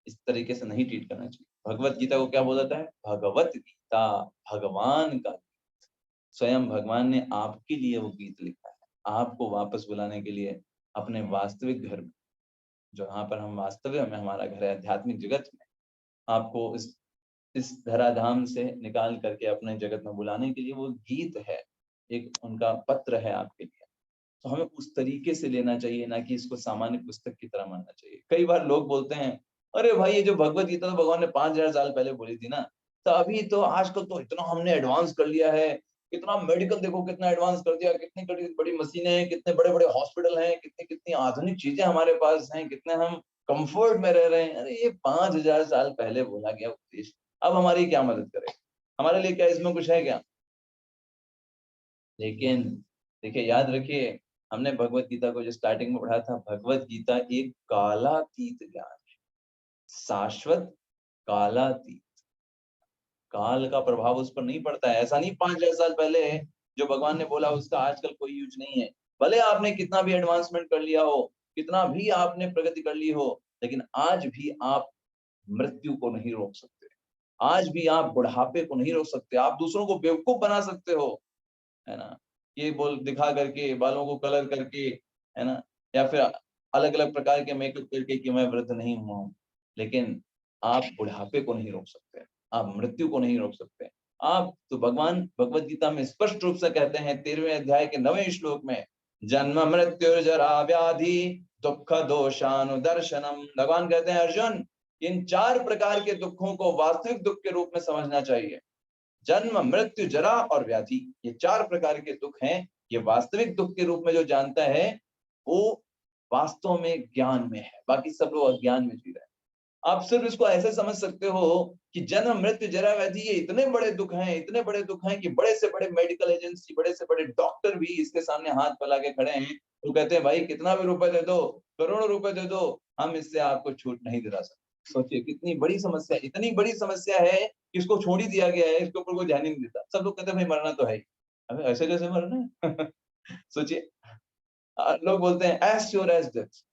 इस तरीके से नहीं ट्रीट करना चाहिए। भगवत गीता को क्या बोला जाता है? भगवत गीता, भगवान का। स्वयं भगवान ने आपके लिए वो गीत लिखा है, आपको वापस बुलाने के लिए अपने वास्तविक घर में, जहाँ पर हम वास्तविक में हमारा घर है, आध्यात्मिक जगत में, आपको इस धराधाम से निकाल करके अपने जगत में बुलाने के लिए वो गीत है, एक उनका पत्र है आपके लिए। तो हमें उस तरीके से लेना चाहिए, ना कि इसको सामान्य पुस्तक की तरह मानना चाहिए। कई बार लोग बोलते हैं, अरे भाई ये जो भगवत गीता तो भगवान ने 5000 साल पहले बोली थी ना, तो अभी तो आजकल तो इतना हमने एडवांस कर लिया है, कितना मेडिकल देखो कितना एडवांस कर दिया, कितनी बड़ी बड़ी मशीनें हैं, कितने बड़े बड़े हॉस्पिटल हैं, कितनी कितनी आधुनिक चीजें हमारे पास हैं, कितने हम कंफर्ट में रह रहे हैं। अरे ये 5000 साल पहले बोला गया उपदेश अब हमारी क्या मदद करे? हमारे लिए क्या इसमें कुछ है क्या? लेकिन देखिए, याद रखिए, हमने भगवत गीता को जो स्टार्टिंग में पढ़ा था, भगवत गीता एक कालातीत ज्ञान है, शाश्वत कालातीत। काल का प्रभाव उस पर नहीं पड़ता है। ऐसा नहीं 5000 साल पहले जो भगवान ने बोला उसका आजकल कोई यूज नहीं है। भले आपने कितना भी एडवांसमेंट कर लिया हो, कितना भी आपने प्रगति कर ली हो, लेकिन आज भी आप मृत्यु को नहीं रोक सकते। आज भी आप बुढ़ापे को नहीं रोक सकते। आप दूसरों को बेवकूफ बना सकते हो, है ना, ये बोल दिखा करके, बालों को कलर करके, है ना, या फिर अलग अलग प्रकार के मेकअप करके कि मैं वृद्ध नहीं हुआ हूँ। लेकिन आप बुढ़ापे को नहीं रोक सकते, आप मृत्यु को नहीं रोक सकते। आप तो भगवान भगवत गीता में स्पष्ट रूप से कहते हैं 13वें अध्याय के 9वें श्लोक में, जन्म मृत्यु जरा व्याधि दुख दोषानुदर्शनम। भगवान कहते हैं अर्जुन, इन 4 प्रकार के दुखों को वास्तविक दुख के रूप में समझना चाहिए। जन्म मृत्यु जरा और व्याधि, ये 4 प्रकार के दुख हैं। ये वास्तविक दुख के रूप में जो जानता है वो वास्तव में ज्ञान में है, बाकी सब लोग अज्ञान में जी रहे हैं। आप सिर्फ इसको ऐसे समझ सकते हो कि जन्म मृत्यु जरा व्याधि ये इतने बड़े दुख हैं, इतने बड़े दुख हैं कि बड़े से बड़े मेडिकल एजेंसी, बड़े से बड़े डॉक्टर भी इसके सामने हाथ फैला के खड़े हैं। वो कहते हैं भाई कितना भी रुपए दे दो, करोड़ों रुपए दे दो, हम इससे आपको छूट नहीं दिला सकते। सोचिए कितनी बड़ी समस्या, इतनी बड़ी समस्या है कि इसको छोड़ ही दिया गया है, इसके ऊपर कोई ध्यान ही नहीं देता। सब लोग कहते हैं भाई मरना तो है ही। अबे ऐसे कैसे मरना है? सोचिए, लोग बोलते हैं एज श्योर एज डेथ।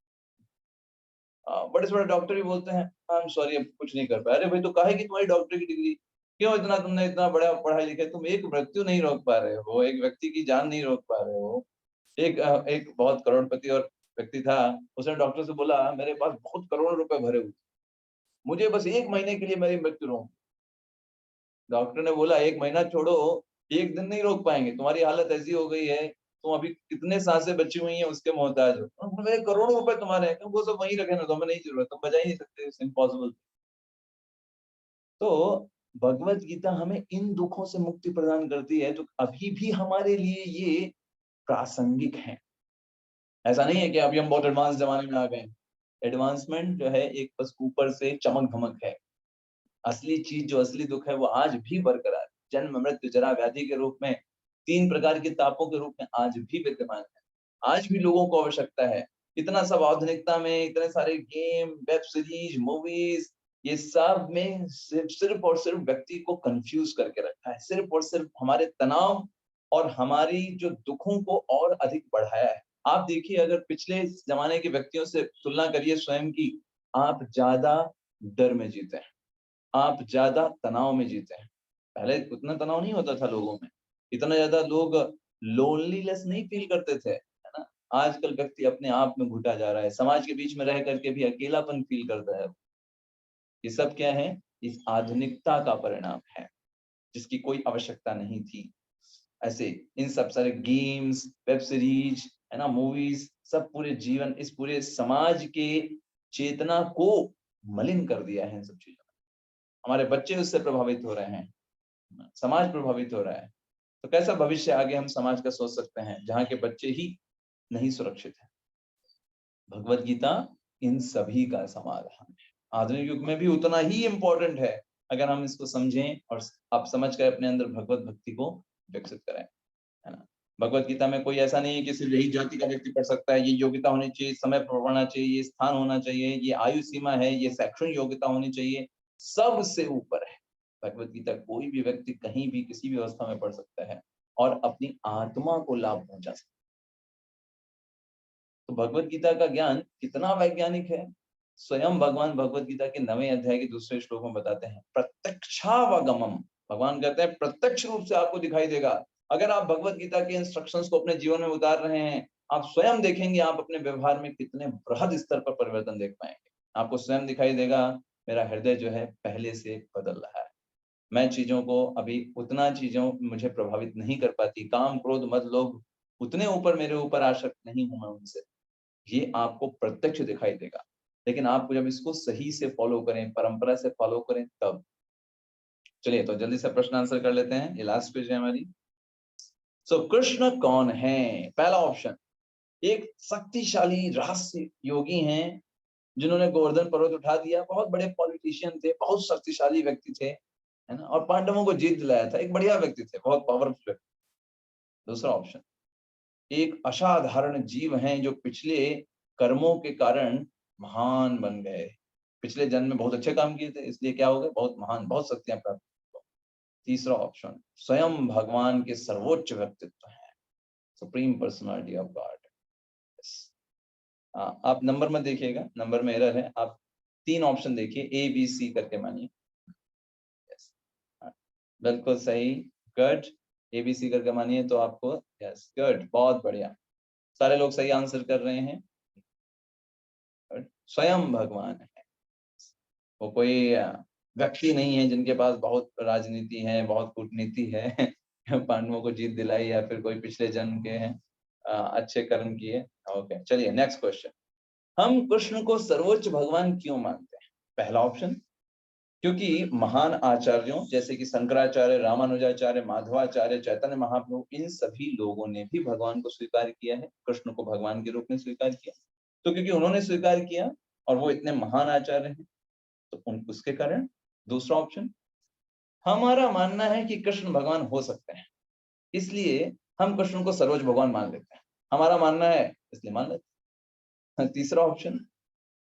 बड़े से बड़े डॉक्टर भी बोलते हैं आई एम सॉरी अब कुछ नहीं कर पाया। अरे भाई तो काहे की तुम्हारी डॉक्टर की डिग्री, क्यों इतना तुमने इतना बड़ा पढ़ाई लिखा, तुम एक मृत्यु नहीं रोक पा रहे हो, एक व्यक्ति की जान नहीं रोक पा रहे हो। एक बहुत करोड़पति और व्यक्ति था, उसने डॉक्टर से बोला मेरे पास बहुत करोड़ों रुपए भरे हुए, मुझे बस 1 महीने के लिए मेरी मृत्यु रोक। डॉक्टर ने बोला 1 महीना छोड़ो, 1 दिन नहीं रोक पाएंगे, तुम्हारी हालत ऐसी हो गई है, तुम अभी कितने सांसें बची हुई हैं उसके मोहताज हो। मेरे करोड़ों रुपए तुम्हारे हैं, वो सब वहीं रखे ना, तुम्हें नहीं जरूरत, तुम बजा ही नहीं सकते, इट्स इम्पॉसिबल। तो भगवत गीता हमें इन दुखों से मुक्ति प्रदान करती है, तो अभी भी हमारे लिए ये प्रासंगिक है। ऐसा नहीं है कि अभी हम बहुत एडवांस जमाने में आ गए। एडवांसमेंट जो है एक बस ऊपर से चमक धमक है, असली चीज जो असली दुख है वो आज भी बरकरार है। जन्म मृत्यु जरा व्याधि के रूप में, 3 प्रकार के तापों के रूप में आज भी विद्यमान है। आज भी लोगों को आवश्यकता है। इतना सब आधुनिकता में, इतने सारे गेम, वेब सीरीज, मूवीज, ये सब में सिर्फ और सिर्फ व्यक्ति को कंफ्यूज करके रखा है, सिर्फ और सिर्फ हमारे तनाव और हमारी जो दुखों को और अधिक बढ़ाया है। आप देखिए, अगर पिछले जमाने के व्यक्तियों से तुलना करिए स्वयं की, आप ज्यादा डर में जीते हैं, आप ज्यादा तनाव में जीते हैं। पहले उतना तनाव नहीं होता था लोगों में, इतना ज्यादा लोग लोनलीनेस नहीं फील करते थे, है ना। आजकल व्यक्ति अपने आप में घुटा जा रहा है, समाज के बीच में रह करके भी अकेलापन फील करता है। ये सब क्या है? इस आधुनिकता का परिणाम है, जिसकी कोई आवश्यकता नहीं थी। ऐसे इन सब सारे गेम्स, वेब सीरीज, है ना, मूवीज, सब पूरे जीवन, इस पूरे समाज के चेतना को मलिन कर दिया है इन सब चीजों ने। हमारे बच्चे उससे प्रभावित हो रहे हैं, समाज प्रभावित हो रहा है। तो कैसा भविष्य आगे हम समाज का सोच सकते हैं जहाँ के बच्चे ही नहीं सुरक्षित है। भगवत गीता इन सभी का समाधान है। आधुनिक युग में भी उतना ही इम्पोर्टेंट है अगर हम इसको समझें और आप समझ कर अपने अंदर भगवत भक्ति को विकसित करें, है ना। भगवत गीता में कोई ऐसा नहीं है कि सिर्फ यही जाति का व्यक्ति पढ़ सकता है, ये योग्यता होनी चाहिए, समय पर पढ़ना चाहिए, ये स्थान होना चाहिए, ये आयु सीमा है, ये शैक्षणिक योग्यता होनी चाहिए, सबसे ऊपर है। भगवत गीता कोई भी व्यक्ति कहीं भी किसी भी अवस्था में पढ़ सकता है और अपनी आत्मा को लाभ पहुंचा सकता है। तो भगवत गीता का ज्ञान कितना वैज्ञानिक है, स्वयं भगवान भगवत गीता के 9वें अध्याय के दूसरे श्लोक में बताते हैं, प्रत्यक्षावगमम। भगवान कहते हैं प्रत्यक्ष रूप से आपको दिखाई देगा। अगर आप भगवत गीता के इंस्ट्रक्शंस को अपने जीवन में उतार रहे हैं, आप स्वयं देखेंगे आप अपने व्यवहार में कितने बृहद स्तर पर परिवर्तन देख पाएंगे। आपको स्वयं दिखाई देगा मेरा हृदय जो है पहले से बदल रहा है। मैं चीजों को अभी उतना चीजों मुझे प्रभावित नहीं कर पाती, काम क्रोध मद लोभ उतने ऊपर मेरे ऊपर आसक्त नहीं हूं मैं उनसे, ये आपको प्रत्यक्ष दिखाई देगा। लेकिन आप जब इसको सही से फॉलो करें, परंपरा से फॉलो करें तब। चलिए तो जल्दी से प्रश्न आंसर कर लेते हैं, ये लास्ट पेज है हमारी। सो कृष्ण कौन है? पहला ऑप्शन, एक शक्तिशाली रहस्य योगी हैं जिन्होंने गोवर्धन पर्वत उठा दिया, बहुत बड़े पॉलिटिशियन थे, बहुत शक्तिशाली व्यक्ति थे, है ना, और पांडवों को जीत दिलाया था, एक बढ़िया व्यक्ति थे, बहुत पावरफुल व्यक्ति। दूसरा ऑप्शन, एक असाधारण जीव हैं जो पिछले कर्मों के कारण महान बन गए, पिछले जन्म में बहुत अच्छे काम किए थे इसलिए क्या हो गए, बहुत महान, बहुत शक्तियां प्राप्त की। तीसरा ऑप्शन, स्वयं भगवान के सर्वोच्च व्यक्तित्व हैं, सुप्रीम पर्सनालिटी ऑफ गॉड। आप नंबर में देखिएगा, नंबर में एरर है, आप 3 ऑप्शन देखिए, ए बी सी करके मानिए। बिल्कुल सही, गुड। एबीसी करके मानिए तो आपको, यस गुड, बहुत बढ़िया, सारे लोग सही आंसर कर रहे हैं। स्वयं भगवान है, वो कोई व्यक्ति नहीं है जिनके पास बहुत राजनीति है, बहुत कूटनीति है पांडवों को जीत दिलाई, या फिर कोई पिछले जन्म के हैं अच्छे कर्म किए। ओके चलिए नेक्स्ट क्वेश्चन, हम कृष्ण को सर्वोच्च भगवान क्यों मानते हैं? पहला ऑप्शन, क्योंकि महान आचार्यों जैसे कि शंकराचार्य, रामानुजाचार्य, माधवाचार्य, चैतन्य महाप्रभु, इन सभी लोगों ने भी भगवान को स्वीकार किया है, कृष्ण को भगवान के रूप में स्वीकार किया। तो क्योंकि उन्होंने स्वीकार किया और वो इतने महान आचार्य हैं, तो उसके कारण। दूसरा ऑप्शन, हमारा मानना है कि कृष्ण भगवान हो सकते हैं, इसलिए हम कृष्ण को सर्वोच्च भगवान मान लेते हैं, हमारा मानना है इसलिए मान लेते हैं। तीसरा ऑप्शन,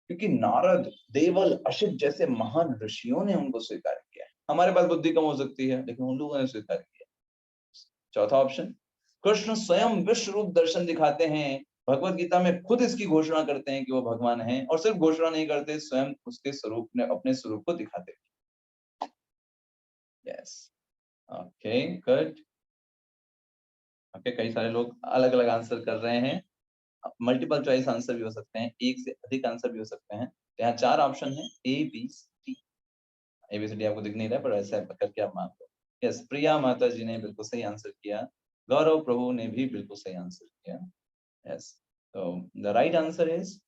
क्योंकि नारद, देवल, अशित जैसे महान ऋषियों ने उनको स्वीकार किया है, हमारे पास बुद्धि कम हो सकती है लेकिन उन लोगों ने स्वीकार किया। चौथा ऑप्शन, कृष्ण स्वयं विश्व रूप दर्शन दिखाते हैं, भगवत गीता में खुद इसकी घोषणा करते हैं कि वो भगवान हैं, और सिर्फ घोषणा नहीं करते, स्वयं उसके स्वरूप ने अपने स्वरूप को दिखाते हैं। Yes, okay good. ओके, कई सारे लोग अलग अलग आंसर कर रहे हैं, मल्टीपल चॉइस आंसर भी हो सकते हैं, एक से अधिक आंसर भी हो सकते हैं। तो यहाँ 4 ऑप्शन है, ए बी सी। एबीसीडी आपको दिख नहीं रहा पर ऐसा करके आप मान लो। यस, प्रिया माता जी ने बिल्कुल सही आंसर किया, गौरव प्रभु ने भी बिल्कुल सही आंसर किया। यस, तो the right answer is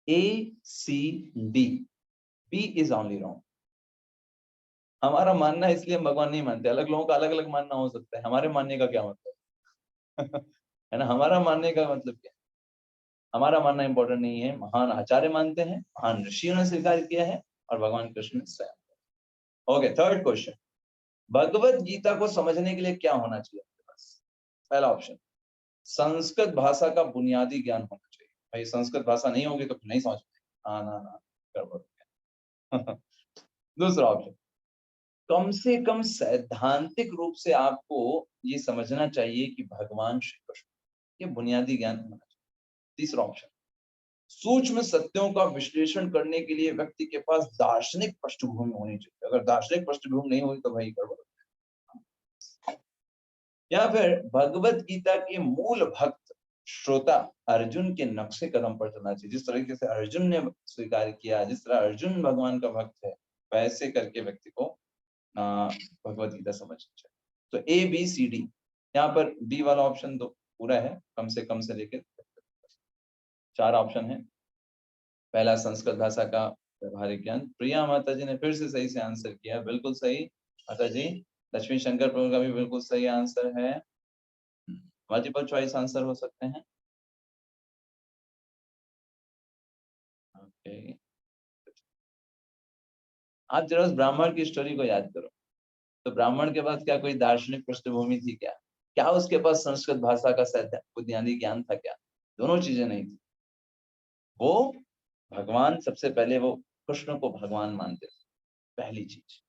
A C D, B is only wrong. हमारा मानना है इसलिए हम भगवान नहीं मानते, अलग लोगों का अलग अलग मानना हो सकता है, हमारे मानने का क्या मतलब है ना, हमारा मानने का मतलब क्या है? हमारा मानना इंपॉर्टेंट नहीं है, महान आचार्य मानते हैं, महान ऋषियों ने स्वीकार किया है, और भगवान कृष्ण स्वयं। Okay, third question, Bhagavad Gita को समझने के लिए क्या होना चाहिए आपके पास? पहला ऑप्शन, संस्कृत भाषा का बुनियादी ज्ञान होना चाहिए। भाई संस्कृत भाषा नहीं होगी तो नहीं समझ पाएंगे, हाँ ना ना, गड़बड़ हो गया दूसरा ऑप्शन, कम से कम सैद्धांतिक रूप से आपको ये समझना चाहिए कि भगवान श्री कृष्ण, ये बुनियादी ज्ञान होना चाहिए। तीसरा ऑप्शन, सूक्ष्म सत्यों का विश्लेषण करने के लिए व्यक्ति के पास दार्शनिक पृष्ठभूमि होनी चाहिए, अगर दार्शनिक पृष्ठभूमि नहीं हुई तो भाई गड़बड़। या फिर भगवत गीता के मूल भक्त श्रोता अर्जुन के नक्शे कदम पर चलना चाहिए, जिस तरीके से अर्जुन ने स्वीकार किया, जिस तरह अर्जुन भगवान का भक्त है, वैसे करके व्यक्ति को भगवत गीता समझनी चाहिए। तो ए बी सी डी, यहाँ पर बी वाला ऑप्शन दो, पूरा है, कम से लेकर 4 ऑप्शन है। पहला संस्कृत भाषा का व्यवहारिक ज्ञान। प्रिया माता जी ने फिर से सही से आंसर किया, बिल्कुल सही माता जी। लक्ष्मी शंकर प्रभु का भी बिल्कुल सही आंसर है। मल्टीपल चॉइस आंसर हो सकते हैं। ओके, आप जरा उस ब्राह्मण की स्टोरी को याद करो। तो ब्राह्मण के पास क्या कोई दार्शनिक पृष्ठभूमि थी क्या? क्या उसके पास संस्कृत भाषा का बुनियादी ज्ञान था क्या? दोनों चीजें नहीं थी। वो भगवान, सबसे पहले वो कृष्ण को भगवान मानते थे, पहली चीज।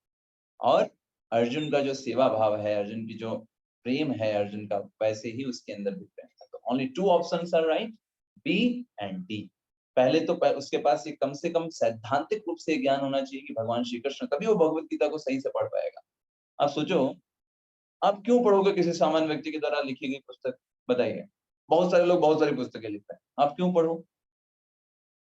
और अर्जुन का जो सेवा भाव है, अर्जुन की जो प्रेम है अर्जुन का, वैसे ही उसके अंदर भी प्रेम है। तो only 2 options are right, B and D. पहले तो उसके पास ये कम से कम सैद्धांतिक रूप से ज्ञान होना चाहिए कि भगवान श्री कृष्ण, तभी वो भगवत गीता को सही से पढ़ पाएगा। आप सोचो, आप क्यों पढ़ोगे किसी सामान्य व्यक्ति के द्वारा लिखी गई पुस्तक? बताइए। बहुत सारे लोग बहुत सारी पुस्तकें लिखते हैं, आप क्यों पढ़ो?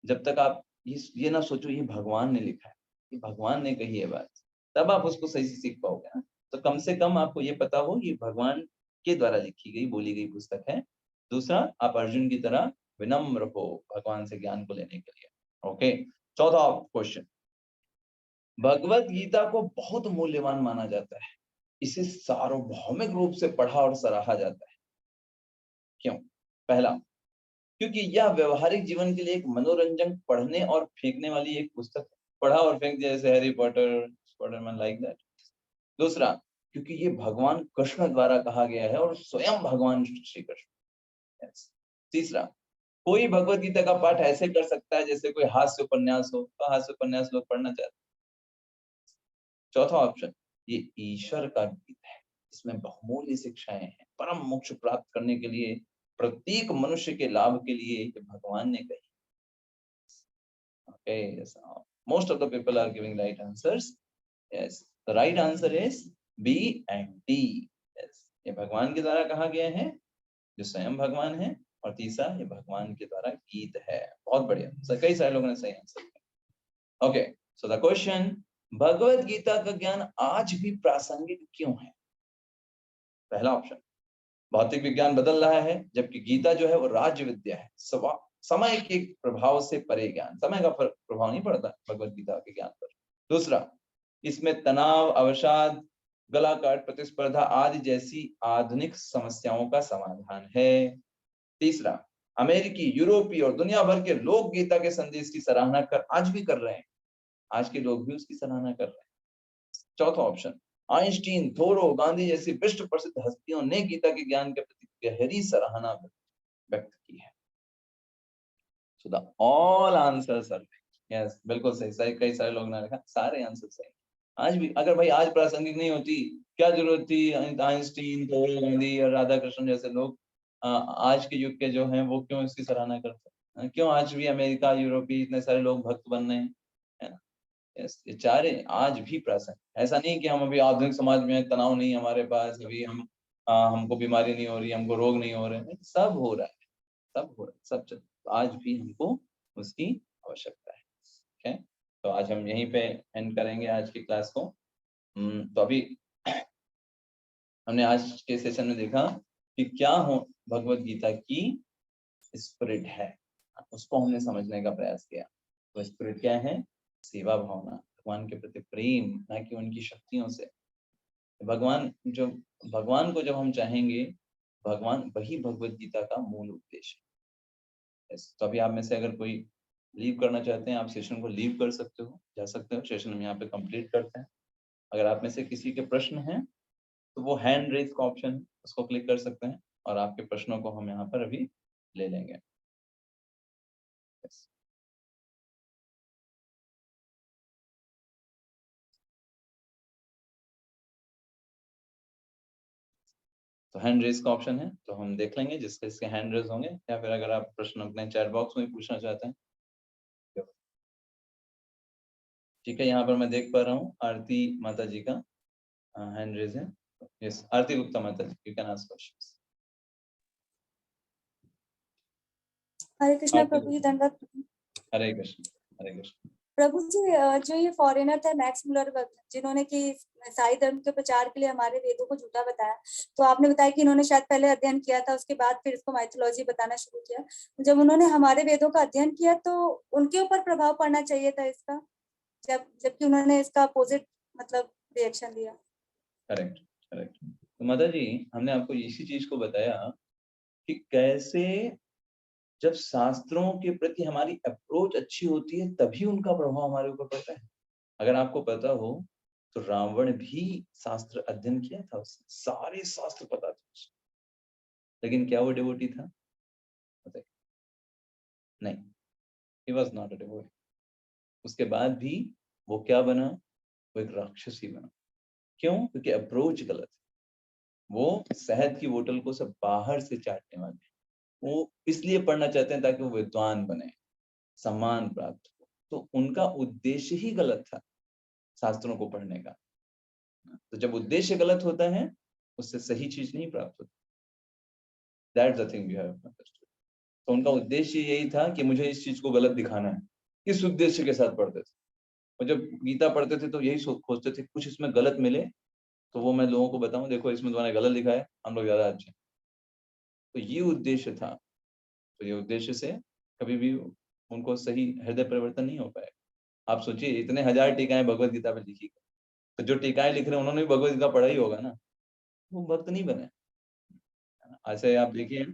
जब तक आप ये ना सोचो ये भगवान ने लिखा है, ये भगवान ने कही है बात, तब आप उसको सही से सीख पाओगे ना। तो कम से कम आपको ये पता हो ये भगवान के द्वारा लिखी गई, बोली गई पुस्तक है। दूसरा, आप अर्जुन की तरह विनम्र हो भगवान से ज्ञान को लेने के लिए। ओके, चौथा क्वेश्चन। भगवत गीता को बहुत मूल्यवान माना जाता है, इसे सार्वभौमिक रूप से पढ़ा और सराहा जाता है। क्यों? पहला, क्योंकि यह व्यवहारिक जीवन के लिए एक मनोरंजन, पढ़ने और फेंकने वाली एक पुस्तक है। पढ़ा और फेंक दिया, जैसे Harry Potter, Spiderman, like that. दूसरा, क्योंकि ये भगवान कृष्ण द्वारा कहा गया है और स्वयं भगवान श्री कृष्ण। तीसरा, कोई भगवत गीता का पाठ ऐसे कर सकता है जैसे कोई हास्य उपन्यास हो, तो हास्य उपन्यास लोग पढ़ना चाहते हैं। चौथा ऑप्शन, ये ईश्वर का गीत है, इसमें बहुमूल्य शिक्षाएं हैं, परम मोक्ष प्राप्त करने के लिए, प्रत्येक मनुष्य के लाभ के लिए ये भगवान ने कही। Okay, yes. Most of the people are giving right answers. Yes, the right answer is B and D. Yes, ये भगवान के द्वारा कहा गया है, जो स्वयं भगवान है। और तीसरा, ये भगवान के द्वारा गीत है। बहुत बढ़िया, सर कई सारे लोगों ने सही आंसर दिया। Okay, so the question, Bhagavad Gita का ज्ञान आज भी प्रासंगिक क्यों है? पहला ऑप्शन, भौतिक विज्ञान बदल रहा है, जबकि गीता जो है वो राज्य विद्या है, समय के प्रभाव से परे ज्ञान, समय का प्रभाव नहीं पड़ता भगवत गीता के ज्ञान पर। दूसरा, इसमें तनाव, अवसाद, गला काट, प्रतिस्पर्धा आदि जैसी आधुनिक समस्याओं का समाधान है। तीसरा, अमेरिकी, यूरोपीय और दुनिया भर के लोग गीता के संदेश की सराहना आज भी कर रहे हैं। आज के लोग भी उसकी सराहना कर रहे हैं। चौथा ऑप्शन, आइंस्टीन, थोरो, गांधी जैसी विश्व प्रसिद्ध हस्तियों ने गीता के ज्ञान के प्रति गहरी सराहना व्यक्त की है। So the all answers are yes, बिल्कुल सही। सही, कई सारे लोगों ने लिखा, सारे आंसर सही। आज भी अगर भाई आज प्रासंगिक नहीं होती, क्या जरूरत थी आइंस्टीन, थोरो, गांधी और राधा कृष्ण जैसे लोग आज के युग के जो हैं वो क्यों इसकी सराहना करते हैं? क्यों आज भी अमेरिका, यूरोपीय इतने सारे लोग भक्त बन रहे हैं, है ना? यस, ये चारे आज भी प्रासंगिक। ऐसा नहीं कि हम अभी आधुनिक समाज में तनाव नहीं हमारे पास, अभी हम हमको बीमारी नहीं हो रही, हमको रोग नहीं हो रहे, सब हो रहा है, सब हो रहा है, सब चल, तो आज भी हमको उसकी आवश्यकता है। ठीक है, तो आज हम यहीं पे एंड करेंगे आज की क्लास को। तो अभी हमने आज के सेशन में देखा कि क्या हो भगवत गीता की स्पिरिट है, उसको हमने समझने का प्रयास किया। तो स्पिरिट क्या है? सेवा भावना, भगवान के प्रति प्रेम, ना कि उनकी शक्तियों से। भगवान को जब हम चाहेंगे, भगवान वही भगवत गीता का मूल उद्देश्य है। तो अभी आप में से अगर कोई लीव करना चाहते हैं, आप सेशन को लीव कर सकते हो, जा सकते हो। सेशन हम यहाँ पे कंप्लीट करते हैं। अगर आप में से किसी के प्रश्न हैं तो वो हैंड रेज का ऑप्शन है, उसको क्लिक कर सकते हैं और आपके प्रश्नों को हम यहाँ पर अभी ले लेंगे। yes. तो हैंड रेज का ऑप्शन है, तो हम देख लेंगे जिसके इसके हैंड रेज होंगे, या फिर अगर आप प्रश्न अपने चैट बॉक्स में पूछना चाहते हैं। ठीक है, यहाँ पर मैं देख पा रहा हूँ आरती माता जी का हैंड रेज है। यस, आरती गुप्ता माता जी, यू कैन आस्क क्वेश्चंस। हरे कृष्णा प्रभु जी, दंडवत। हरे कृष्ण, हरे कृष्ण। प्रभु जी, जो ये फॉरेनर थे मैक्स मुलर, जिन्होंने कि ईसाई धर्म के प्रचार के लिए हमारे वेदों को झूठा बताया, तो आपने बताया कि इन्होंने शायद पहले अध्ययन किया था, उसके बाद फिर इसको माइथोलॉजी बताना शुरू किया। जब उन्होंने हमारे वेदों का अध्ययन किया तो उनके ऊपर प्रभाव पड़ना चाहिए था इसका, जबकि उन्होंने इसका अपोजिट मतलब रिएक्शन दिया। Correct, correct. तो माता जी, हमने आपको इसी चीज को बताया कि कैसे जब शास्त्रों के प्रति हमारी अप्रोच अच्छी होती है तभी उनका प्रभाव हमारे ऊपर पड़ता है। अगर आपको पता हो तो रावण भी शास्त्र अध्ययन किया था, उसने सारे शास्त्र पता थे उसको, लेकिन क्या वो डिवोटी था? बताइए, नहीं, he was not a devotee। उसके बाद भी वो क्या बना? वो एक राक्षसी बना। क्यों? क्योंकि अप्रोच गलत है। वो शहद की बोतल को सब बाहर से चाटने वाले, वो इसलिए पढ़ना चाहते हैं ताकि वो विद्वान बने, सम्मान प्राप्त हो। तो उनका उद्देश्य ही गलत था शास्त्रों को पढ़ने का। तो जब उद्देश्य गलत होता है उससे सही चीज नहीं प्राप्त होती। That's the thing we have understood। तो उनका उद्देश्य यही था कि मुझे इस चीज को गलत दिखाना है, इस उद्देश्य के साथ पढ़ते थे। और जब गीता पढ़ते थे तो यही खोजते थे कुछ इसमें गलत मिले तो वो मैं लोगों को बताऊं, देखो इसमें तुम्हारे गलत लिखा है, हम लोग ज्यादा अच्छे। तो ये उद्देश्य था। तो ये उद्देश्य से कभी भी उनको सही हृदय परिवर्तन नहीं हो पाएगा। आप सोचिए, इतने 1000 टीकाएं भगवत गीता पे लिखी, तो जो टीकाएं लिख रहे हैं उन्होंने भी भगवत गीता पढ़ा ही होगा ना, वो भक्त नहीं बने। ऐसे आप देखिए,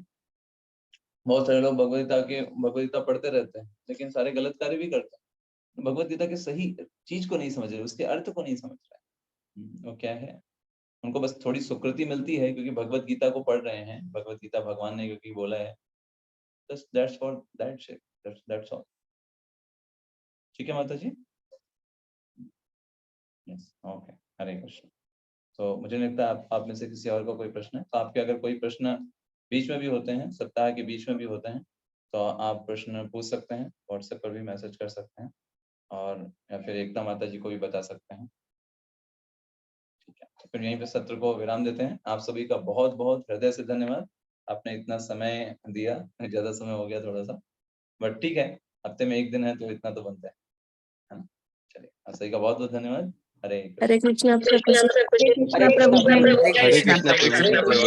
बहुत सारे लोग भगवत गीता पढ़ते रहते हैं लेकिन सारे गलत कार्य भी करते हैं। भगवत गीता के सही चीज को नहीं समझ रहे, उसके अर्थ को नहीं समझ रहे। वो क्या है, उनको बस थोड़ी सुकृति मिलती है क्योंकि भगवत गीता को पढ़ रहे हैं, भगवत गीता भगवान ने क्योंकि बोला है, that's all, that's all। ठीक है माता जी? यस, ओके, हरे कृष्ण। तो मुझे नहीं लगता आप में से किसी और का कोई प्रश्न है। तो आपके अगर कोई प्रश्न बीच में भी होते हैं, सप्ताह के बीच में भी होते हैं, तो आप प्रश्न पूछ सकते हैं, व्हाट्सएप पर भी मैसेज कर सकते हैं, और या फिर एकता माता जी को भी बता सकते हैं। ठीक है, तो फिर यहीं पे सत्र को विराम देते हैं। आप सभी का बहुत बहुत हृदय से धन्यवाद, आपने इतना समय दिया। ज्यादा समय हो गया थोड़ा सा, बट ठीक है, हफ्ते में एक दिन है तो इतना तो बनता है ना। चलिए, आप सभी का बहुत बहुत धन्यवाद। हरे हरे कृष्णा प्रभु जी। हरे प्रभु जी। हरे कृष्णा प्रभु जी।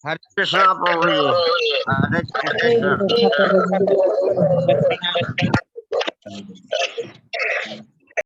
हरे कृष्णा प्रभु जी। हरे कृष्णा।